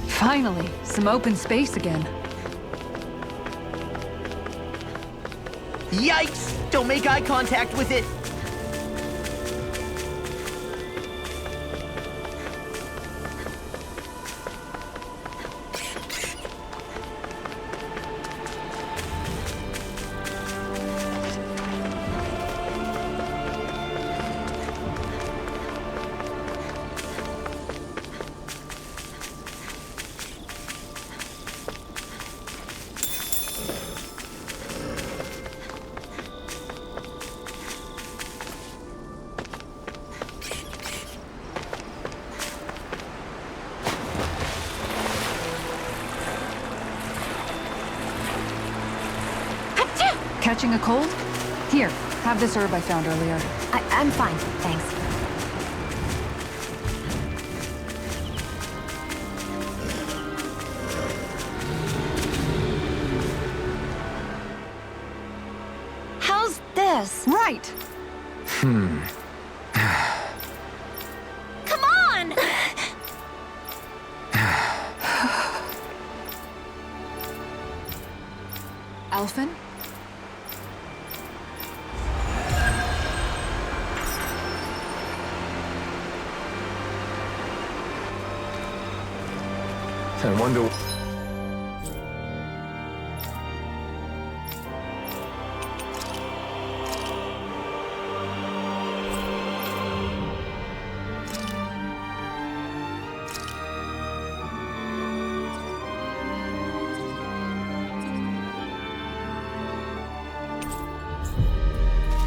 Finally, some open space again. Yikes! Don't make eye contact with it! Catching a cold? Here, have this herb I found earlier. I'm fine, thanks. How's this? Right! Come on! Alphen? I wonder...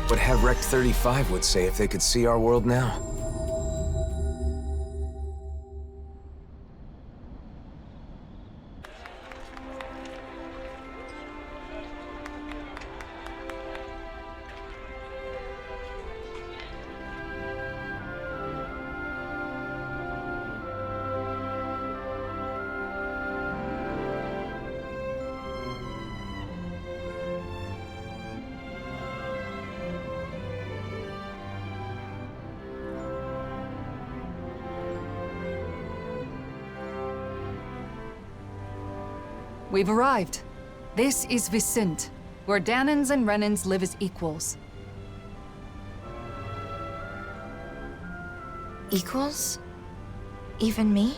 what Hevrek 35 would say if they could see our world now. We've arrived. This is Viscint, where Dahnans and Renans live as equals. Equals? Even me?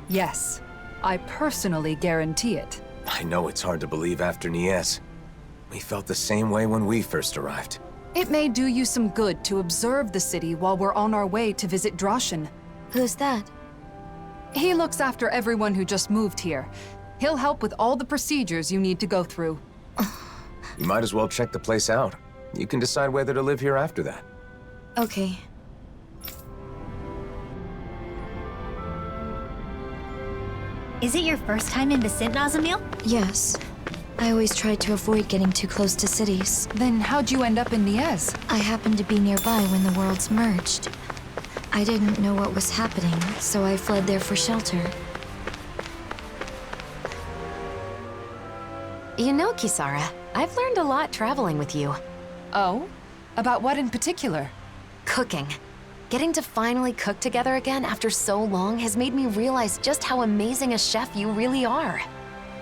Yes, I personally guarantee it. I know it's hard to believe after Niez. We felt the same way when we first arrived. It may do you some good to observe the city while we're on our way to visit Droshin. Who's that? He looks after everyone who just moved here. He'll help with all the procedures you need to go through. You might as well check the place out. You can decide whether to live here after that. Okay. Is it your first time in Viscint, Nazamil? Yes. I always tried to avoid getting too close to cities. Then how'd you end up in Niez? I happened to be nearby when the worlds merged. I didn't know what was happening, so I fled there for shelter. You know, Kisara, I've learned a lot traveling with you. Oh? About what in particular? Cooking. Getting to finally cook together again after so long has made me realize just how amazing a chef you really are.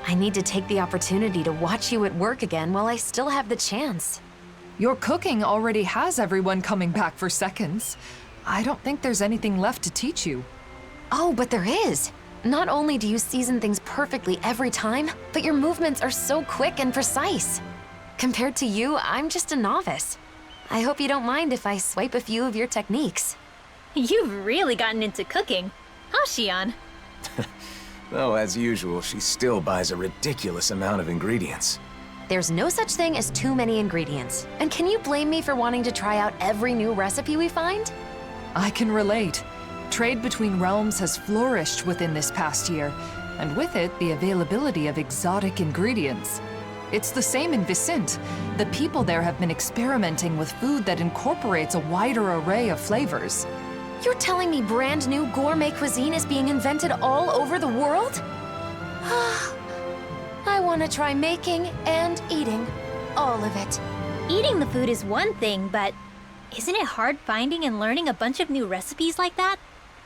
I need to take the opportunity to watch you at work again while I still have the chance. Your cooking already has everyone coming back for seconds. I don't think there's anything left to teach you. Oh, but there is. Not only do you season things perfectly every time, but your movements are so quick and precise. Compared to you, I'm just a novice. I hope you don't mind if I swipe a few of your techniques. You've really gotten into cooking, huh, Xion? Though, as usual, she still buys a ridiculous amount of ingredients. There's no such thing as too many ingredients. And can you blame me for wanting to try out every new recipe we find? I can relate. Trade between realms has flourished within this past year, and with it, the availability of exotic ingredients. It's the same in Vicente. The people there have been experimenting with food that incorporates a wider array of flavors. You're telling me brand new gourmet cuisine is being invented all over the world? I want to try making and eating all of it. Eating the food is one thing, but isn't it hard finding and learning a bunch of new recipes like that?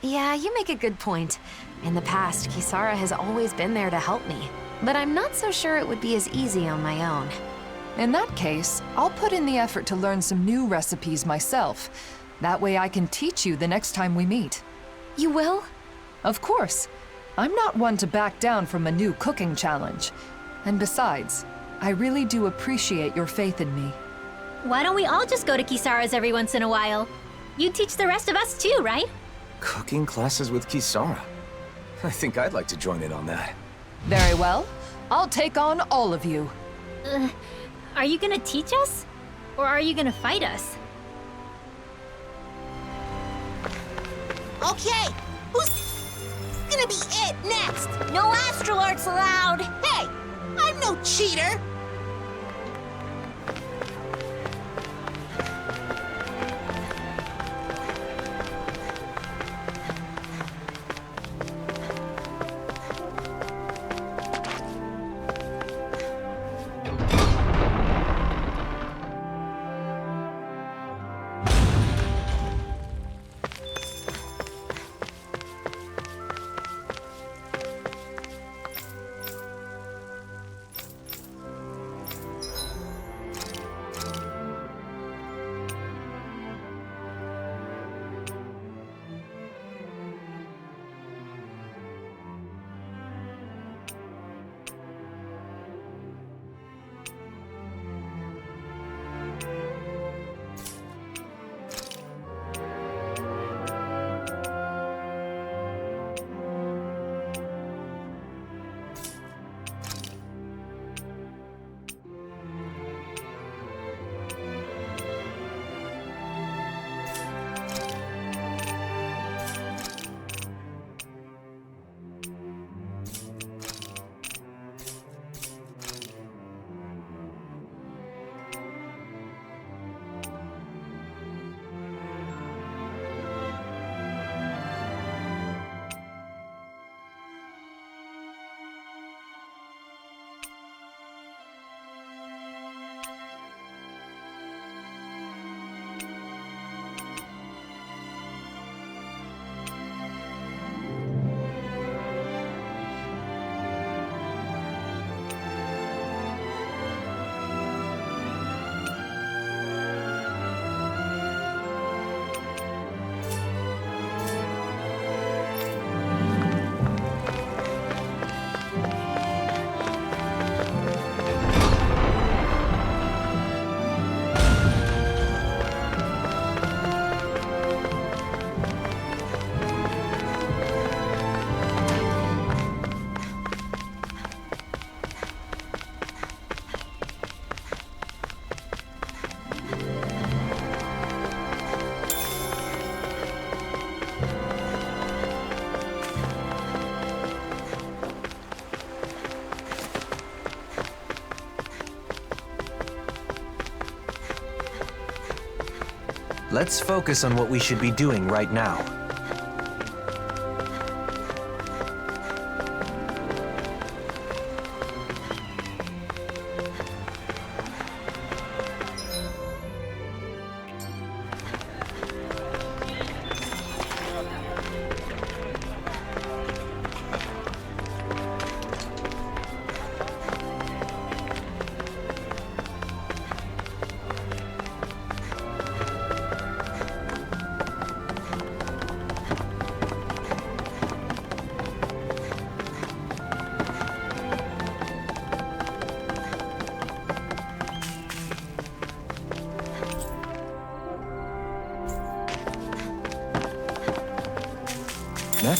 Yeah, you make a good point. In the past, Kisara has always been there to help me, but I'm not so sure it would be as easy on my own. In that case, I'll put in the effort to learn some new recipes myself. That way I can teach you the next time we meet. You will? Of course. I'm not one to back down from a new cooking challenge. And besides, I really do appreciate your faith in me. Why don't we all just go to Kisara's every once in a while? You teach the rest of us too, right? Cooking classes with Kisara? I think I'd like to join in on that. Very well. I'll take on all of you. Are you gonna teach us? Or are you gonna fight us? Okay, who's gonna be it next? No astral arts allowed! Hey, I'm no cheater! Let's focus on what we should be doing right now.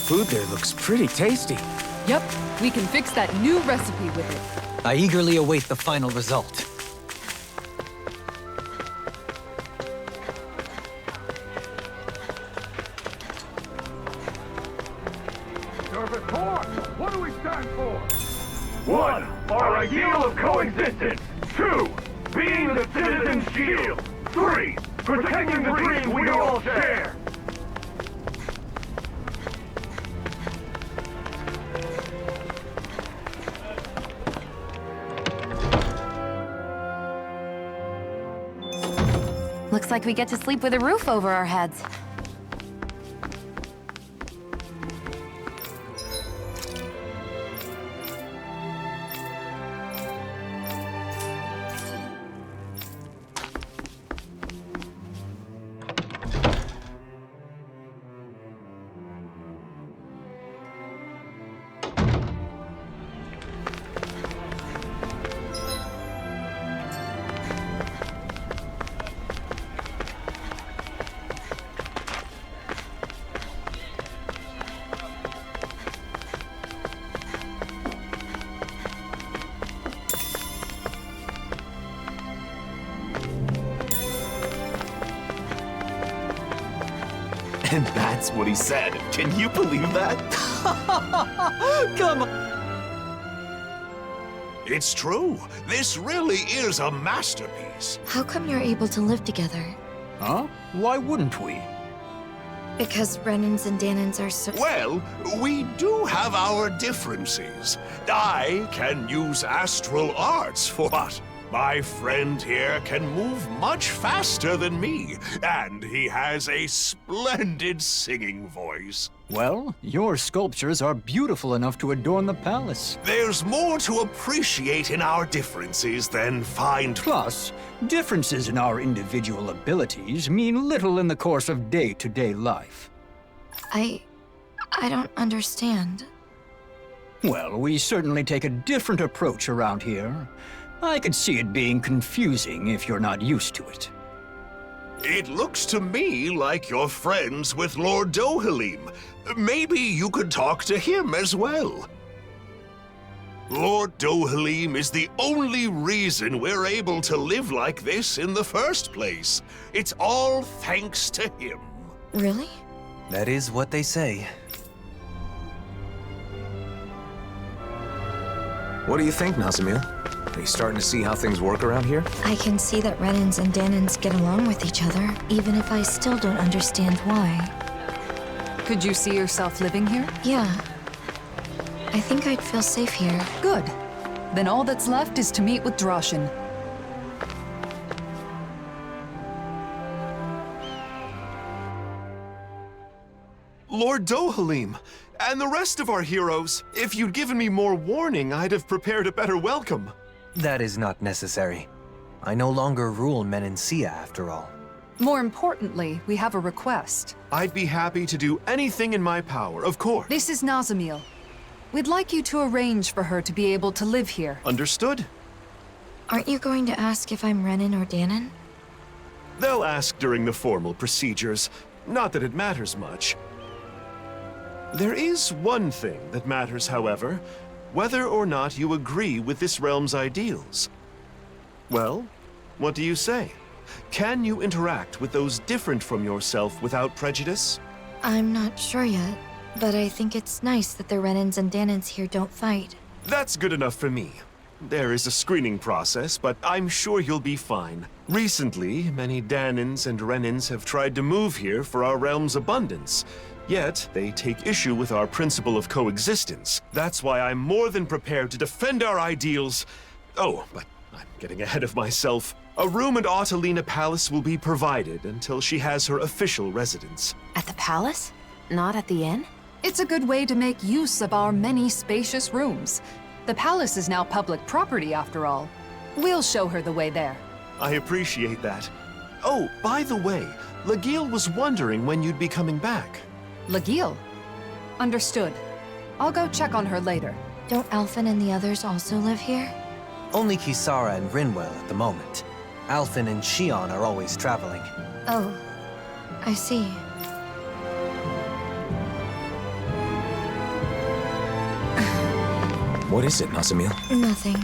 food there looks pretty tasty. Yep, we can fix that new recipe with it. I eagerly await the final result. Service Corps, what do we stand for? 1. Our ideal of coexistence. 2. Being the citizen's shield. 3. Protecting the dream we all share. Looks like we get to sleep with a roof over our heads. And that's what he said. Can you believe that? Come on! It's true. This really is a masterpiece. How come you're able to live together? Huh? Why wouldn't we? Because Renans and Danans are so... Well, we do have our differences. I can use astral arts for what? My friend here can move much faster than me, and he has a splendid singing voice. Well, your sculptures are beautiful enough to adorn the palace. There's more to appreciate in our differences than find... Plus, differences in our individual abilities mean little in the course of day-to-day life. I don't understand. Well, we certainly take a different approach around here. I could see it being confusing if you're not used to it. It looks to me like you're friends with Lord Dohalim. Maybe you could talk to him as well. Lord Dohalim is the only reason we're able to live like this in the first place. It's all thanks to him. Really? That is what they say. What do you think, Nazamil? Are you starting to see how things work around here? I can see that Renans and Danans get along with each other, even if I still don't understand why. Could you see yourself living here? Yeah. I think I'd feel safe here. Good. Then all that's left is to meet with Droshin. Lord Dohalim, and the rest of our heroes, if you'd given me more warning, I'd have prepared a better welcome. That is not necessary. I no longer rule Menancia, after all. More importantly, we have a request. I'd be happy to do anything in my power, of course. This is Nazamil. We'd like you to arrange for her to be able to live here. Understood? Aren't you going to ask if I'm Renan or Danan? They'll ask during the formal procedures. Not that it matters much. There is one thing that matters, however. Whether or not you agree with this realm's ideals. Well, what do you say? Can you interact with those different from yourself without prejudice? I'm not sure yet, but I think it's nice that the Renans and Danans here don't fight. That's good enough for me. There is a screening process, but I'm sure you'll be fine. Recently, many Danans and Renans have tried to move here for our realm's abundance. Yet, they take issue with our principle of coexistence. That's why I'm more than prepared to defend our ideals. Oh, but I'm getting ahead of myself. A room at Autalina Palace will be provided until she has her official residence. At the palace? Not at the inn? It's a good way to make use of our many spacious rooms. The palace is now public property, after all. We'll show her the way there. I appreciate that. Oh, by the way, Lagiel was wondering when you'd be coming back. Lagiel? Understood. I'll go check on her later. Don't Alphen and the others also live here? Only Kisara and Rinwell at the moment. Alphen and Shion are always traveling. Oh, I see. What is it, Nazamil? Nothing.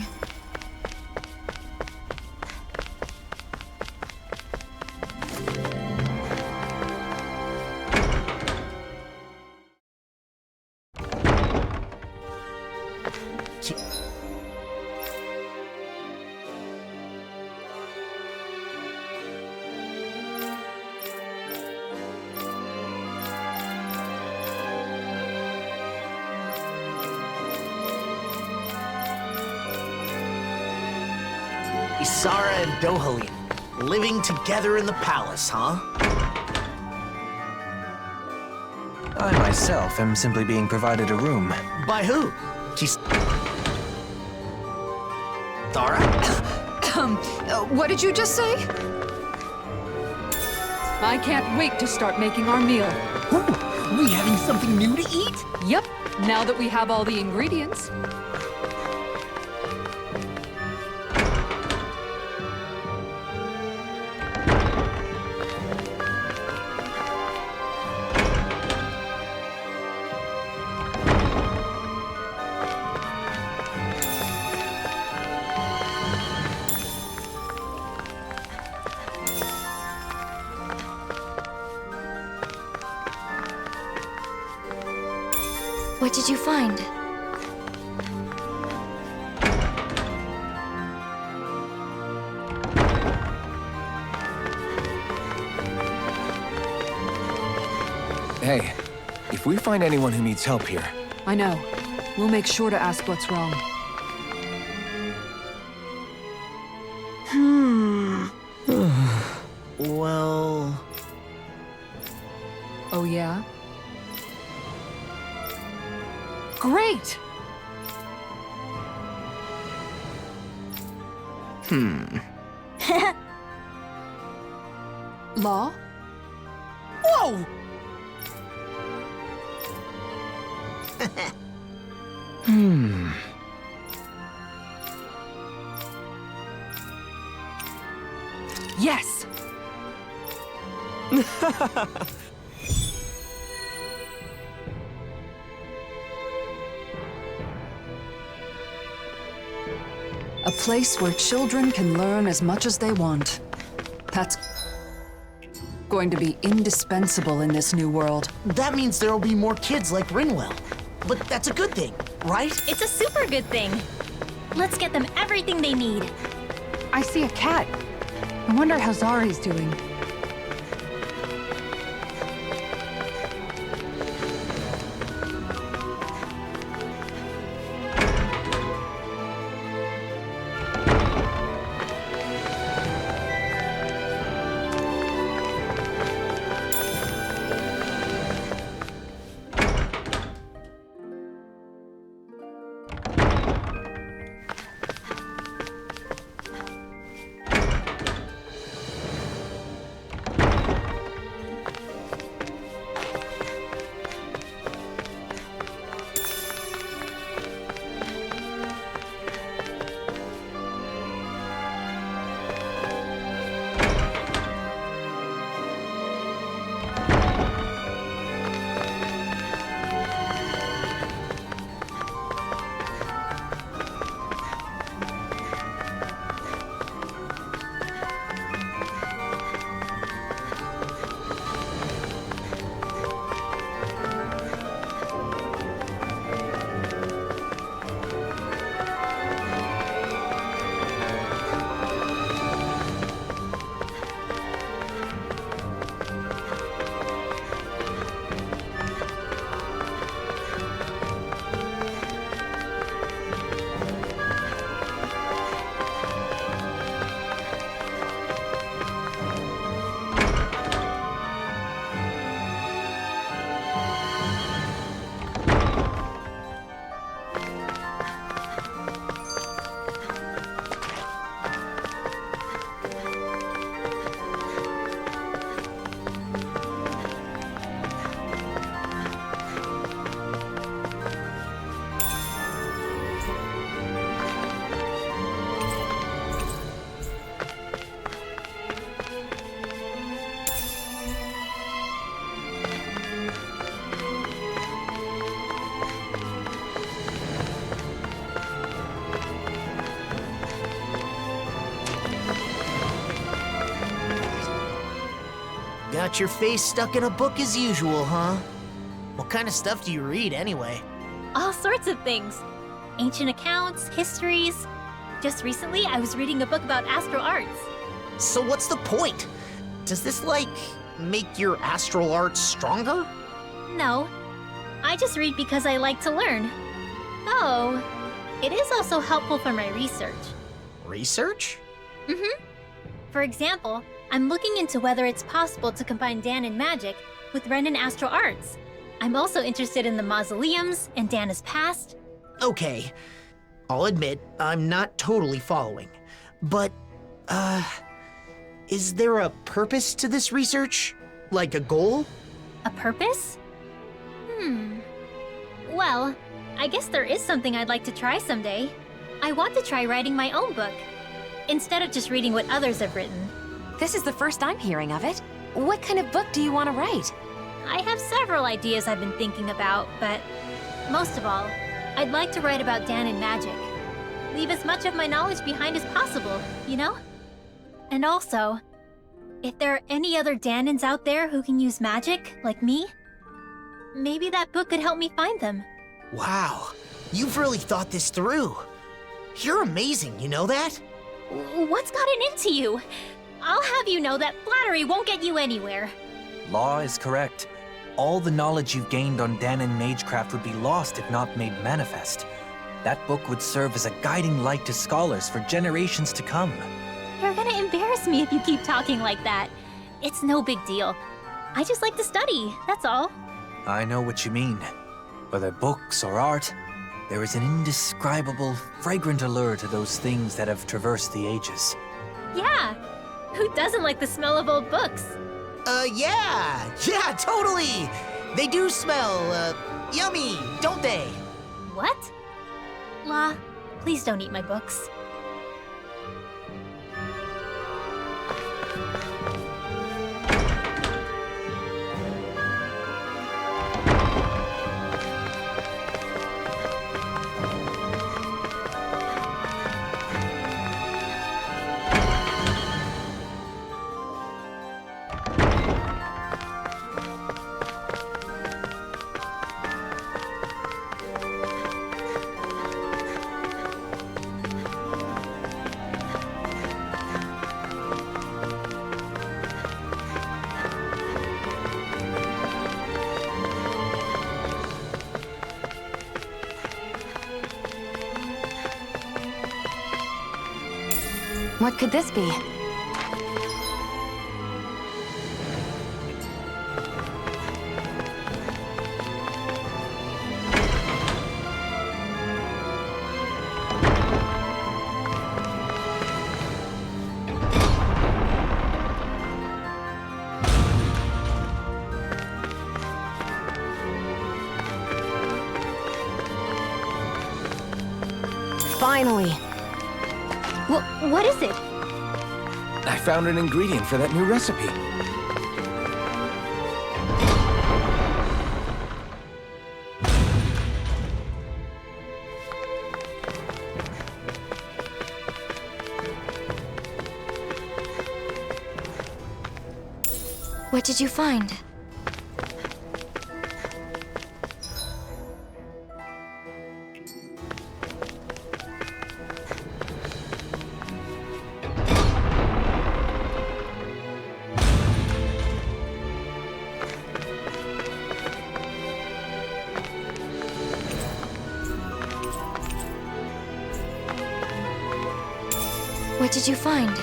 Isara and Dohalim, living together in the palace, huh? I myself am simply being provided a room. By who? Isara? What did you just say? I can't wait to start making our meal. Ooh, we having something new to eat? Yep, now that we have all the ingredients. What did you find? Hey, if we find anyone who needs help here... I know. We'll make sure to ask what's wrong. Well... Oh yeah? Great! Law? Whoa! Yes! A place where children can learn as much as they want. That's going to be indispensable in this new world. That means there'll be more kids like Rinwell. But that's a good thing, right? It's a super good thing. Let's get them everything they need. I see a cat. I wonder how Zari's doing. Got your face stuck in a book as usual, huh? What kind of stuff do you read, anyway? All sorts of things. Ancient accounts, histories. Just recently, I was reading a book about astral arts. So what's the point? Does this, like, make your astral arts stronger? No. I just read because I like to learn. Oh, it is also helpful for my research. Research? Mm-hmm. For example, I'm looking into whether it's possible to combine Dan and magic with Ren and astral arts. I'm also interested in the mausoleums and Dana's past. Okay. I'll admit, I'm not totally following. But, is there a purpose to this research? Like a goal? A purpose? Well, I guess there is something I'd like to try someday. I want to try writing my own book, instead of just reading what others have written. This is the first I'm hearing of it. What kind of book do you want to write? I have several ideas I've been thinking about, but most of all, I'd like to write about Dan and magic. Leave as much of my knowledge behind as possible, you know? And also, if there are any other Danans out there who can use magic, like me, maybe that book could help me find them. Wow, you've really thought this through. You're amazing, you know that? What's gotten into you? I'll have you know that flattery won't get you anywhere. Law is correct. All the knowledge you've gained on Danan Magecraft would be lost if not made manifest. That book would serve as a guiding light to scholars for generations to come. You're gonna embarrass me if you keep talking like that. It's no big deal. I just like to study, that's all. I know what you mean. Whether books or art, there is an indescribable, fragrant allure to those things that have traversed the ages. Yeah, who doesn't like the smell of old books? Yeah, totally! They do smell, yummy, don't they? What? La, please don't eat my books. What could this be? Finally! What is it? I found an ingredient for that new recipe. What did you find? What did you find?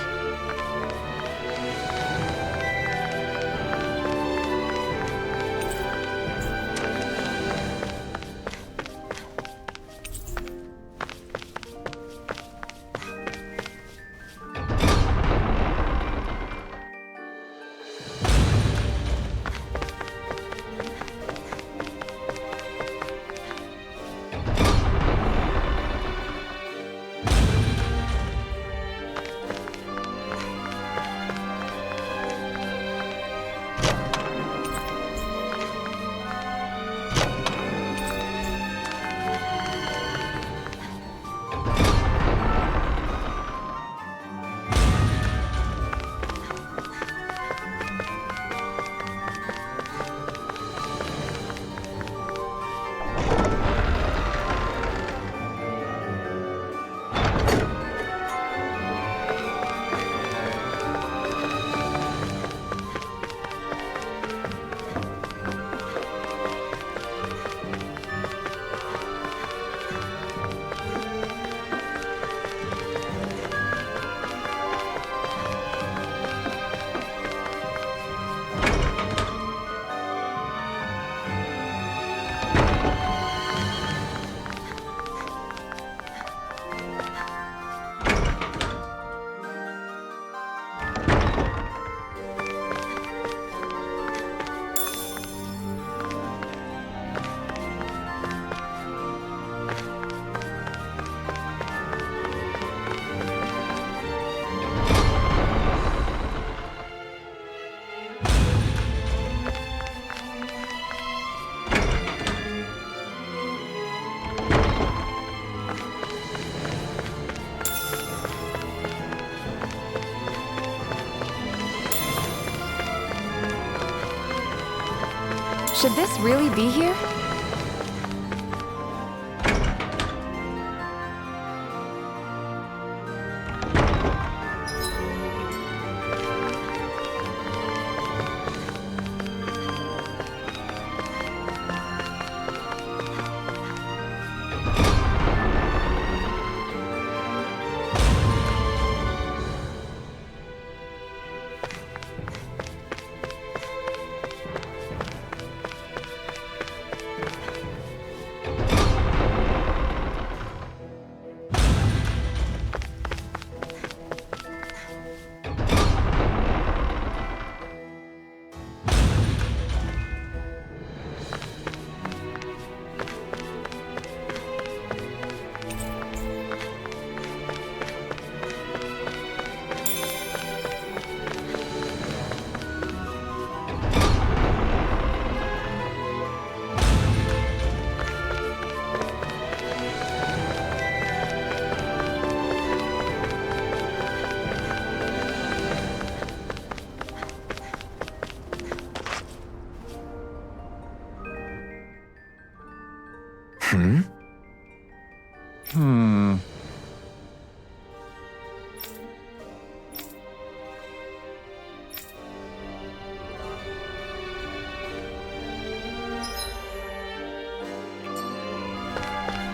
Should this really be here?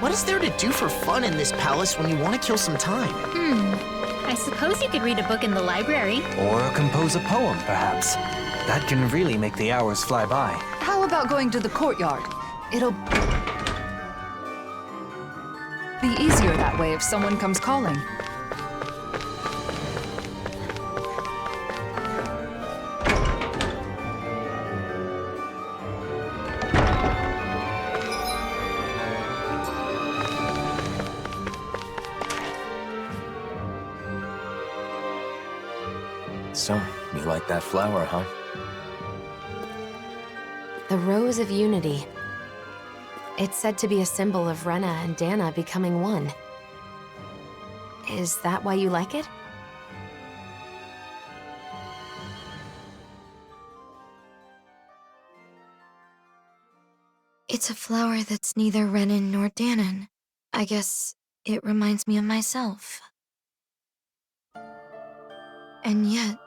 What is there to do for fun in this palace when you want to kill some time? I suppose you could read a book in the library. Or compose a poem, perhaps. That can really make the hours fly by. How about going to the courtyard? It'll be easier that way if someone comes calling. So, you like that flower, huh? The Rose of Unity. It's said to be a symbol of Rena and Dana becoming one. Is that why you like it? It's a flower that's neither Renan nor Danon. I guess it reminds me of myself. And yet,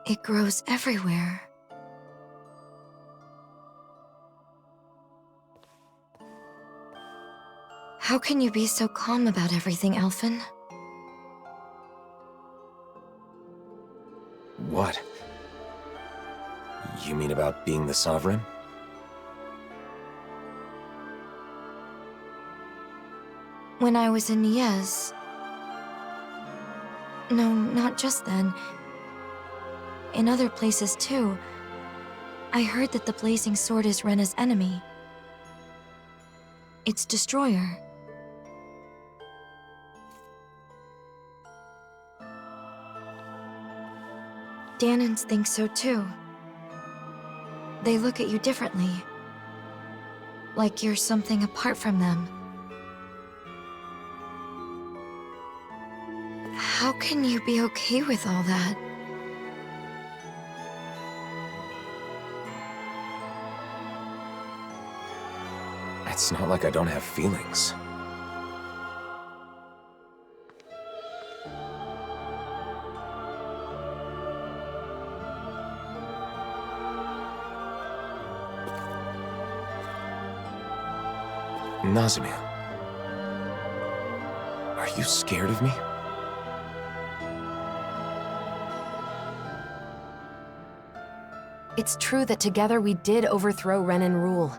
it grows everywhere. How can you be so calm about everything, Alphen? What? You mean about being the Sovereign? When I was in Niez... No, not just then. In other places too. I heard that the Blazing Sword is Rena's enemy. Its destroyer. Danons think so too. They look at you differently. Like you're something apart from them. How can you be okay with all that? It's not like I don't have feelings. Nazamiel, are you scared of me? It's true that together we did overthrow Renan rule.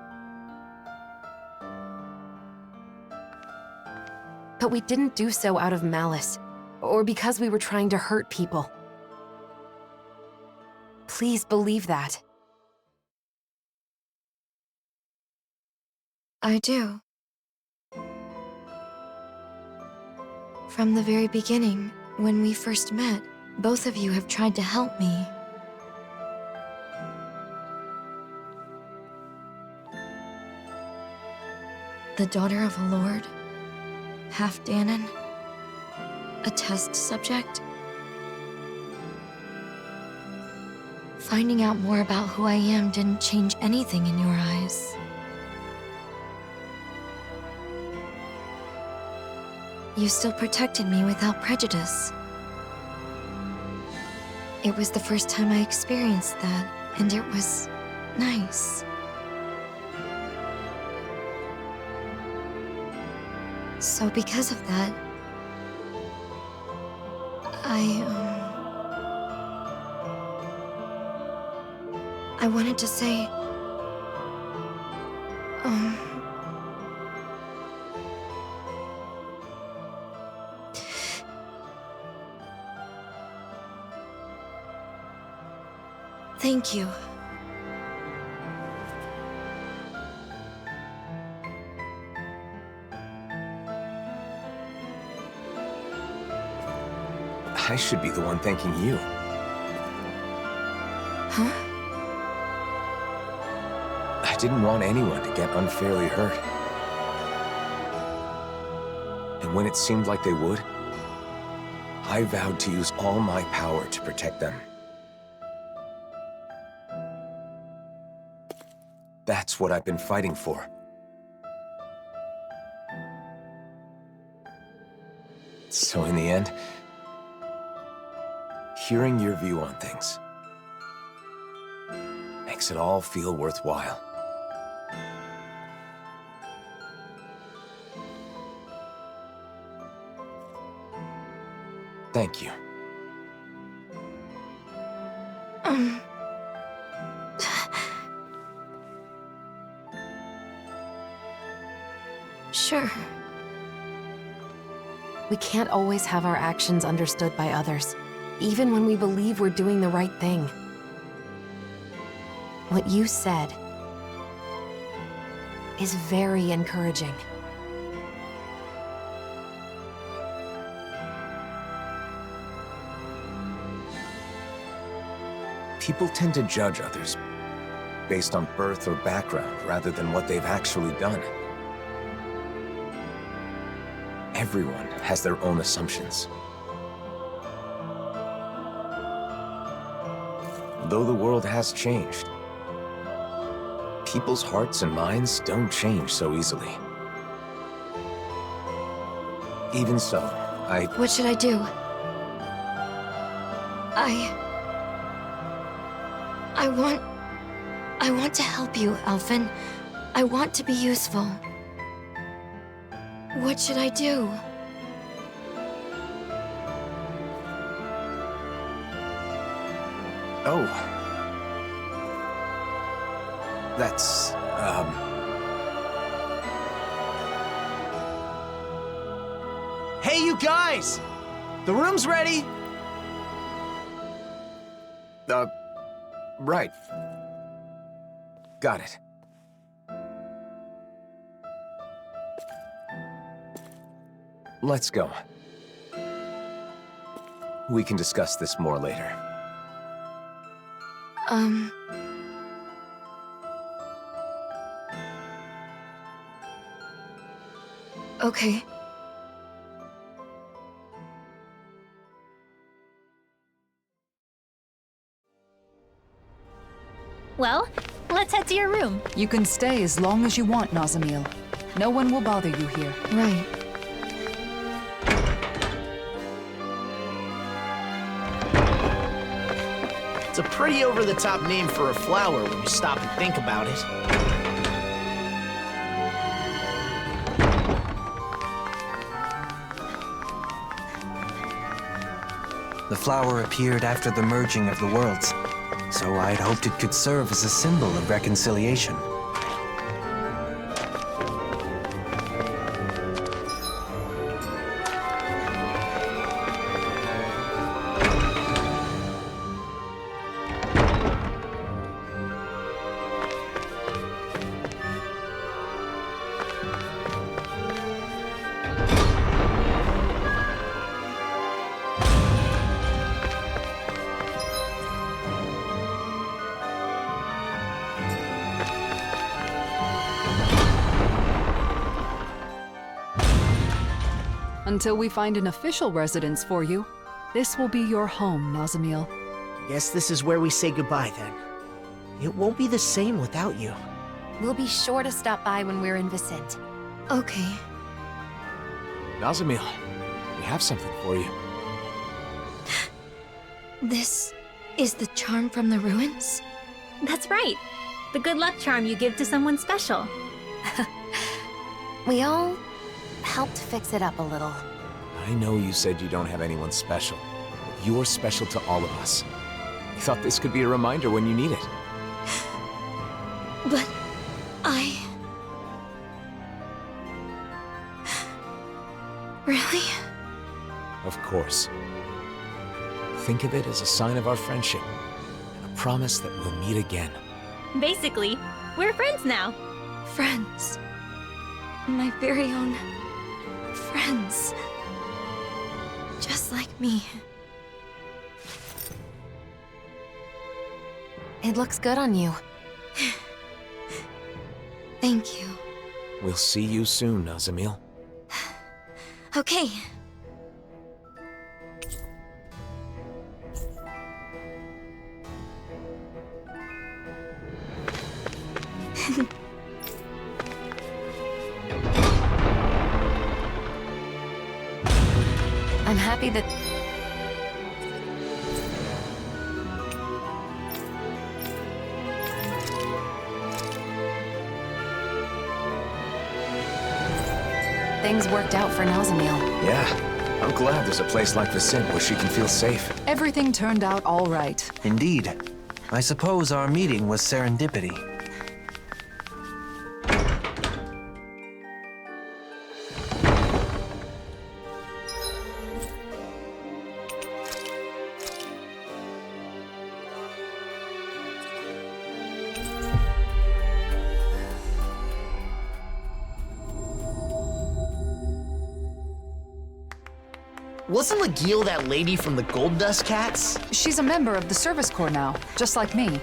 But we didn't do so out of malice, or because we were trying to hurt people. Please believe that. I do. From the very beginning, when we first met, both of you have tried to help me. The daughter of a lord, half Danon, a test subject. finding out more about who I am didn't change anything in your eyes. You still protected me without prejudice. It was the first time I experienced that, and it was nice. So because of that, I wanted to say, thank you. I should be the one thanking you. Huh? I didn't want anyone to get unfairly hurt. And when it seemed like they would, I vowed to use all my power to protect them. That's what I've been fighting for. So in the end, hearing your view on things makes it all feel worthwhile. Thank you. Sure. We can't always have our actions understood by others, even when we believe we're doing the right thing. What you said is very encouraging. People tend to judge others based on birth or background rather than what they've actually done. Everyone has their own assumptions. Though the world has changed, people's hearts and minds don't change so easily. Even so, What should I do? I want to help you, Alphen. I want to be useful. What should I do? Oh. That's, Hey, you guys! The room's ready! Right. Got it. Let's go. We can discuss this more later. Okay. Well, let's head to your room. You can stay as long as you want, Nazamil. No one will bother you here. Right. It's a pretty over-the-top name for a flower when you stop and think about it. The flower appeared after the merging of the worlds, so I'd hoped it could serve as a symbol of reconciliation. Until we find an official residence for you, this will be your home, Nazamil. Guess this is where we say goodbye then. It won't be the same without you. We'll be sure to stop by when we're in Vicent. Okay. Nazamil, we have something for you. This is the charm from the ruins? That's right. The good luck charm you give to someone special. We all helped fix it up a little. I know you said you don't have anyone special, but you're special to all of us. We thought this could be a reminder when you need it. But Really? Of course. Think of it as a sign of our friendship, and a promise that we'll meet again. Basically, we're friends now. Friends. My very own friends. Just like me. It looks good on you. Thank you. We'll see you soon, Nazamil. Okay. I'm happy that... Things worked out for Nazamil. Yeah, I'm glad there's a place like Vicent where she can feel safe. Everything turned out all right. Indeed. I suppose our meeting was serendipity. Wasn't Lagiel that lady from the Gold Dust Cats? She's a member of the Service Corps now, just like me.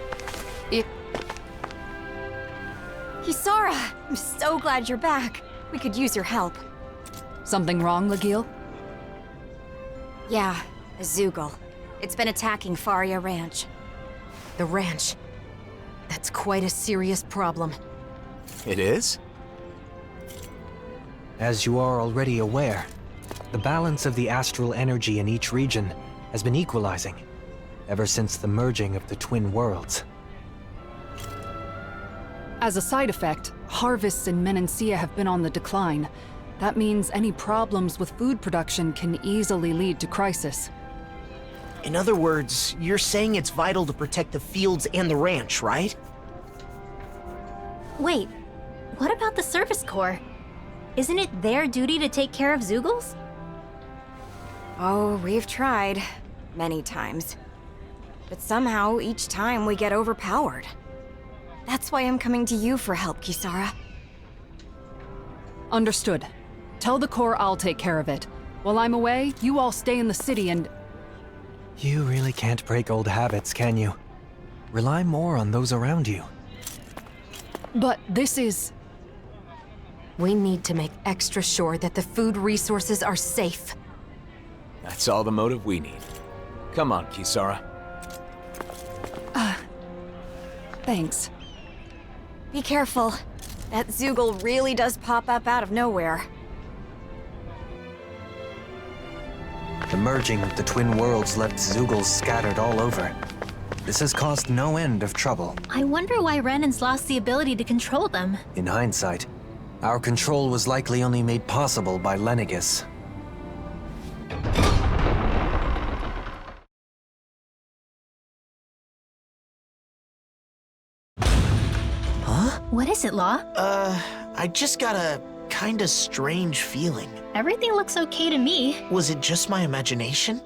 Kisara! I'm so glad you're back. We could use your help. Something wrong, Lagiel? Yeah, a Zoogle. It's been attacking Faria Ranch. The ranch. That's quite a serious problem. It is? As you are already aware, the balance of the astral energy in each region has been equalizing ever since the merging of the twin worlds. As a side effect, harvests in Menancia have been on the decline. That means any problems with food production can easily lead to crisis. In other words, you're saying it's vital to protect the fields and the ranch, right? Wait, what about the Service Corps? Isn't it their duty to take care of Zoogles? Oh, we've tried. Many times. But somehow, each time we get overpowered. That's why I'm coming to you for help, Kisara. Understood. Tell the Corps I'll take care of it. While I'm away, you all stay in the city and... You really can't break old habits, can you? Rely more on those around you. But this is... We need to make extra sure that the food resources are safe. That's all the motive we need. Come on, Kisara. Thanks. Be careful. That Zoogle really does pop up out of nowhere. The merging of the twin worlds left Zoogles scattered all over. This has caused no end of trouble. I wonder why Renan's lost the ability to control them. In hindsight, our control was likely only made possible by Lenegis. What is it, Law? I just got a kinda strange feeling. Everything looks okay to me. Was it just my imagination?